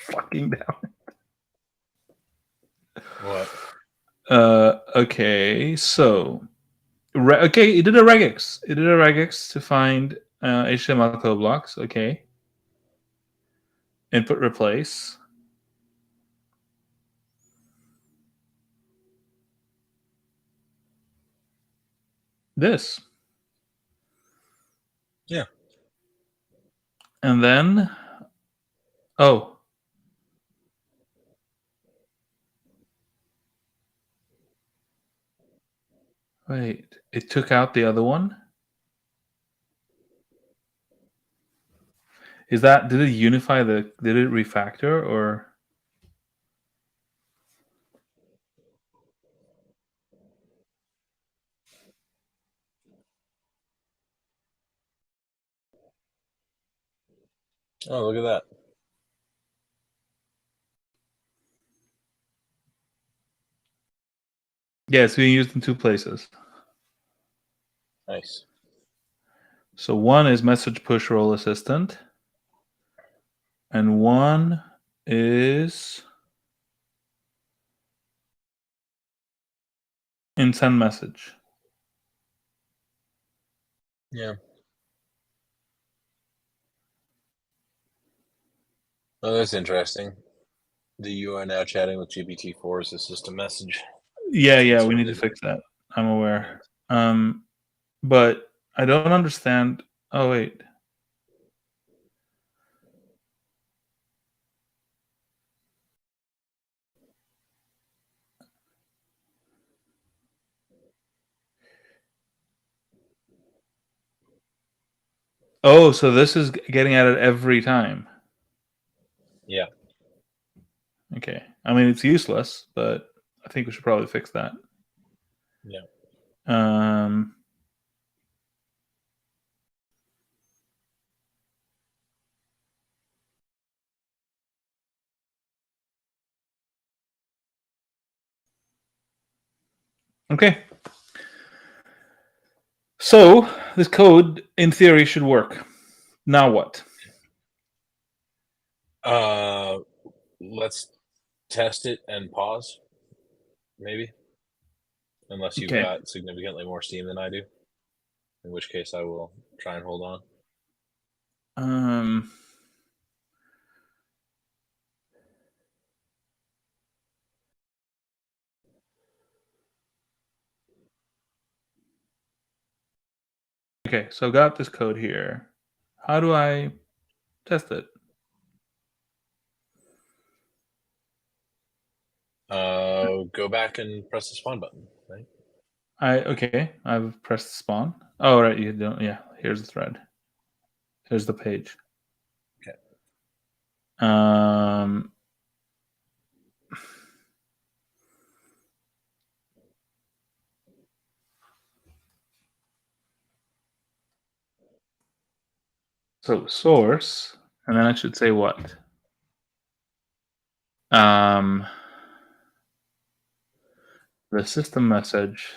Fucking down. What? Okay, so okay, it did a regex. It did a regex to find HTML code blocks. Okay, input replace. This. Yeah. And then, oh, wait, it took out the other one? Is that, did it unify the, did it refactor or? Oh, look at that. Yeah, it's being used in two places. Nice. So one is message push role assistant, and one is in send message. Yeah. Oh, that's interesting. You are now chatting with GPT-4 as a system message. Yeah, we need to fix that. I'm aware. But I don't understand. Oh, wait. Oh, so this is getting at it every time. Yeah. Okay. I mean, it's useless, but I think we should probably fix that. Yeah. Okay. So this code, in theory, should work. Now what? Let's test it and pause, maybe. Unless you've Okay. got significantly more steam than I do. In which case I will try and hold on. Okay, so I got this code here. How do I test it? Go back and press the spawn button, right? Okay, I've pressed spawn. Oh, right, you don't. Yeah, here's the thread. Here's the page. Okay. So source, and then I should say what? The system message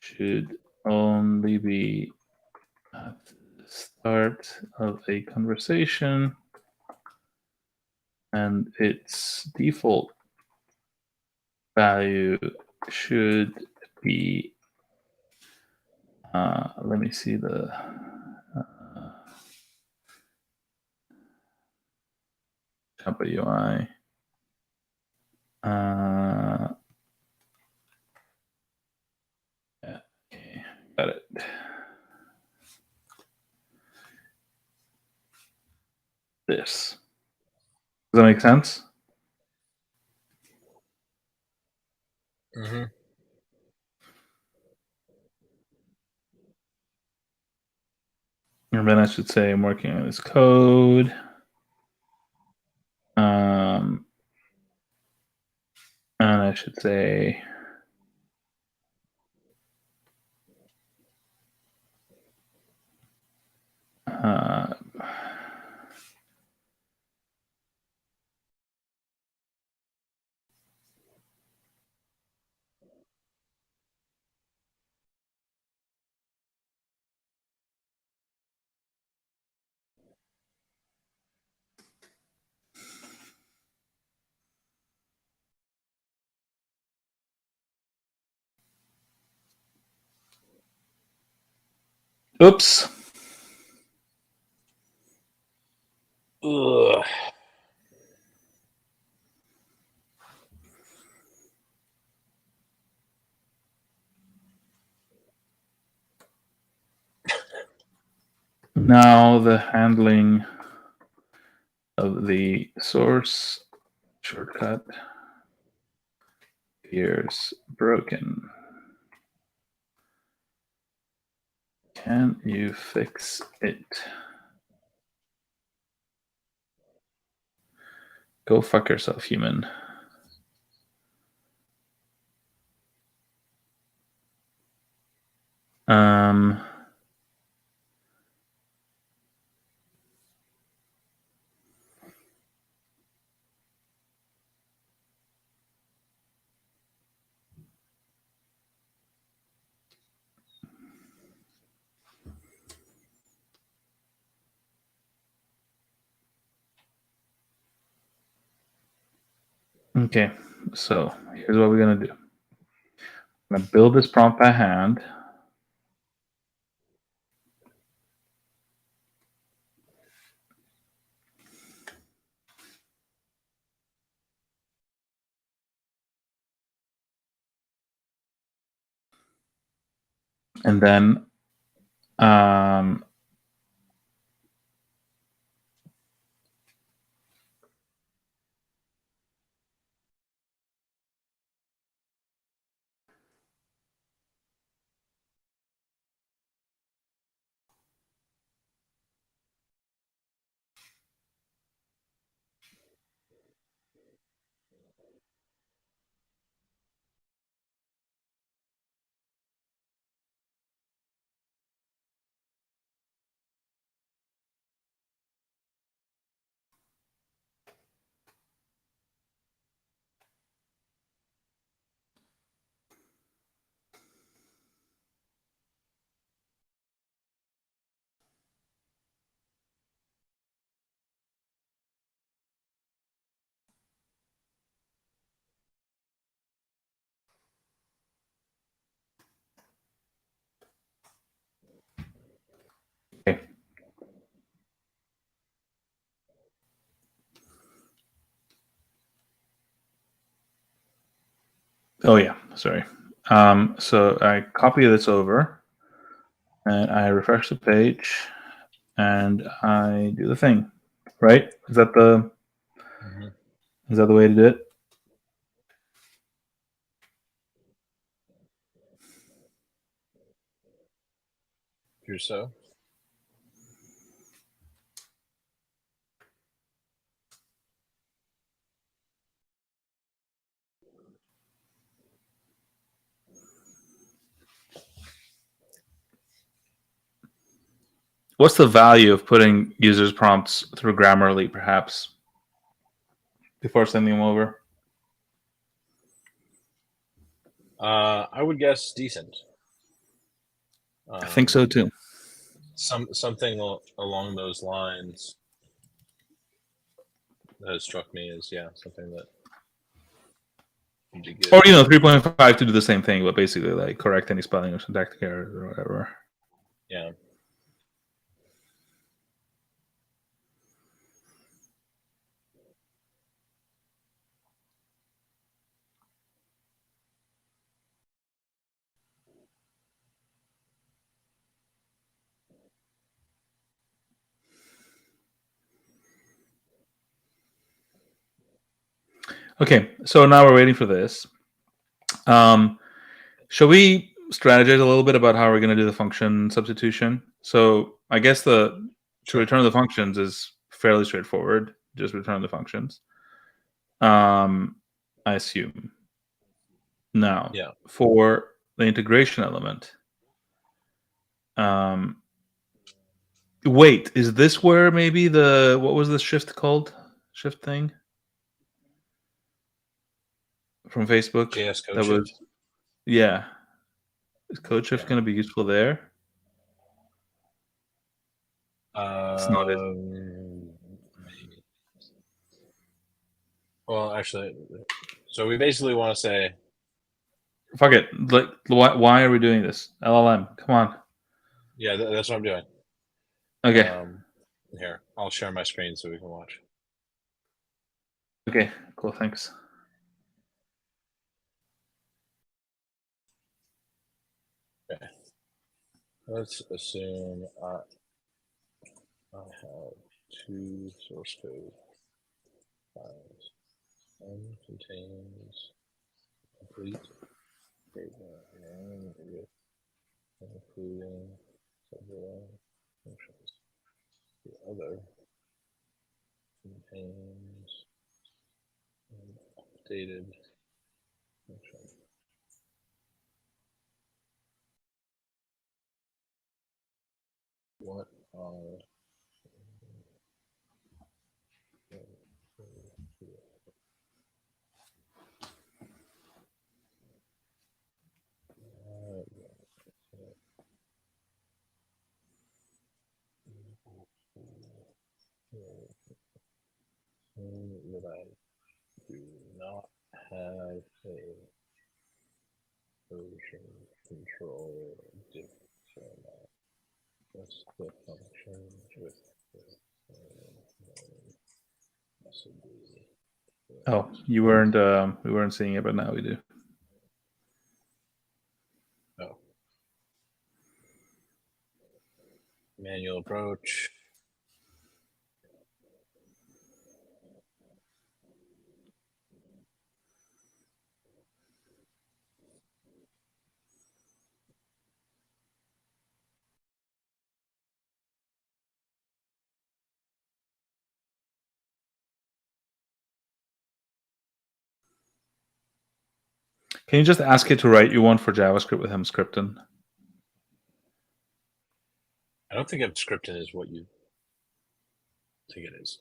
should only be at the start of a conversation, and its default value should be, let me see the, Jumper UI. Yeah, okay, got it. This. Does that make sense? Mm-hmm. And then I should say I'm working on this code. And I should say oops. Ugh. Now the handling of the source shortcut appears broken. Can you fix it? Go fuck yourself, human. Okay, so here's what we're gonna do. I'm gonna build this prompt by hand. And then okay. Oh yeah, sorry. So I copy this over and I refresh the page and I do the thing, right? Is that the way to do it? Here so. What's the value of putting users' prompts through Grammarly, perhaps, before sending them over? I would guess decent. I think so too. Something along those lines that has struck me as something that would be good. Or 3.5 to do the same thing, but basically like correct any spelling or syntactic errors or whatever. Yeah. Okay, so now we're waiting for this. Shall we strategize a little bit about how we're going to do the function substitution? So I guess to return the functions is fairly straightforward. Just return the functions. I assume. Now, for the integration element, wait, is this where maybe what was the shift called? Shift thing from Facebook? JS code that shift. was, yeah. Is code shift going to be useful there? It's not, is it? Maybe. Well, actually, so we basically want to say, Fuck it. Like, why are we doing this? LLM, come on. Yeah, that's what I'm doing. Okay. Here, I'll share my screen so we can watch. Okay, cool, thanks. Okay. Let's assume I have two source code files. One contains complete data and with including several functions. The other contains an updated function. What are that I do not have a version control different. What's the function with the possibly? Oh, we weren't seeing it, but now we do. Oh. Manual approach. Can you just ask it to write you one for JavaScript with him scripting? I don't think scripting is what you think it is.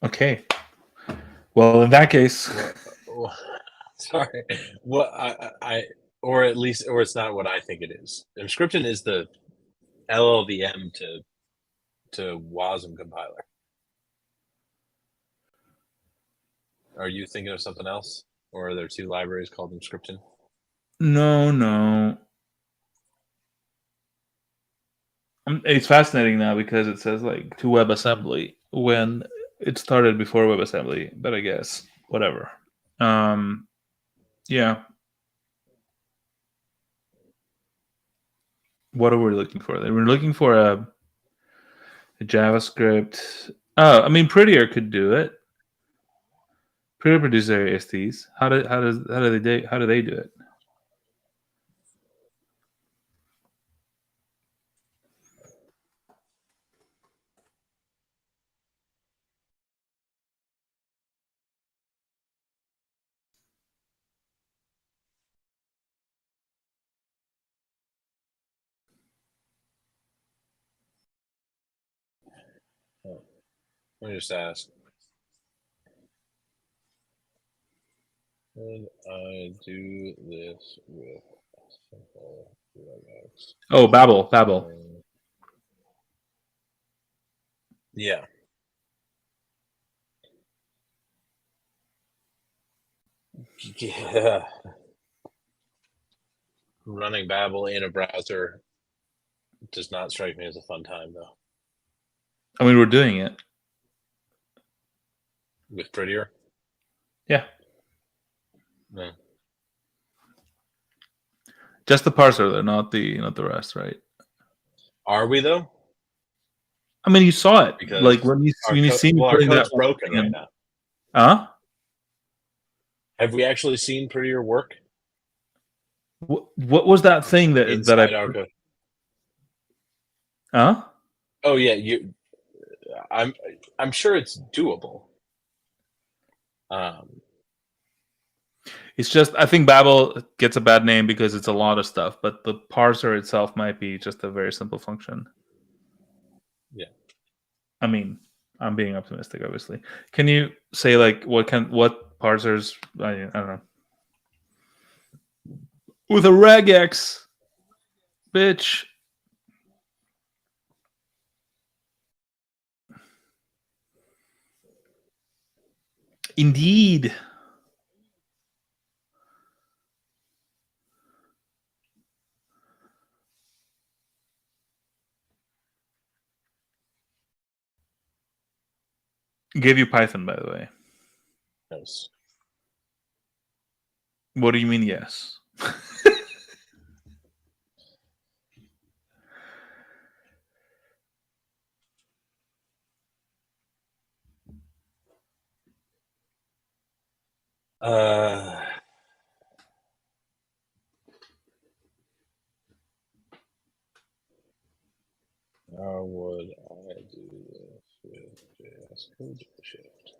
Okay. Well, in that case, sorry. Well, or at least, or it's not what I think it is. Scripting is the LLVM to WASM compiler. Are you thinking of something else, or are there two libraries called Scripting? No. It's fascinating now because it says like to WebAssembly when it started before WebAssembly, but I guess whatever. Yeah. What are we looking for? We're looking for a JavaScript. Oh, I mean, Prettier could do it. Prettier produces their ASTs. How do they do it? Let me just ask. Could I do this with simple Linux? Oh, Babel. Yeah. Yeah. Running Babel in a browser does not strike me as a fun time, though. I mean, we're doing it. With Prettier? Yeah. No. Just the parser, though, not the rest, right? Are we, though? I mean, you saw it. Because Like when you see me our putting that code's broken right now. Huh? Have we actually seen Prettier work What was that thing that inside I? our code? Huh? Oh yeah, I'm sure it's doable. It's just I think Babel gets a bad name because it's a lot of stuff, but the parser itself might be just a very simple function. Yeah. I mean, I'm being optimistic, obviously. Can you say like what parsers? I don't know. With a regex, bitch. Indeed. Gave you Python, by the way. Yes. What do you mean, yes? How would I do this with JS Code Shift?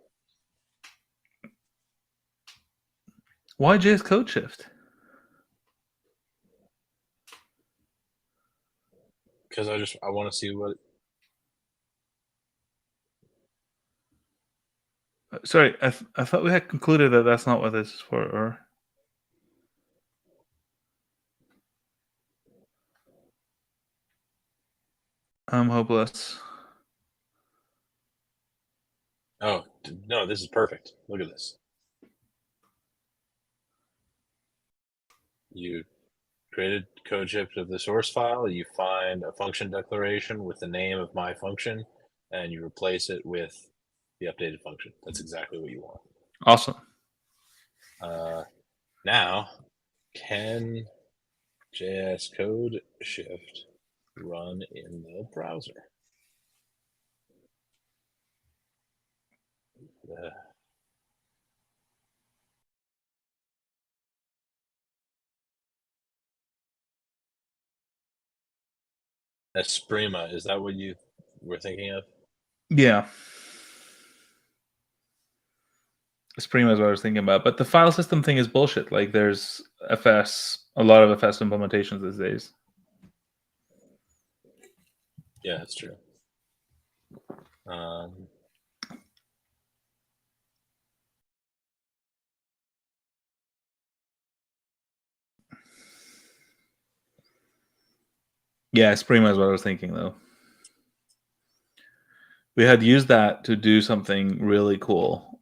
Why JS Code Shift? Because I want to see what. Sorry, I thought we had concluded that that's not what this is for, or I'm hopeless. Oh no, this is perfect. Look at this. You created code shift of the source file. You find a function declaration with the name of my function, and you replace it with the updated function. That's exactly what you want. Awesome. Now, can JS Code Shift run in the browser? Esprima, is that what you were thinking of? Yeah. Esprima is what I was thinking about, but the file system thing is bullshit. Like, there's a lot of FS implementations these days. Yeah, that's true. Yeah, Esprima is what I was thinking, though. We had used that to do something really cool.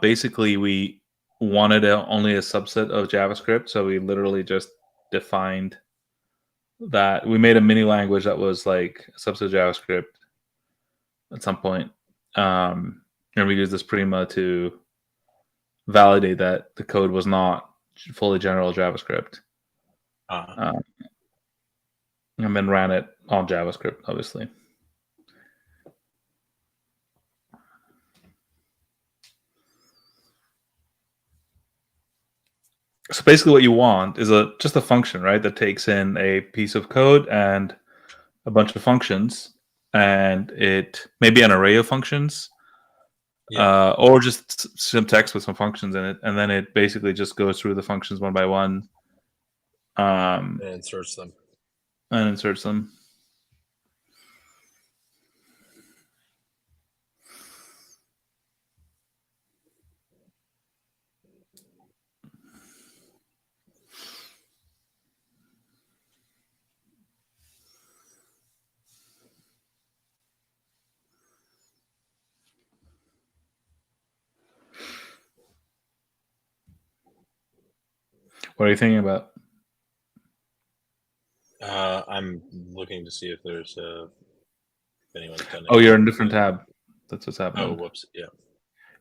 Basically, we wanted only a subset of JavaScript, so we literally just defined that. We made a mini language that was like a subset of JavaScript at some point. And we used this Prima to validate that the code was not fully general JavaScript. And then ran it on JavaScript, obviously. So basically what you want is just a function, right, that takes in a piece of code and a bunch of functions, and it may be an array of functions, or just some text with some functions in it, and then it basically just goes through the functions one by one, and inserts them. What are you thinking about? I'm looking to see if there's if anyone's done. Oh, you're in a different tab. That's what's Oh, happening. whoops. Yeah.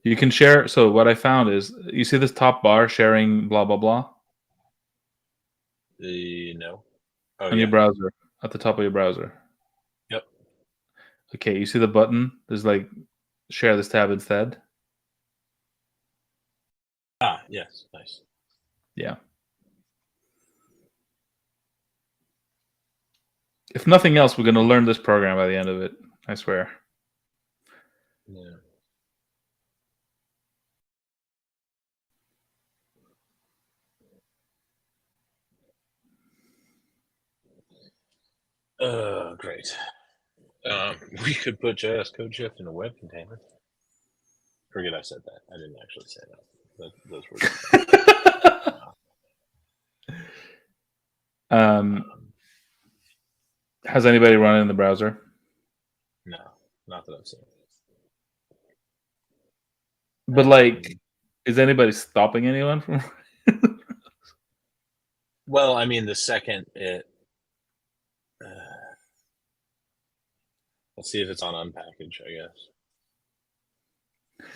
You can share. So what I found is, you see this top bar sharing blah blah blah No. Oh, on yeah. your browser, at the top of your browser. Yep. Okay, you see the button? There's like share this tab instead. Ah, yes. Nice. Yeah. If nothing else, we're going to learn this program by the end of it. I swear. Yeah. Great. We could put JS code shift in a web container. Forget I said that. I didn't actually say that. Those were. Has anybody run it in the browser? No, not that I've seen. But like, is anybody stopping anyone from? Well, I mean, the second it. Let's see if it's on unpackage, I guess.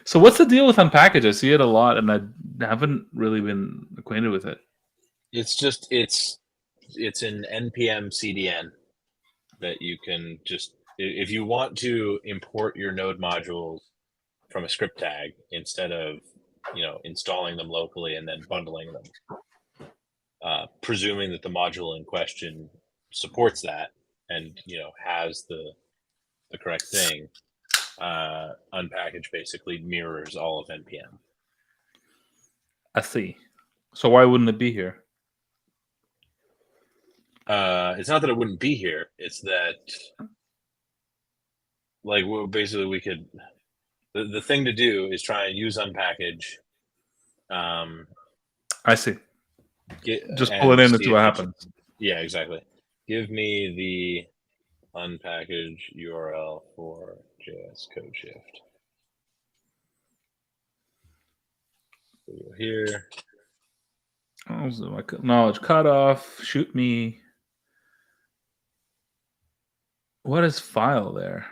So what's the deal with unpackage? I see it a lot, and I haven't really been acquainted with it. It's just it's an npm CDN that you can just, if you want to import your node modules from a script tag instead of installing them locally and then bundling them, presuming that the module in question supports that and has the correct thing, unpackage basically mirrors all of npm. I see. So why wouldn't it be here? It's not that it wouldn't be here. It's that, like, basically we could. The thing to do is try and use unpackage. I see. Just pull it in and see what happens. Yeah, exactly. Give me the unpackage URL for JS code shift. So go here. Oh, so my knowledge cutoff. Shoot me. What is file there?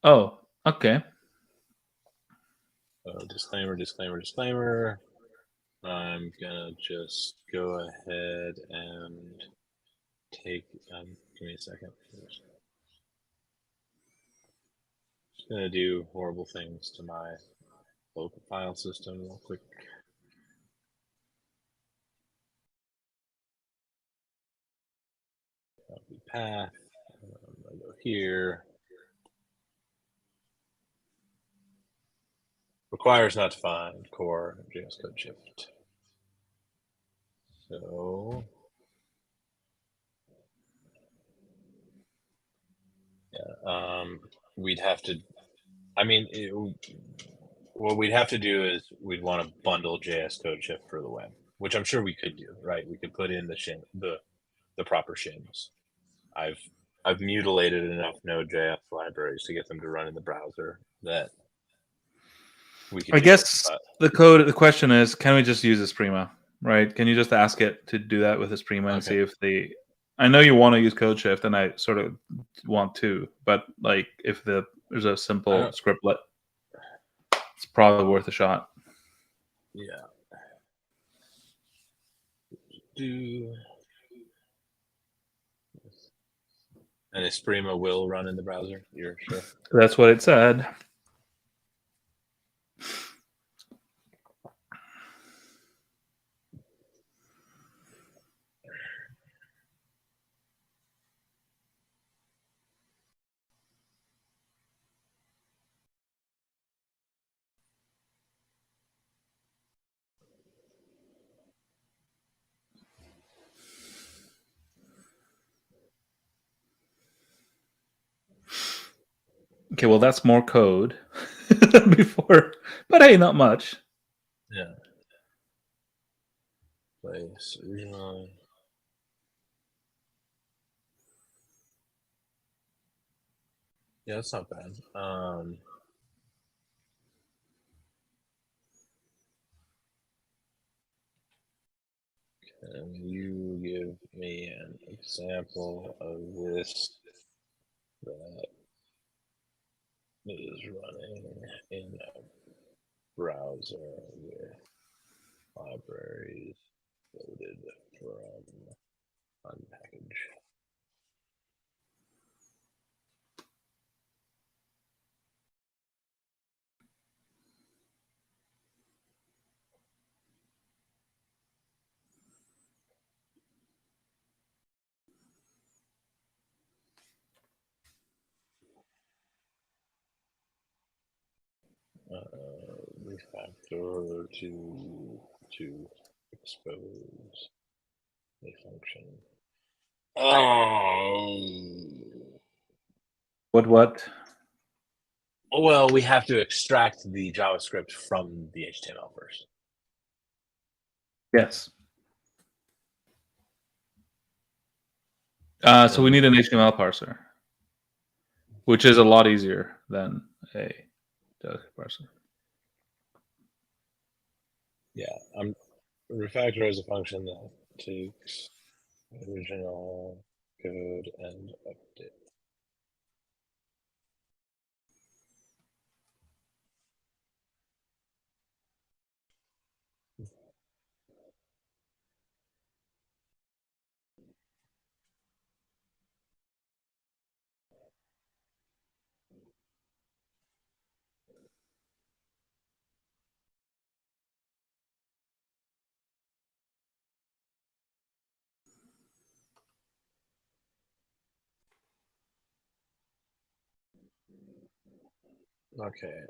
Oh, okay. Disclaimer, disclaimer, disclaimer. I'm gonna just go ahead and take. Give me a second. Just gonna do horrible things to my local file system real quick. Copy path. I go here. Requires not defined core JS code shift. So yeah, we'd have to. I mean, what we'd have to do is we'd want to bundle JS code shift for the web, which I'm sure we could do. Right? We could put in the proper shims. I've mutilated enough Node.js libraries to get them to run in the browser that we could. I guess the question is, can we just use Esprima? Right? Can you just ask it to do that with Esprima and see if they? I know you want to use CodeShift, and I sort of want to, but like if there's a simple scriptlet, it's probably worth a shot. Yeah. And Esprima will run in the browser. You're sure? That's what it said. Okay, well, that's more code than before, but hey, not much. Yeah. Place original. Yeah, that's not bad. And you give me an example of this that is running in a browser with libraries loaded from unpackage. Refactor to expose a function. What? Well, we have to extract the JavaScript from the HTML first. Yes. So we need an HTML parser, which is a lot easier than a JavaScript parser. Yeah, refactor is a function that takes original code and update. Okay.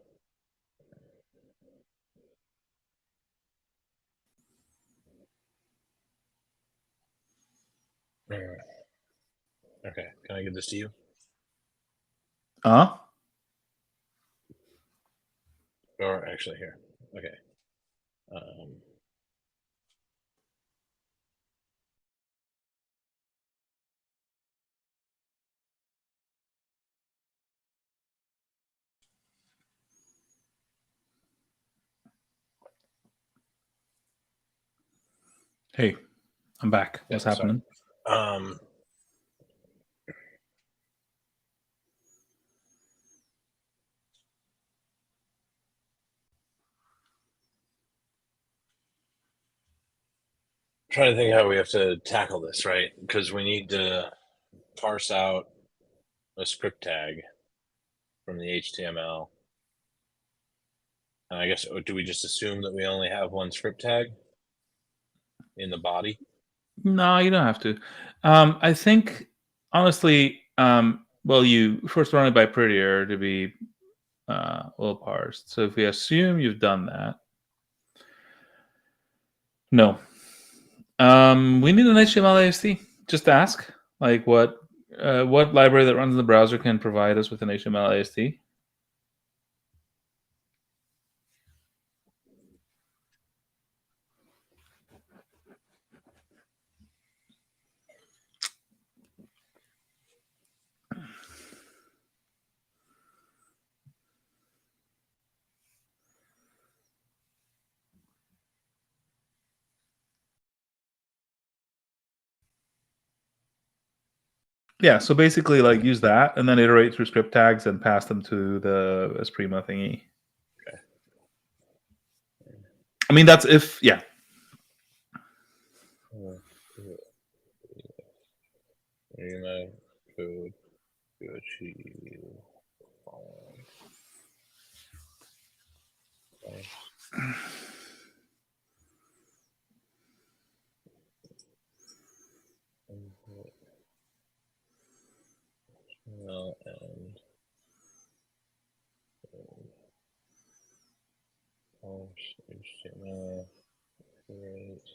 Okay, can I give this to you? Huh? Or actually, here. Okay. Hey, I'm back. What's happening? Trying to think how we have to tackle this, right? Because we need to parse out a script tag from the HTML. And I guess, do we just assume that we only have one script tag in the body? No, you don't have to. I think, honestly, well, you first run it by Prettier to be well parsed. So if we assume you've done that, no. We need an HTML AST. Just ask, like, what library that runs in the browser can provide us with an HTML AST. Yeah, so basically, like, use that and then iterate through script tags and pass them to the Esprima thingy. Okay. I mean, that's if, yeah. My code to achieve following. And HTML create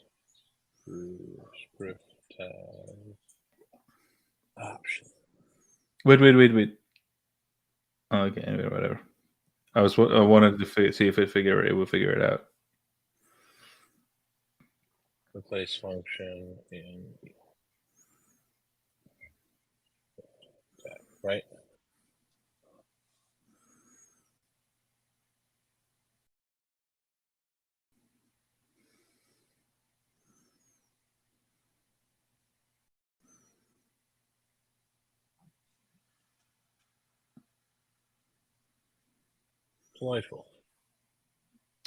through script tag option. Wait. Okay, anyway, whatever. I wanted to see if it would figure it out. Replace function in tag, right? Delightful.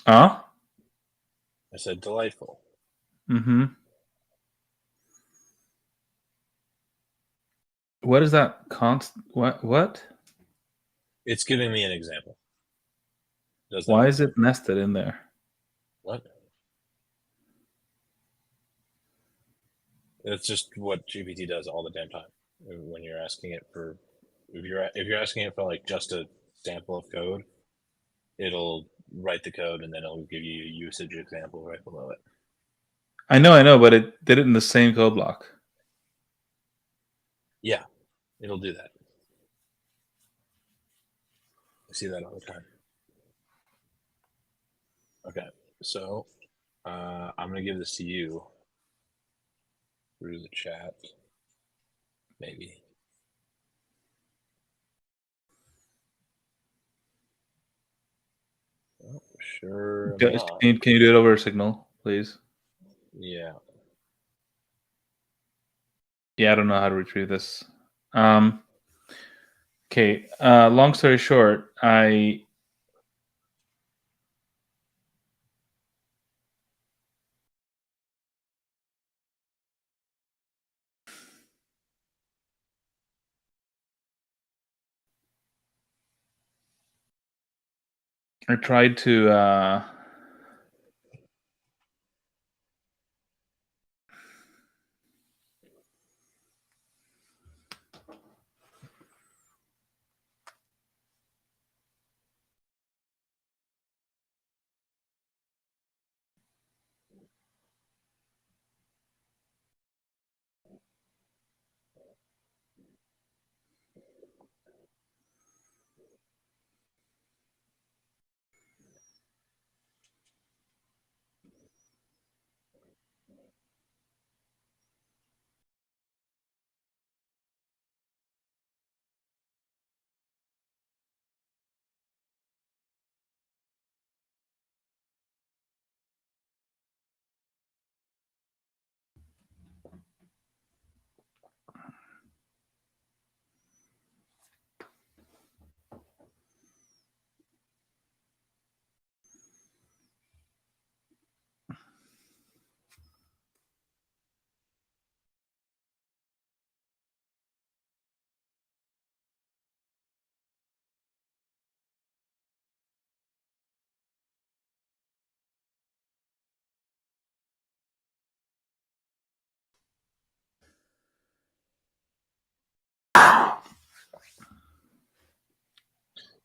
Huh? I said delightful. Mm-hmm. What is that what? It's giving me an example. Why is it nested in there? What? It's just what GPT does all the damn time. When you're asking it for, if you're asking it for like just a sample of code, it'll write the code and then it'll give you a usage example right below it. I know, but it did it in the same code block. Yeah, it'll do that. I see that all the time. Okay, so I'm gonna give this to you through the chat, maybe. Oh, sure. Can you do it over Signal, please? Yeah. Yeah, I don't know how to retrieve this. Okay. Long story short, I tried to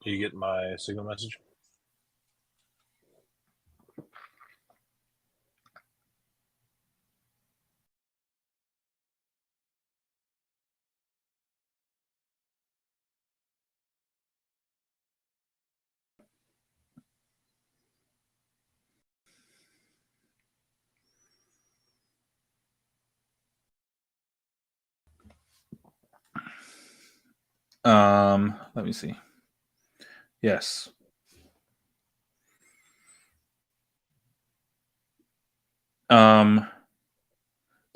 Do you get my Signal message? let me see. Yes. But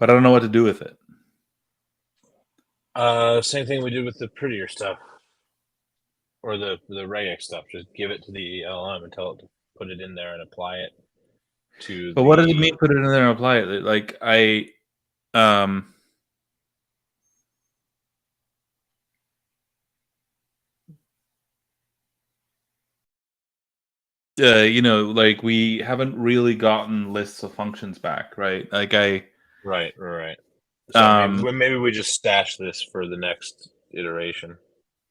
I don't know what to do with it. Same thing we did with the prettier stuff, or the regex stuff. Just give it to the LLM and tell it to put it in there and apply it to. But what does it mean? Put it in there and apply it. Like like we haven't really gotten lists of functions back, right? Like Right. So maybe we just stash this for the next iteration.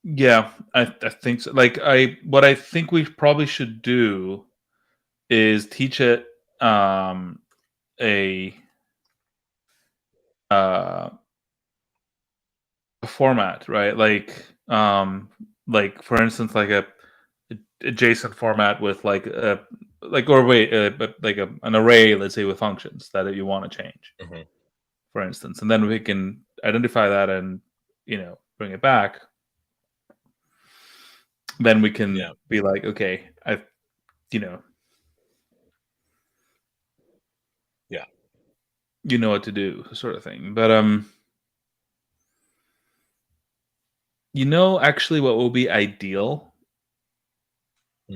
Yeah, I think so. Like what I think we probably should do is teach it a format, right? Like for instance, like a JSON format with like an array, let's say, with functions that you want to change, for instance, and then we can identify that and bring it back. Then we can be like, okay, you know what to do, sort of thing. But actually what will be ideal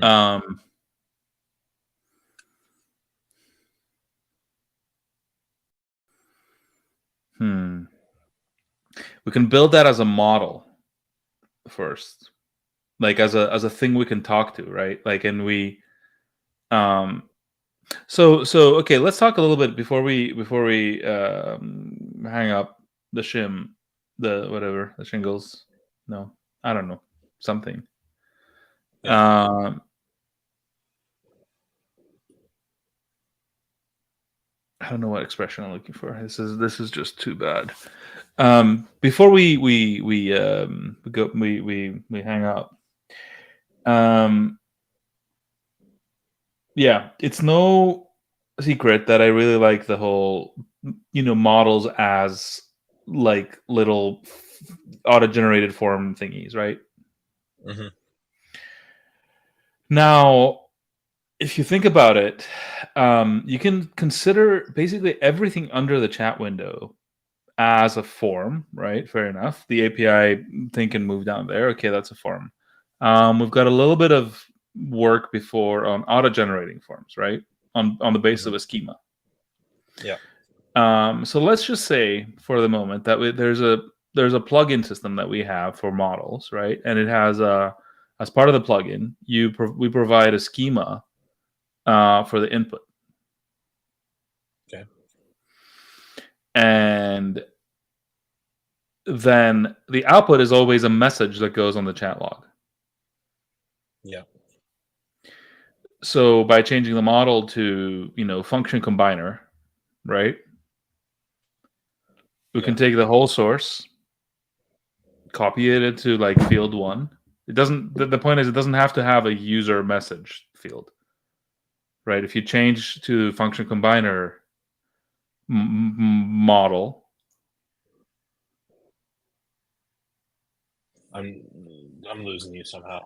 Um, we can build that as a model first, like as a thing we can talk to, right? Like, and we so okay, let's talk a little bit before we hang up the shim, the whatever, the shingles. No, I don't know, something. Yeah. I don't know what expression I'm looking for. This is just too bad. Before we go we hang up. Yeah, it's no secret that I really like the whole, models as like little auto-generated form thingies, right? Mm-hmm. Now, if you think about it, you can consider basically everything under the chat window as a form, right? Fair enough. The API thing can move down there. Okay, that's a form. We've got a little bit of work before on auto-generating forms, right? On the basis of a schema. Yeah. So let's just say for the moment that there's a plugin system that we have for models, right? And it has as part of the plugin, we provide a schema for the input. Okay. And then the output is always a message that goes on the chat log. Yeah. So by changing the model to, function combiner, right? We can take the whole source, copy it into like field 1. It doesn't. The point is, it doesn't have to have a user message field, right? If you change to function combiner model, I'm losing you somehow.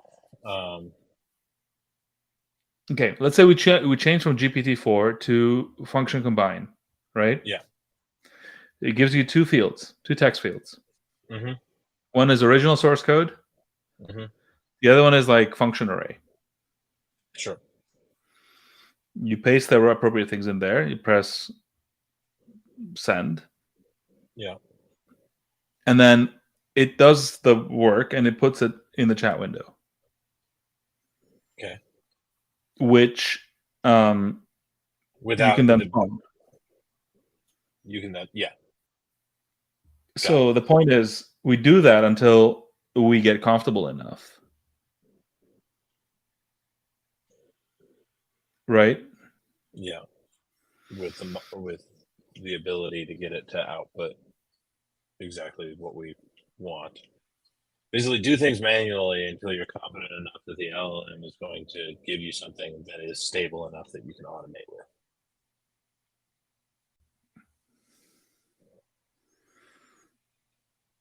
okay, let's say we change from GPT-4 to function combine, right? Yeah. It gives you two text fields. Mm-hmm. One is original source code. Mm-hmm. The other one is like function array. Sure. You paste the appropriate things in there. You press send. Yeah. And then it does the work and it puts it in the chat window. Okay. Which you can then phone. You can then, yeah. So the point is, we do that until we get comfortable enough, right? Yeah. With the ability to get it to output exactly what we want. Basically, do things manually until you're confident enough that the LLM is going to give you something that is stable enough that you can automate with.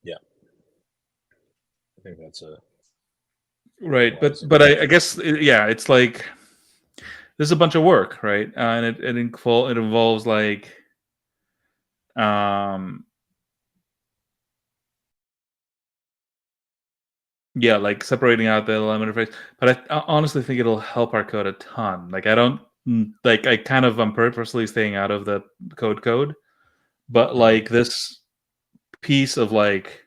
Yeah. I think that's a right. But I guess it's like there's a bunch of work, right? And it involves like like separating out the LLM interface. But I honestly think it'll help our code a ton. Like I kind of am purposely staying out of the code, but like this piece of like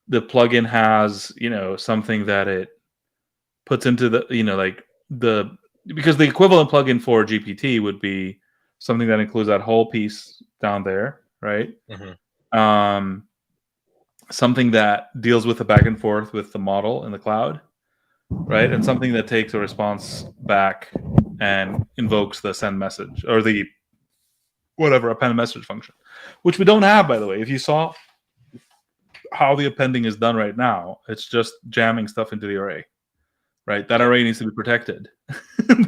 the plugin has something that it puts into the like because the equivalent plugin for GPT would be something that includes that whole piece down there, right? Something that deals with the back and forth with the model in the cloud, right? And something that takes a response back and invokes the send message or the whatever append message function, which we don't have, by the way. If you saw how the appending is done right now, it's just jamming stuff into the array, right? That array needs to be protected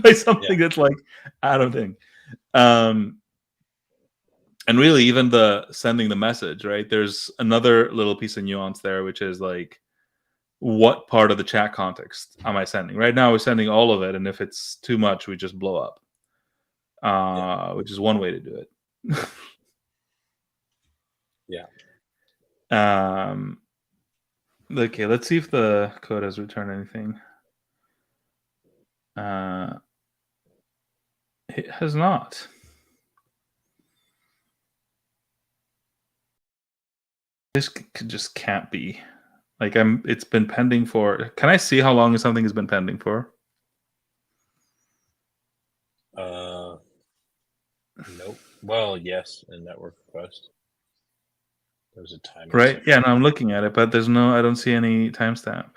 by something that's like out of thing. And really, even the sending the message, right? There's another little piece of nuance there, which is like, what part of the chat context am I sending? Right now, we're sending all of it, and if it's too much, we just blow up, which is one way to do it. Yeah. Okay, let's see if the code has returned anything. It has not. This just can't be. Like it's been pending for. Can I see how long something has been pending for? Nope. Well, yes, in network request. There's a timing. Right. Section. Yeah, no, I'm looking at it, but there's no. I don't see any timestamp.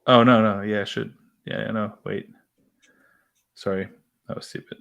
Oh no. Yeah, I should. Yeah, no. Wait. Sorry, that was stupid.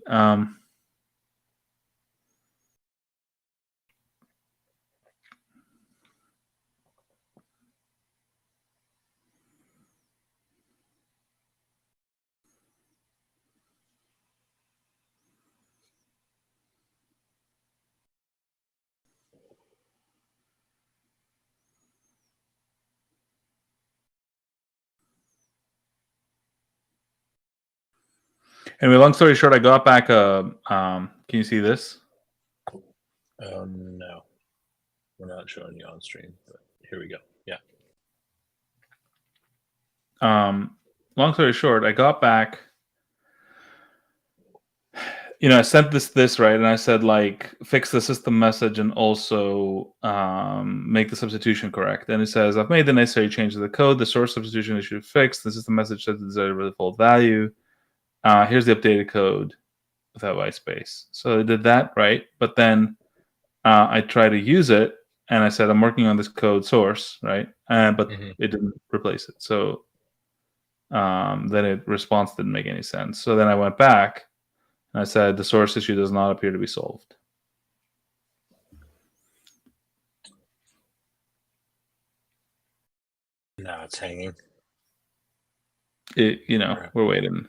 Anyway, long story short, I got back a. Can you see this? No, we're not showing you on stream, but here we go. Yeah. Long story short, I got back. I sent this right, and I said like fix the system message and also make the substitution correct. And it says I've made the necessary change to the code. The source substitution issue fixed. The system message says the desired default value. Here's the updated code without white space. So I did that right, but then I tried to use it, and I said I'm working on this code source, right? But it didn't replace it. So then it response didn't make any sense. So then I went back. And I said the source issue does not appear to be solved. Now it's hanging. We're waiting.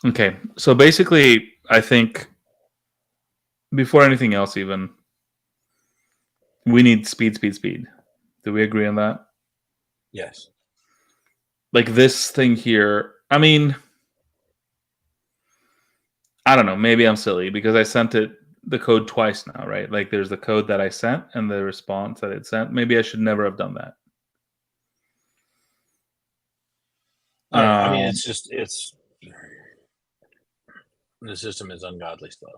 Okay, so basically, I think before anything else, even we need speed. Do we agree on that? Yes. Like this thing here. I mean, I don't know. Maybe I'm silly because I sent it the code twice now, right? Like there's the code that I sent and the response that it sent. Maybe I should never have done that. I mean, it's the system is ungodly slow.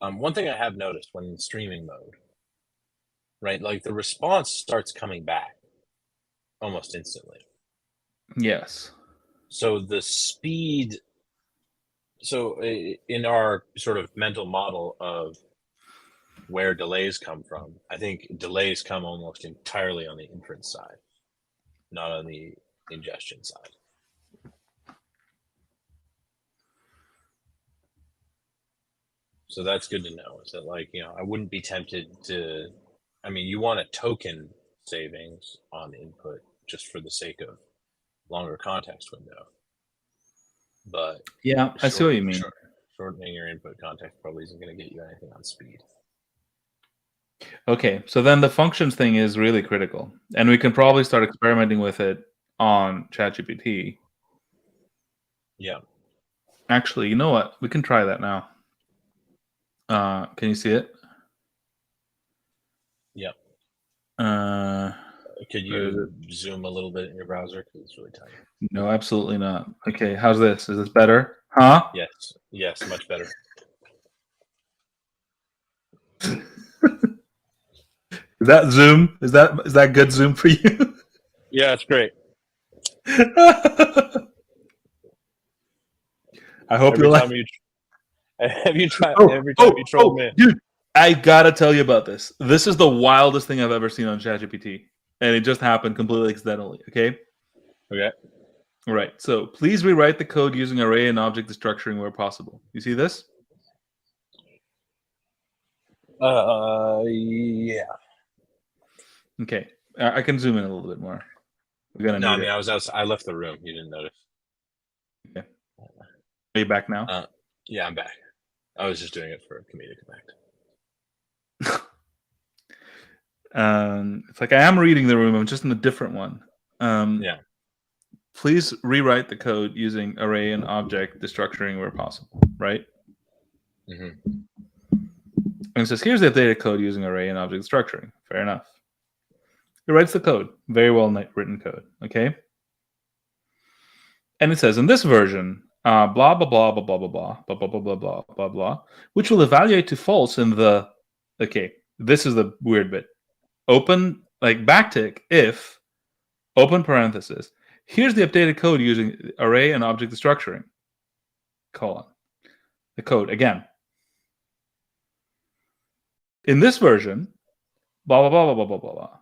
One thing I have noticed when in streaming mode, right, like the response starts coming back almost instantly. Yes. So the speed. So in our sort of mental model of where delays come from, I think delays come almost entirely on the inference side, not on the ingestion side. So that's good to know. Is that I wouldn't be tempted to. I mean, you want a token savings on input just for the sake of longer context window. But yeah, I see what you mean. Shortening your input context probably isn't going to get you anything on speed. Okay, so then the functions thing is really critical, and we can probably start experimenting with it on ChatGPT. Yeah. Actually, you know what? We can try that now. Can you see it? Yeah. Could you zoom a little bit in your browser because it's really tiny? No, absolutely not. Okay, how's this? Is this better? Huh? Yes, much better. Is that zoom? Is that good zoom for you? Yeah, it's great. I hope every you time like. you troll me, dude, I gotta tell you about this. This is the wildest thing I've ever seen on ChatGPT, and it just happened completely accidentally. Okay. Okay. All right. So please rewrite the code using array and object destructuring where possible. You see this? Yeah. Okay. I can zoom in a little bit more. We're gonna need it. I left the room. You didn't notice. Okay. Are you back now? Yeah, I'm back. I was just doing it for a comedic effect. It's like I am reading the room. I'm just in a different one. Yeah. Please rewrite the code using array and object destructuring where possible. Right. Mm-hmm. And it says, here's the updated code using array and object structuring. Fair enough. It writes the code. Very well written code. Okay. And it says in this version, blah blah blah blah blah blah blah blah blah blah blah blah blah blah, which will evaluate to false in the. Okay, this is the weird bit. Open backtick if open parenthesis. Here's the updated code using array and object structuring. Colon. The code again. In this version, blah blah blah blah blah blah blah,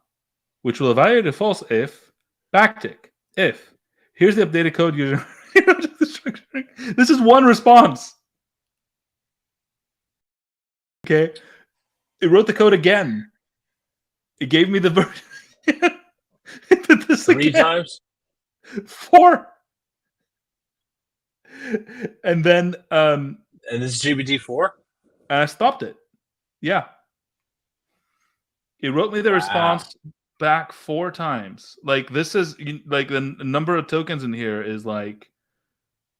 which will evaluate to false if backtick if. Here's the updated code using object structuring. This is one response. Okay. It wrote the code again. It gave me the version. It did this 3 again. times? 4. And then And this is GPT-4? I stopped it. Yeah. It wrote me the response back 4 times. Like this is like the number of tokens in here is like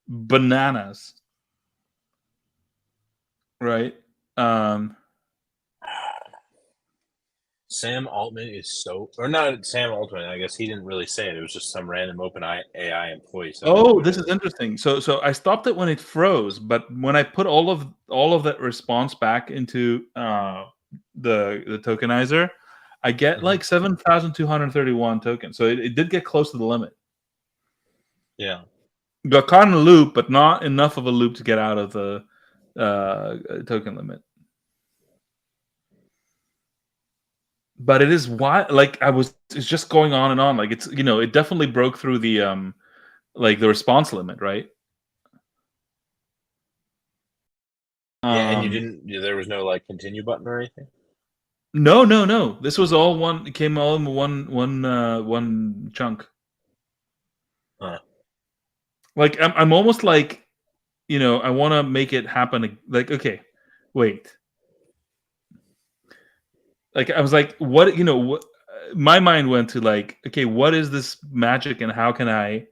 bananas. Right? Sam Altman is so, or not Sam Altman. I guess he didn't really say it. It was just some random open AI employee. Oh, this is interesting. So I stopped it when it froze, but when I put all of that response back into the tokenizer, I get like 7,231 tokens. So it did get close to the limit. Yeah, got caught in a loop, but not enough of a loop to get out of the token limit. But it is why, like it's just going on and on. Like it's it definitely broke through the like the response limit, right? yeah, and you didn't. There was no like continue button or anything. No. This was all one. It came all in one chunk. Huh. Like I'm almost like, I want to make it happen. Like, okay, wait. Like I was like, what? What? My mind went to like, okay, what is this magic, and how can I,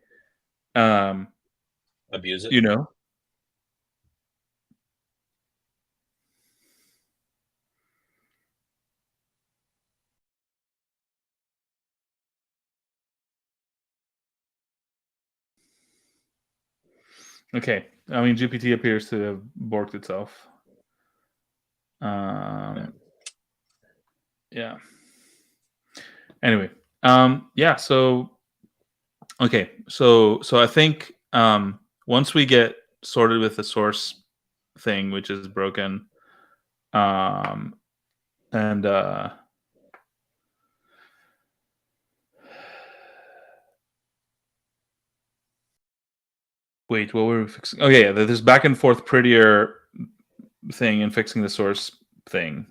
abuse it? Okay, I mean GPT appears to have borked itself. Yeah. Anyway, yeah. So, okay, so I think once we get sorted with the source thing, which is broken, and wait, what were we fixing? Oh yeah, this back and forth prettier thing and fixing the source thing.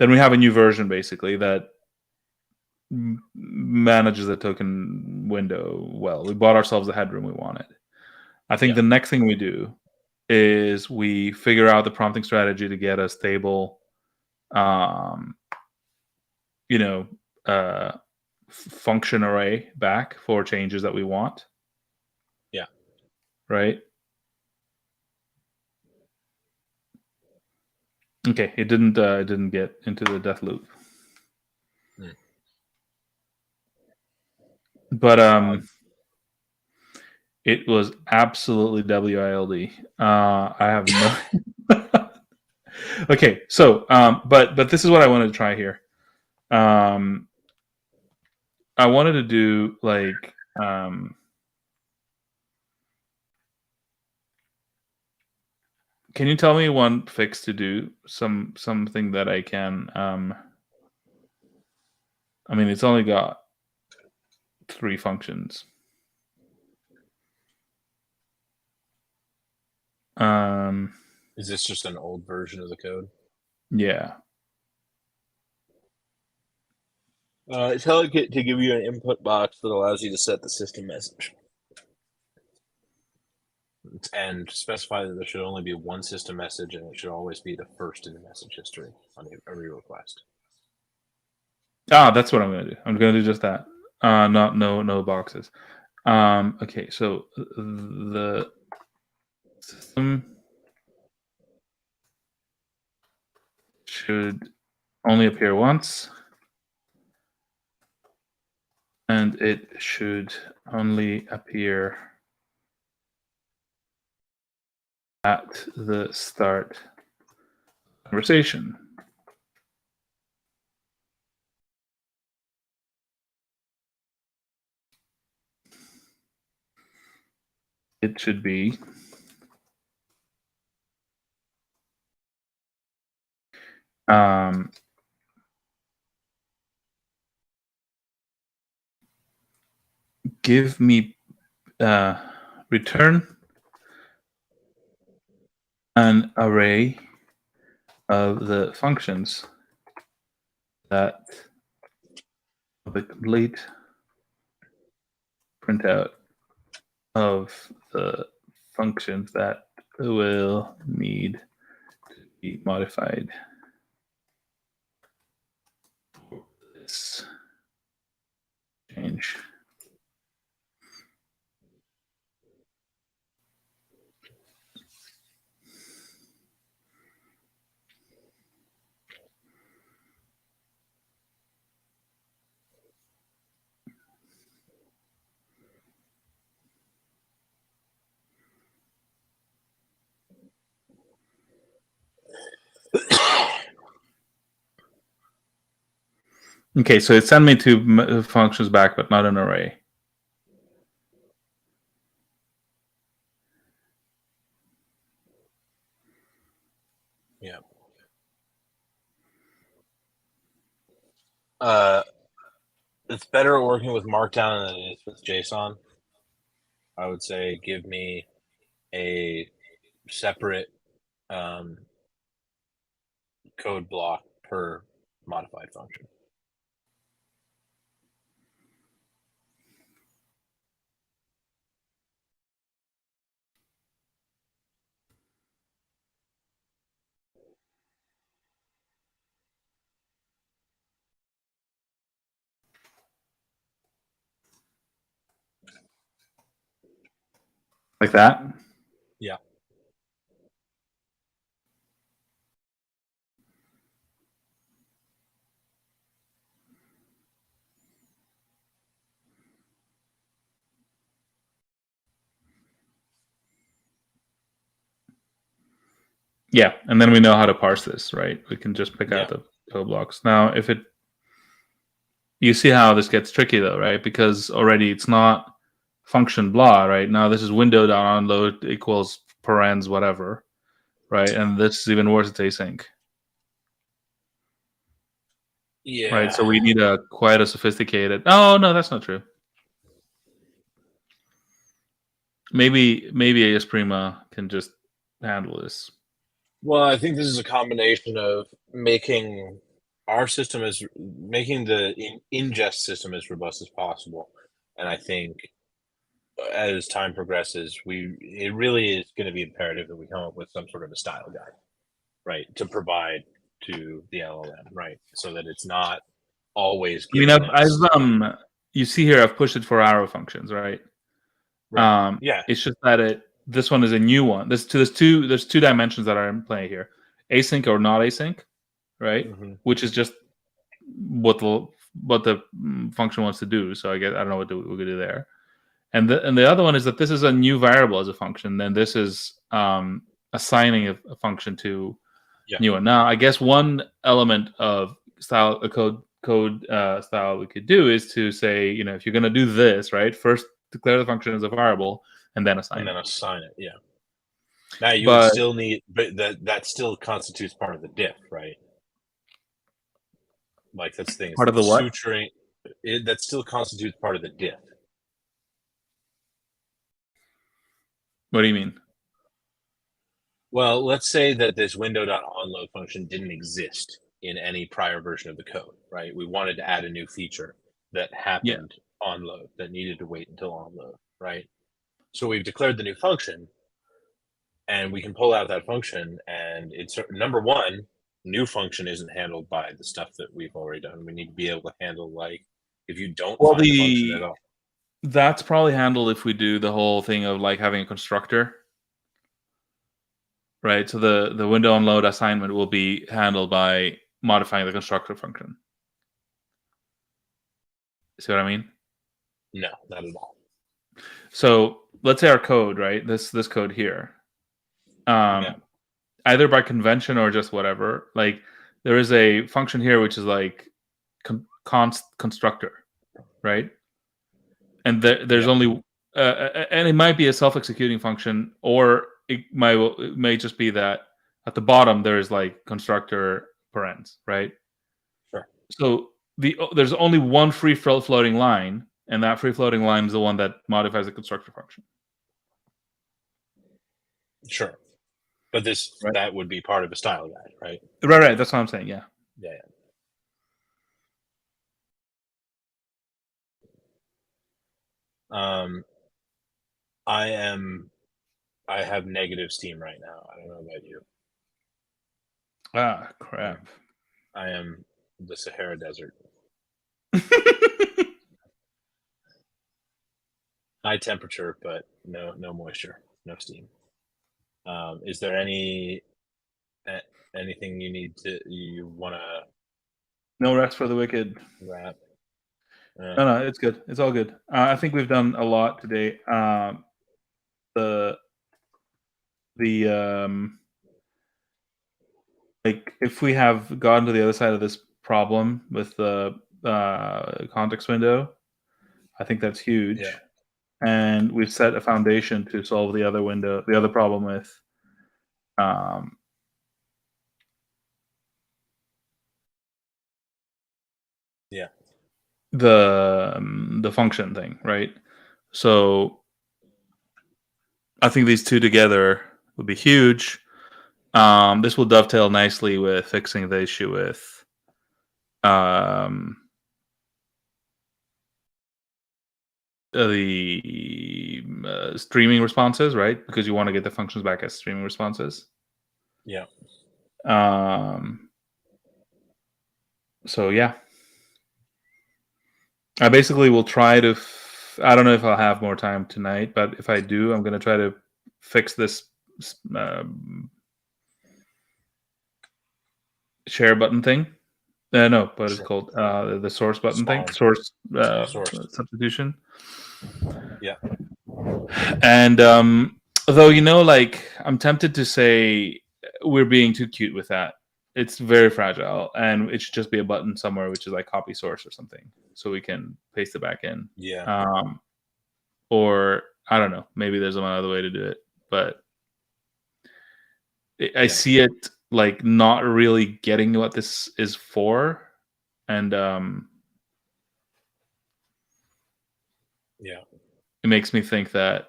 Then we have a new version basically that manages the token window well. We bought ourselves the headroom we wanted. I think the next thing we do is we figure out the prompting strategy to get a stable, function array back for changes that we want. Yeah. Right. Okay, it didn't get into the death loop. But it was absolutely WILD. I have no. Okay, so but this is what I wanted to try here. I wanted to do like can you tell me one fix to do something that I can I mean it's only got 3 functions. Is this just an old version of the code? Yeah. Tell it to give you an input box that allows you to set the system message. And specify that there should only be one system message, and it should always be the first in the message history on every request. That's what I'm going to do. I'm going to do just that. No boxes. Okay, so system should only appear once, and it should only appear at the start conversation. It should be give me return an array of the functions that the complete printout of the functions that will need to be modified for this change. Okay, so it sent me two functions back, but not an array. Yeah. It's better working with Markdown than it is with JSON. I would say give me a separate code block per modified function. Like that? Yeah. Yeah, and then we know how to parse this, right? We can just pick Yeah. out the code blocks. Now, if it, you see how this gets tricky though, right? Because already it's not function blah, right? Now this is window.onload equals parens whatever, right? And this is even worse, it's async. Yeah. Right, so we need a quite a sophisticated. Oh no, that's not true. Maybe AS Prima can just handle this. Well, I think this is a combination of making our system making the ingest system as robust as possible, and I think as time progresses, it really is going to be imperative that we come up with some sort of a style guide, right, to provide to the LLM, right, so that it's not always. I mean, I've you see here, I've pushed it for arrow functions, right? Right. Yeah. It's just that this one is a new one. There's two dimensions that are in play here: async or not async, right? Mm-hmm. Which is just what the function wants to do. So I don't know what we're gonna do there. And the other one is that this is a new variable as a function. Then this is assigning a function to new one. Now, I guess one element of style code style we could do is to say, if you're going to do this, right, first declare the function as a variable and then assign it. Yeah. Now you would still need, but that still constitutes part of the diff, right? Like that's things part of the what? Suturing. That still constitutes part of the diff. What do you mean? Well, let's say that this window.onload function didn't exist in any prior version of the code, right? We wanted to add a new feature that happened on load, that needed to wait until on load, right? So we've declared the new function, and we can pull out that function, and it's number one, new function isn't handled by the stuff that we've already done. We need to be able to handle, like, if you don't find the function at all. That's probably handled if we do the whole thing of like having a constructor. right? So the window unload assignment will be handled by modifying the constructor function. See what I mean? No, not at all. So let's say our code, right? This code here. Yeah. Either by convention or just whatever. Like there is a function here which is like const constructor, right? And there's Yeah. only and it might be a self-executing function, or it may just be that at the bottom there is like constructor parens, right? Sure. So there's only one free floating line, and that free floating line is the one that modifies the constructor function. Sure. But Right. that would be part of a style guide, right? Right. That's what I'm saying. Yeah. Yeah. I have negative steam right now. I don't know about you. Ah, crap. I am the Sahara Desert. High temperature, but no moisture, no steam. Is there anything you want to No rest for the wicked. wrap? No, it's good. It's all good. I think we've done a lot today. The like if we have gotten to the other side of this problem with the context window, I think that's huge. Yeah. And we've set a foundation to solve the other problem with Yeah. the function thing, right? So I think these two together would be huge. This will dovetail nicely with fixing the issue with the streaming responses, right? Because you want to get the functions back as streaming responses. Yeah. So yeah, I basically will try to. I don't know if I'll have more time tonight, but if I do, I'm going to try to fix this share button thing. No, what is it called? The source button thing. Source substitution. Yeah. And though like I'm tempted to say we're being too cute with that. It's very fragile, and it should just be a button somewhere, which is like copy source or something, so we can paste it back in. Yeah. Or I don't know. Maybe there's another way to do it, but I see it like not really getting what this is for, and yeah, it makes me think that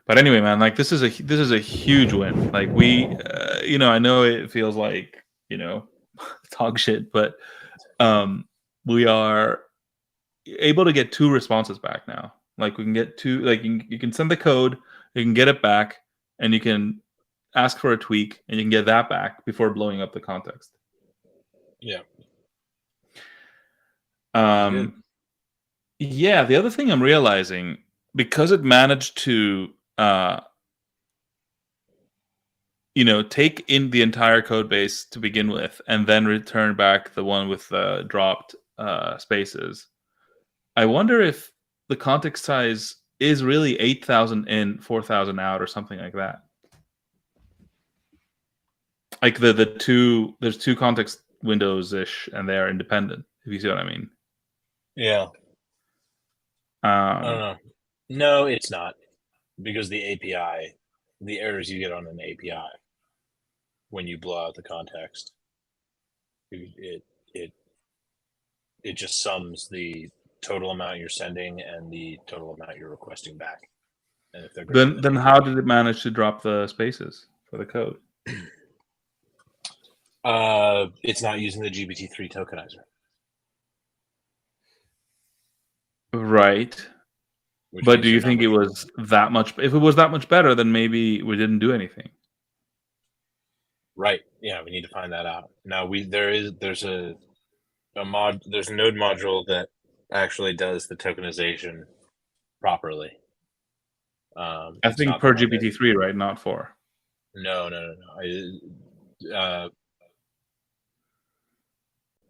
But anyway, man, like this is a huge win. Like we, I know it feels like talk shit, but we are able to get 2 responses back now. Like we can get 2. Like you can send the code, you can get it back, and you can ask for a tweak, and you can get that back before blowing up the context. Yeah. Yeah. The other thing I'm realizing, because it managed to take in the entire code base to begin with, and then return back the one with dropped spaces. I wonder if the context size is really 8,000 in, 4,000 out, or something like that. Like there's 2 context windows ish, and they are independent. If you see what I mean. Yeah. I don't know. No, it's not, because the API, the errors you get on an API when you blow out the context, it just sums the total amount you're sending and the total amount you're requesting back. And if they're then how did it manage to drop the spaces for the code? It's not using the GPT-3 tokenizer. Right. But do you think it was that much? If it was that much better, then maybe we didn't do anything. Right. Yeah, we need to find that out. Now there's a node module that actually does the tokenization properly. I It's think not the per one that. GPT-3, right? Not 4. No.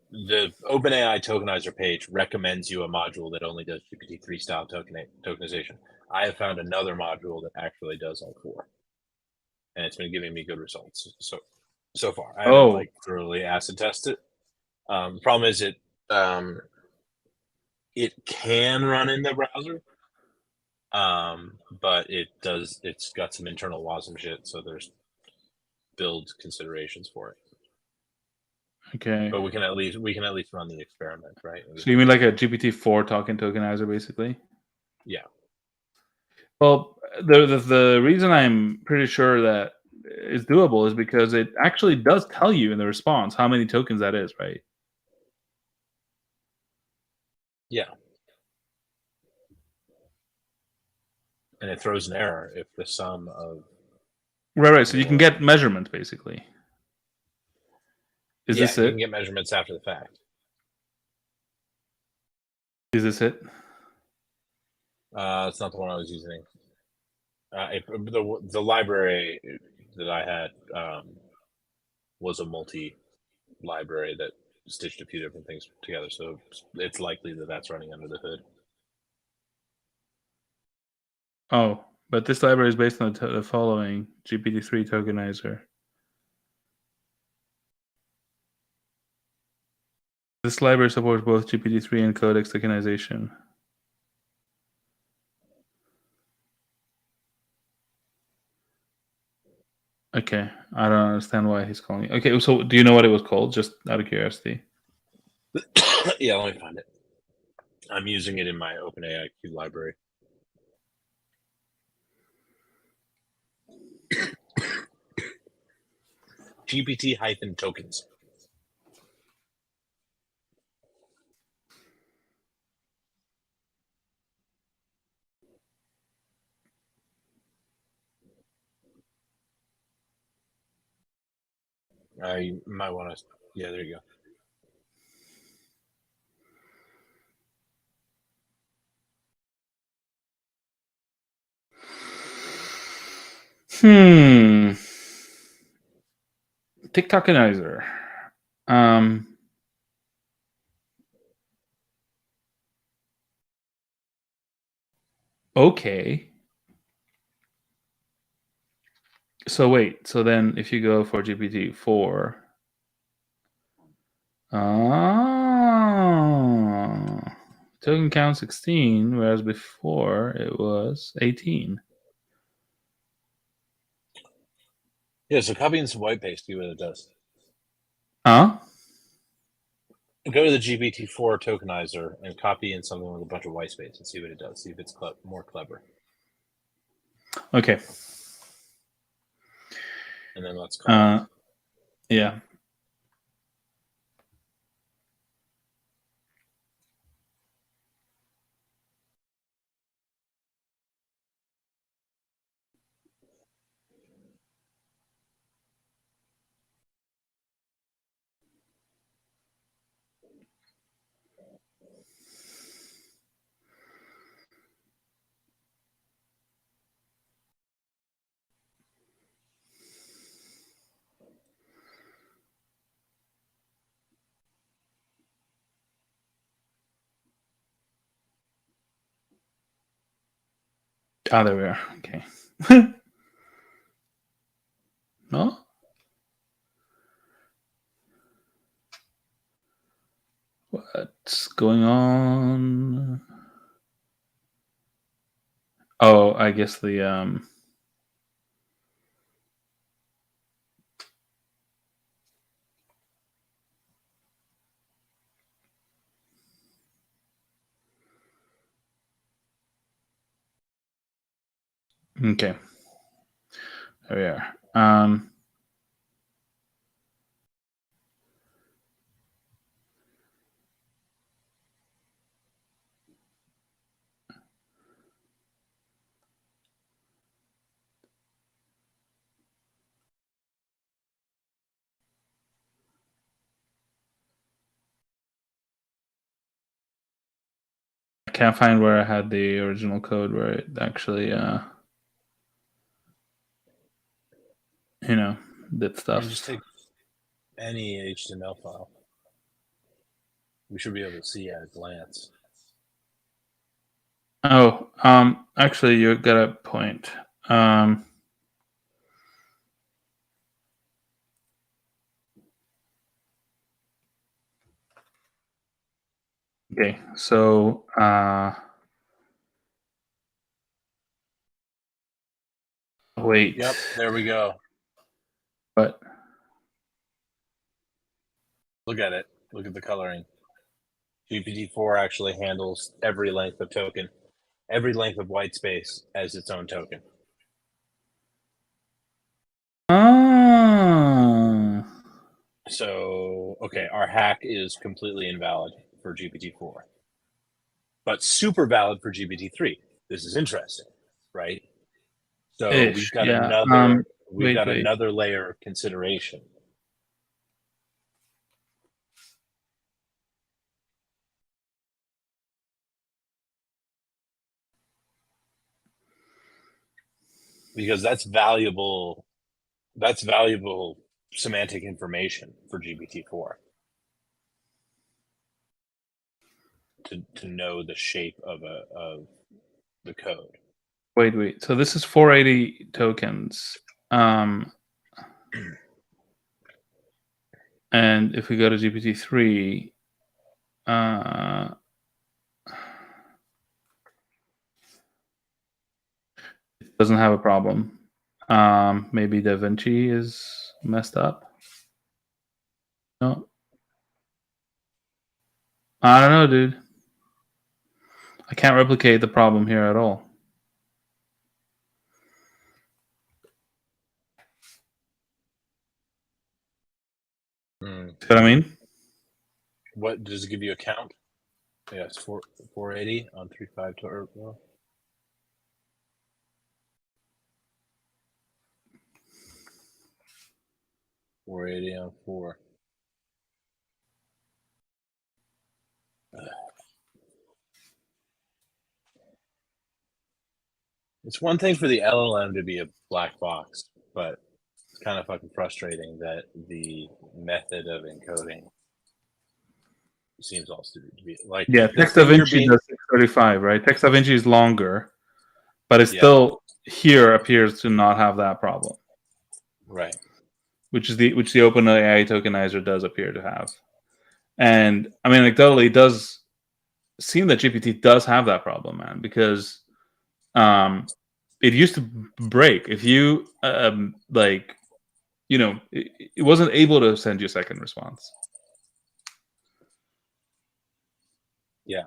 The OpenAI tokenizer page recommends you a module that only does GPT-3 style tokenization. I have found another module that actually does all 4, and it's been giving me good results so far. I haven't like thoroughly acid test it. The problem is it can run in the browser, but it's got some internal WASM shit, so there's build considerations for it. Okay. But we can at least run the experiment, right? So you mean like a GPT-4 token tokenizer, basically? Yeah. Well, the reason I'm pretty sure that it's doable is because it actually does tell you in the response how many tokens that is, right? Yeah. And it throws an error if the sum of Right. So you can get measurements, basically. Is this you it? can get measurements after the fact. Is this it? It's not the one I was using. The library that I had was a multi-library that stitched a few different things together, so it's likely that that's running under the hood. Oh, but this library is based on the following GPT-3 tokenizer. This library supports both GPT-3 and codex tokenization. Okay, I don't understand why he's calling it. Okay, so do you know what it was called? Just out of curiosity. Yeah, let me find it. I'm using it in my OpenAI Q library. GPT-tokens. I might want to. Yeah, there you go. TikTokenizer. Okay. So wait. So then, if you go for GPT-4, token count 16, whereas before it was 18. Yeah, so copy in some white paste, see what it does. Huh? Go to the GPT-4 tokenizer and copy in something with a bunch of white space and see what it does. See if it's more clever. Okay. And then let's call it. Yeah. Ah, there we are. Okay. No? What's going on? Oh, I guess the okay. There we are. I can't find where I had the original code where it actually that stuff. just take any HTML file. We should be able to see at a glance. Oh, actually, you got a point. Okay, so wait. Yep, there we go. But look at it. Look at the coloring. GPT-4 actually handles every length of token, every length of white space as its own token. So, okay, our hack is completely invalid for GPT-4, but super valid for GPT-3. This is interesting, right? So we've got another another layer of consideration. Because that's valuable semantic information for GPT-4 to know the shape of the code. Wait. So this is 480 tokens. And if we go to GPT-3, it doesn't have a problem. Maybe DaVinci is messed up. No, I don't know, dude. I can't replicate the problem here at all. See what I mean? What does it give you a count? Yeah, it's 480 on 3.5 turbo. $480 on 4. It's one thing for the LLM to be a black box, but it's kind of fucking frustrating that the method of encoding seems all stupid to be like. Yeah, Text DaVinci does 635, right? Text DaVinci is longer, but it still here appears to not have that problem. Right. Which the OpenAI tokenizer does appear to have. And I mean, anecdotally, it does seem that GPT does have that problem, man, because it used to break. If you it wasn't able to send you a second response. Yeah.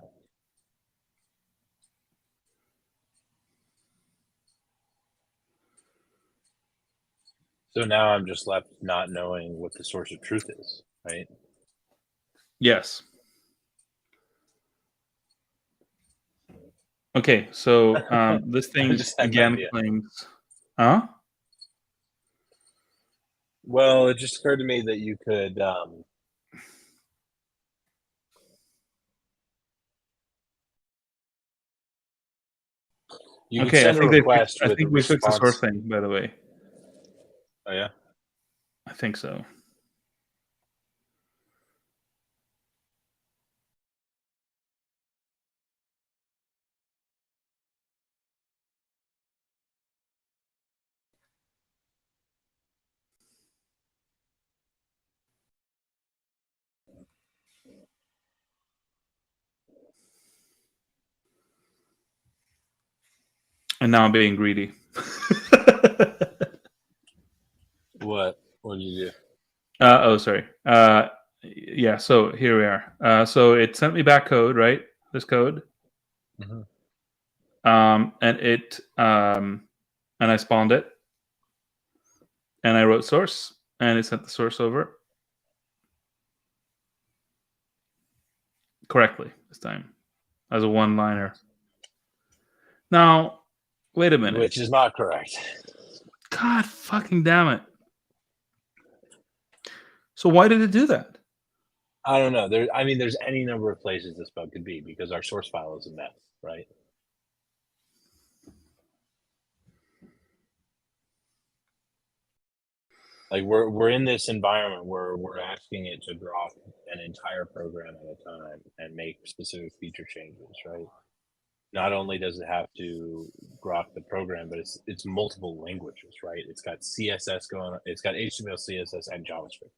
So now I'm just left not knowing what the source of truth is, right? Yes. Okay, so this thing again claims, huh? Well, it just occurred to me that you could you could send a request with a response. I think we fixed the source thing, by the way. Oh yeah? I think so. And now I'm being greedy. What did you do? Sorry. Yeah, so here we are. So it sent me back code, right? This code. Mm-hmm. And I spawned it. And I wrote source, and it sent the source over correctly this time as a one-liner. Now, wait a minute. Which is not correct. God fucking damn it. So why did it do that? I don't know. There's any number of places this bug could be because our source file is a mess, right? Like we're in this environment where we're asking it to drop an entire program at a time and make specific feature changes, right? Not only does it have to grok the program, but it's multiple languages, right? It's got CSS going, it's got HTML, CSS, and JavaScript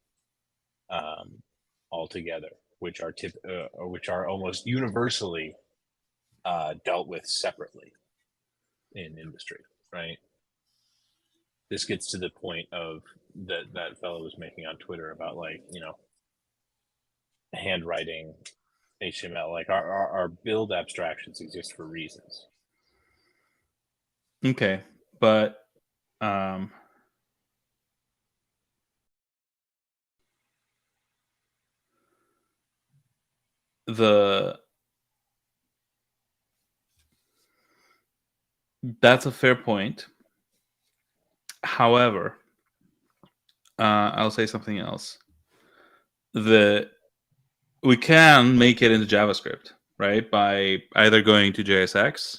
all together, which are almost universally dealt with separately in industry, right? This gets to the point of that fellow was making on Twitter about, like, handwriting HTML. Like our build abstractions exist for reasons. Okay, but that's a fair point. However, I'll say something else. We can make it into JavaScript, right? By either going to JSX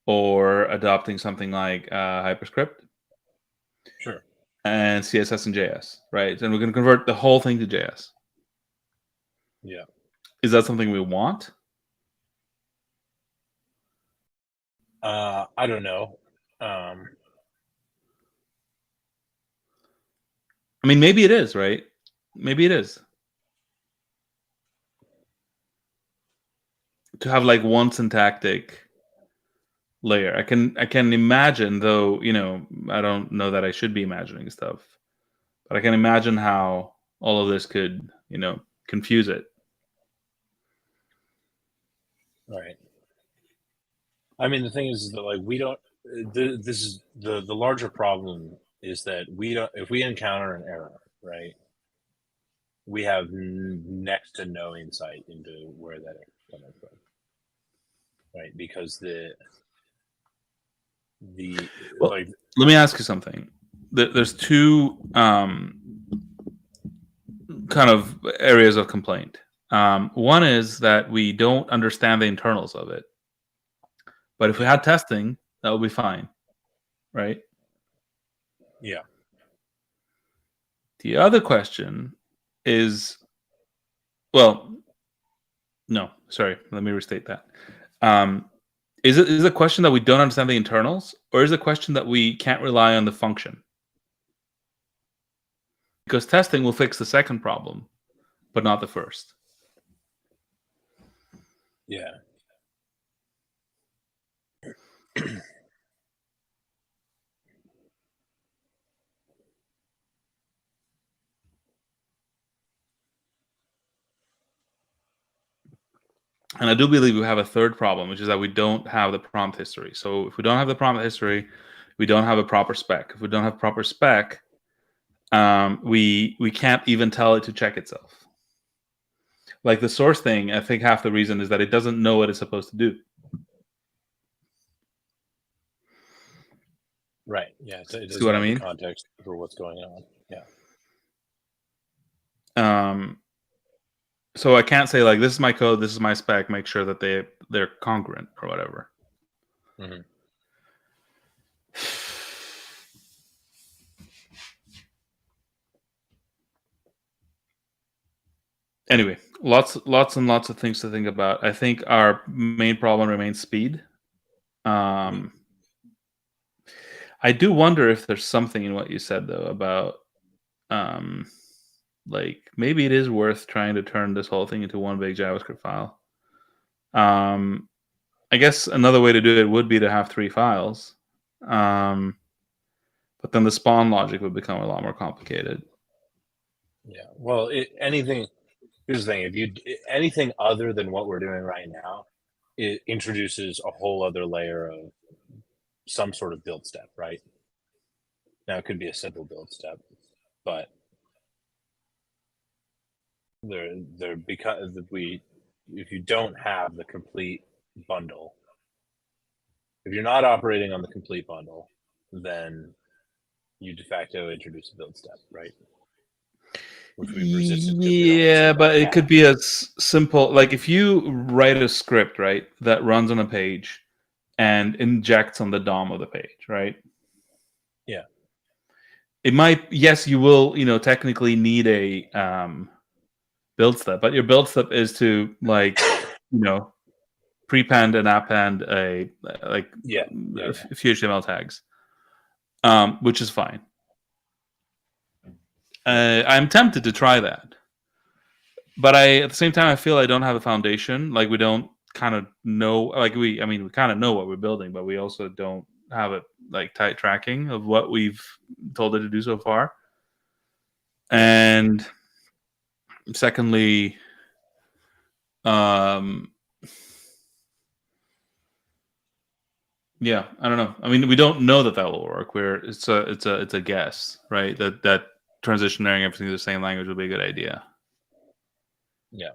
or adopting something like Hyperscript. Sure. And CSS and JS, right? And we're going to convert the whole thing to JS. Yeah. Is that something we want? I don't know. I mean, maybe it is, right? Maybe it is. To have like one syntactic layer. I can imagine, though, I don't know that I should be imagining stuff, but I can imagine how all of this could, confuse it. Right. I mean, the thing is that, like, we don't. This is the larger problem is that we don't. If we encounter an error, right, we have next to no insight into where that error is coming from, right? Because Well, like, let me ask you something. There's two kind of areas of complaint. One is that we don't understand the internals of it. But if we had testing, that would be fine, right? yeah, The other question is, well, no, sorry, let me restate that. Is it a question that we don't understand the internals, or is it a question that we can't rely on the function? Because testing will fix the second problem, but not the first. yeah. And I do believe we have a third problem, which is that we don't have the prompt history. So if we don't have the prompt history, we don't have a proper spec. If we don't have proper spec, we can't even tell it to check itself. Like the source thing, I think half the reason is that it doesn't know what it's supposed to do. Right. Yeah. It doesn't See what I have mean? the context for what's going on. Yeah. So I can't say, like, this is my code, this is my spec, make sure that they're congruent or whatever. Mm-hmm. Anyway, lots and lots of things to think about. I think our main problem remains speed. I do wonder if there's something in what you said, though, about like, maybe it is worth trying to turn this whole thing into one big JavaScript file. I guess another way to do it would be to have 3 files. But then the spawn logic would become a lot more complicated. Yeah. Well, anything. Here's the thing: anything other than what we're doing right now, it introduces a whole other layer of some sort of build step, right? Now it could be a simple build step, but because if you don't have the complete bundle, if you're not operating on the complete bundle, then you de facto introduce a build step, right? Which we've resisted. Yeah, but it could be as simple, like, if you write a script, right, that runs on a page and injects on the DOM of the page, right? Yeah. it might, yes, you will, technically need a build step, but your build step is to prepend and append a few HTML tags, which is fine. I'm tempted to try that, but at the same time, I feel I don't have a foundation. Like we don't kind of know, we kind of know what we're building, but we also don't have a tight tracking of what we've told it to do so far. And secondly, yeah, I don't know. I mean, we don't know that will work. It's a guess, right? That transitioning everything to the same language would be a good idea. Yeah.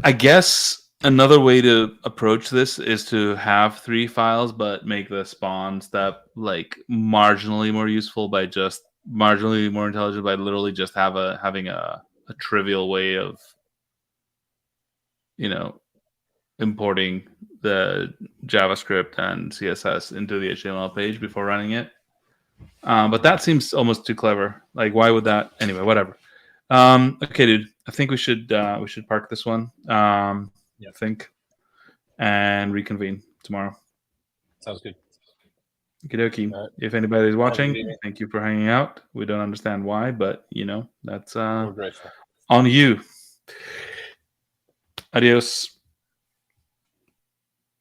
I guess another way to approach this is to have 3 files, but make the spawn step marginally more useful by just marginally more intelligent by literally just having a trivial way of importing the JavaScript and CSS into the HTML page before running it. But that seems almost too clever. Why would that? Anyway, whatever. Okay, dude. I think we should park this one. I think, and reconvene tomorrow. Sounds good. Okie dokie. Right. If anybody's watching, thank you for hanging out. We don't understand why, but that's we're grateful. on you. Adios.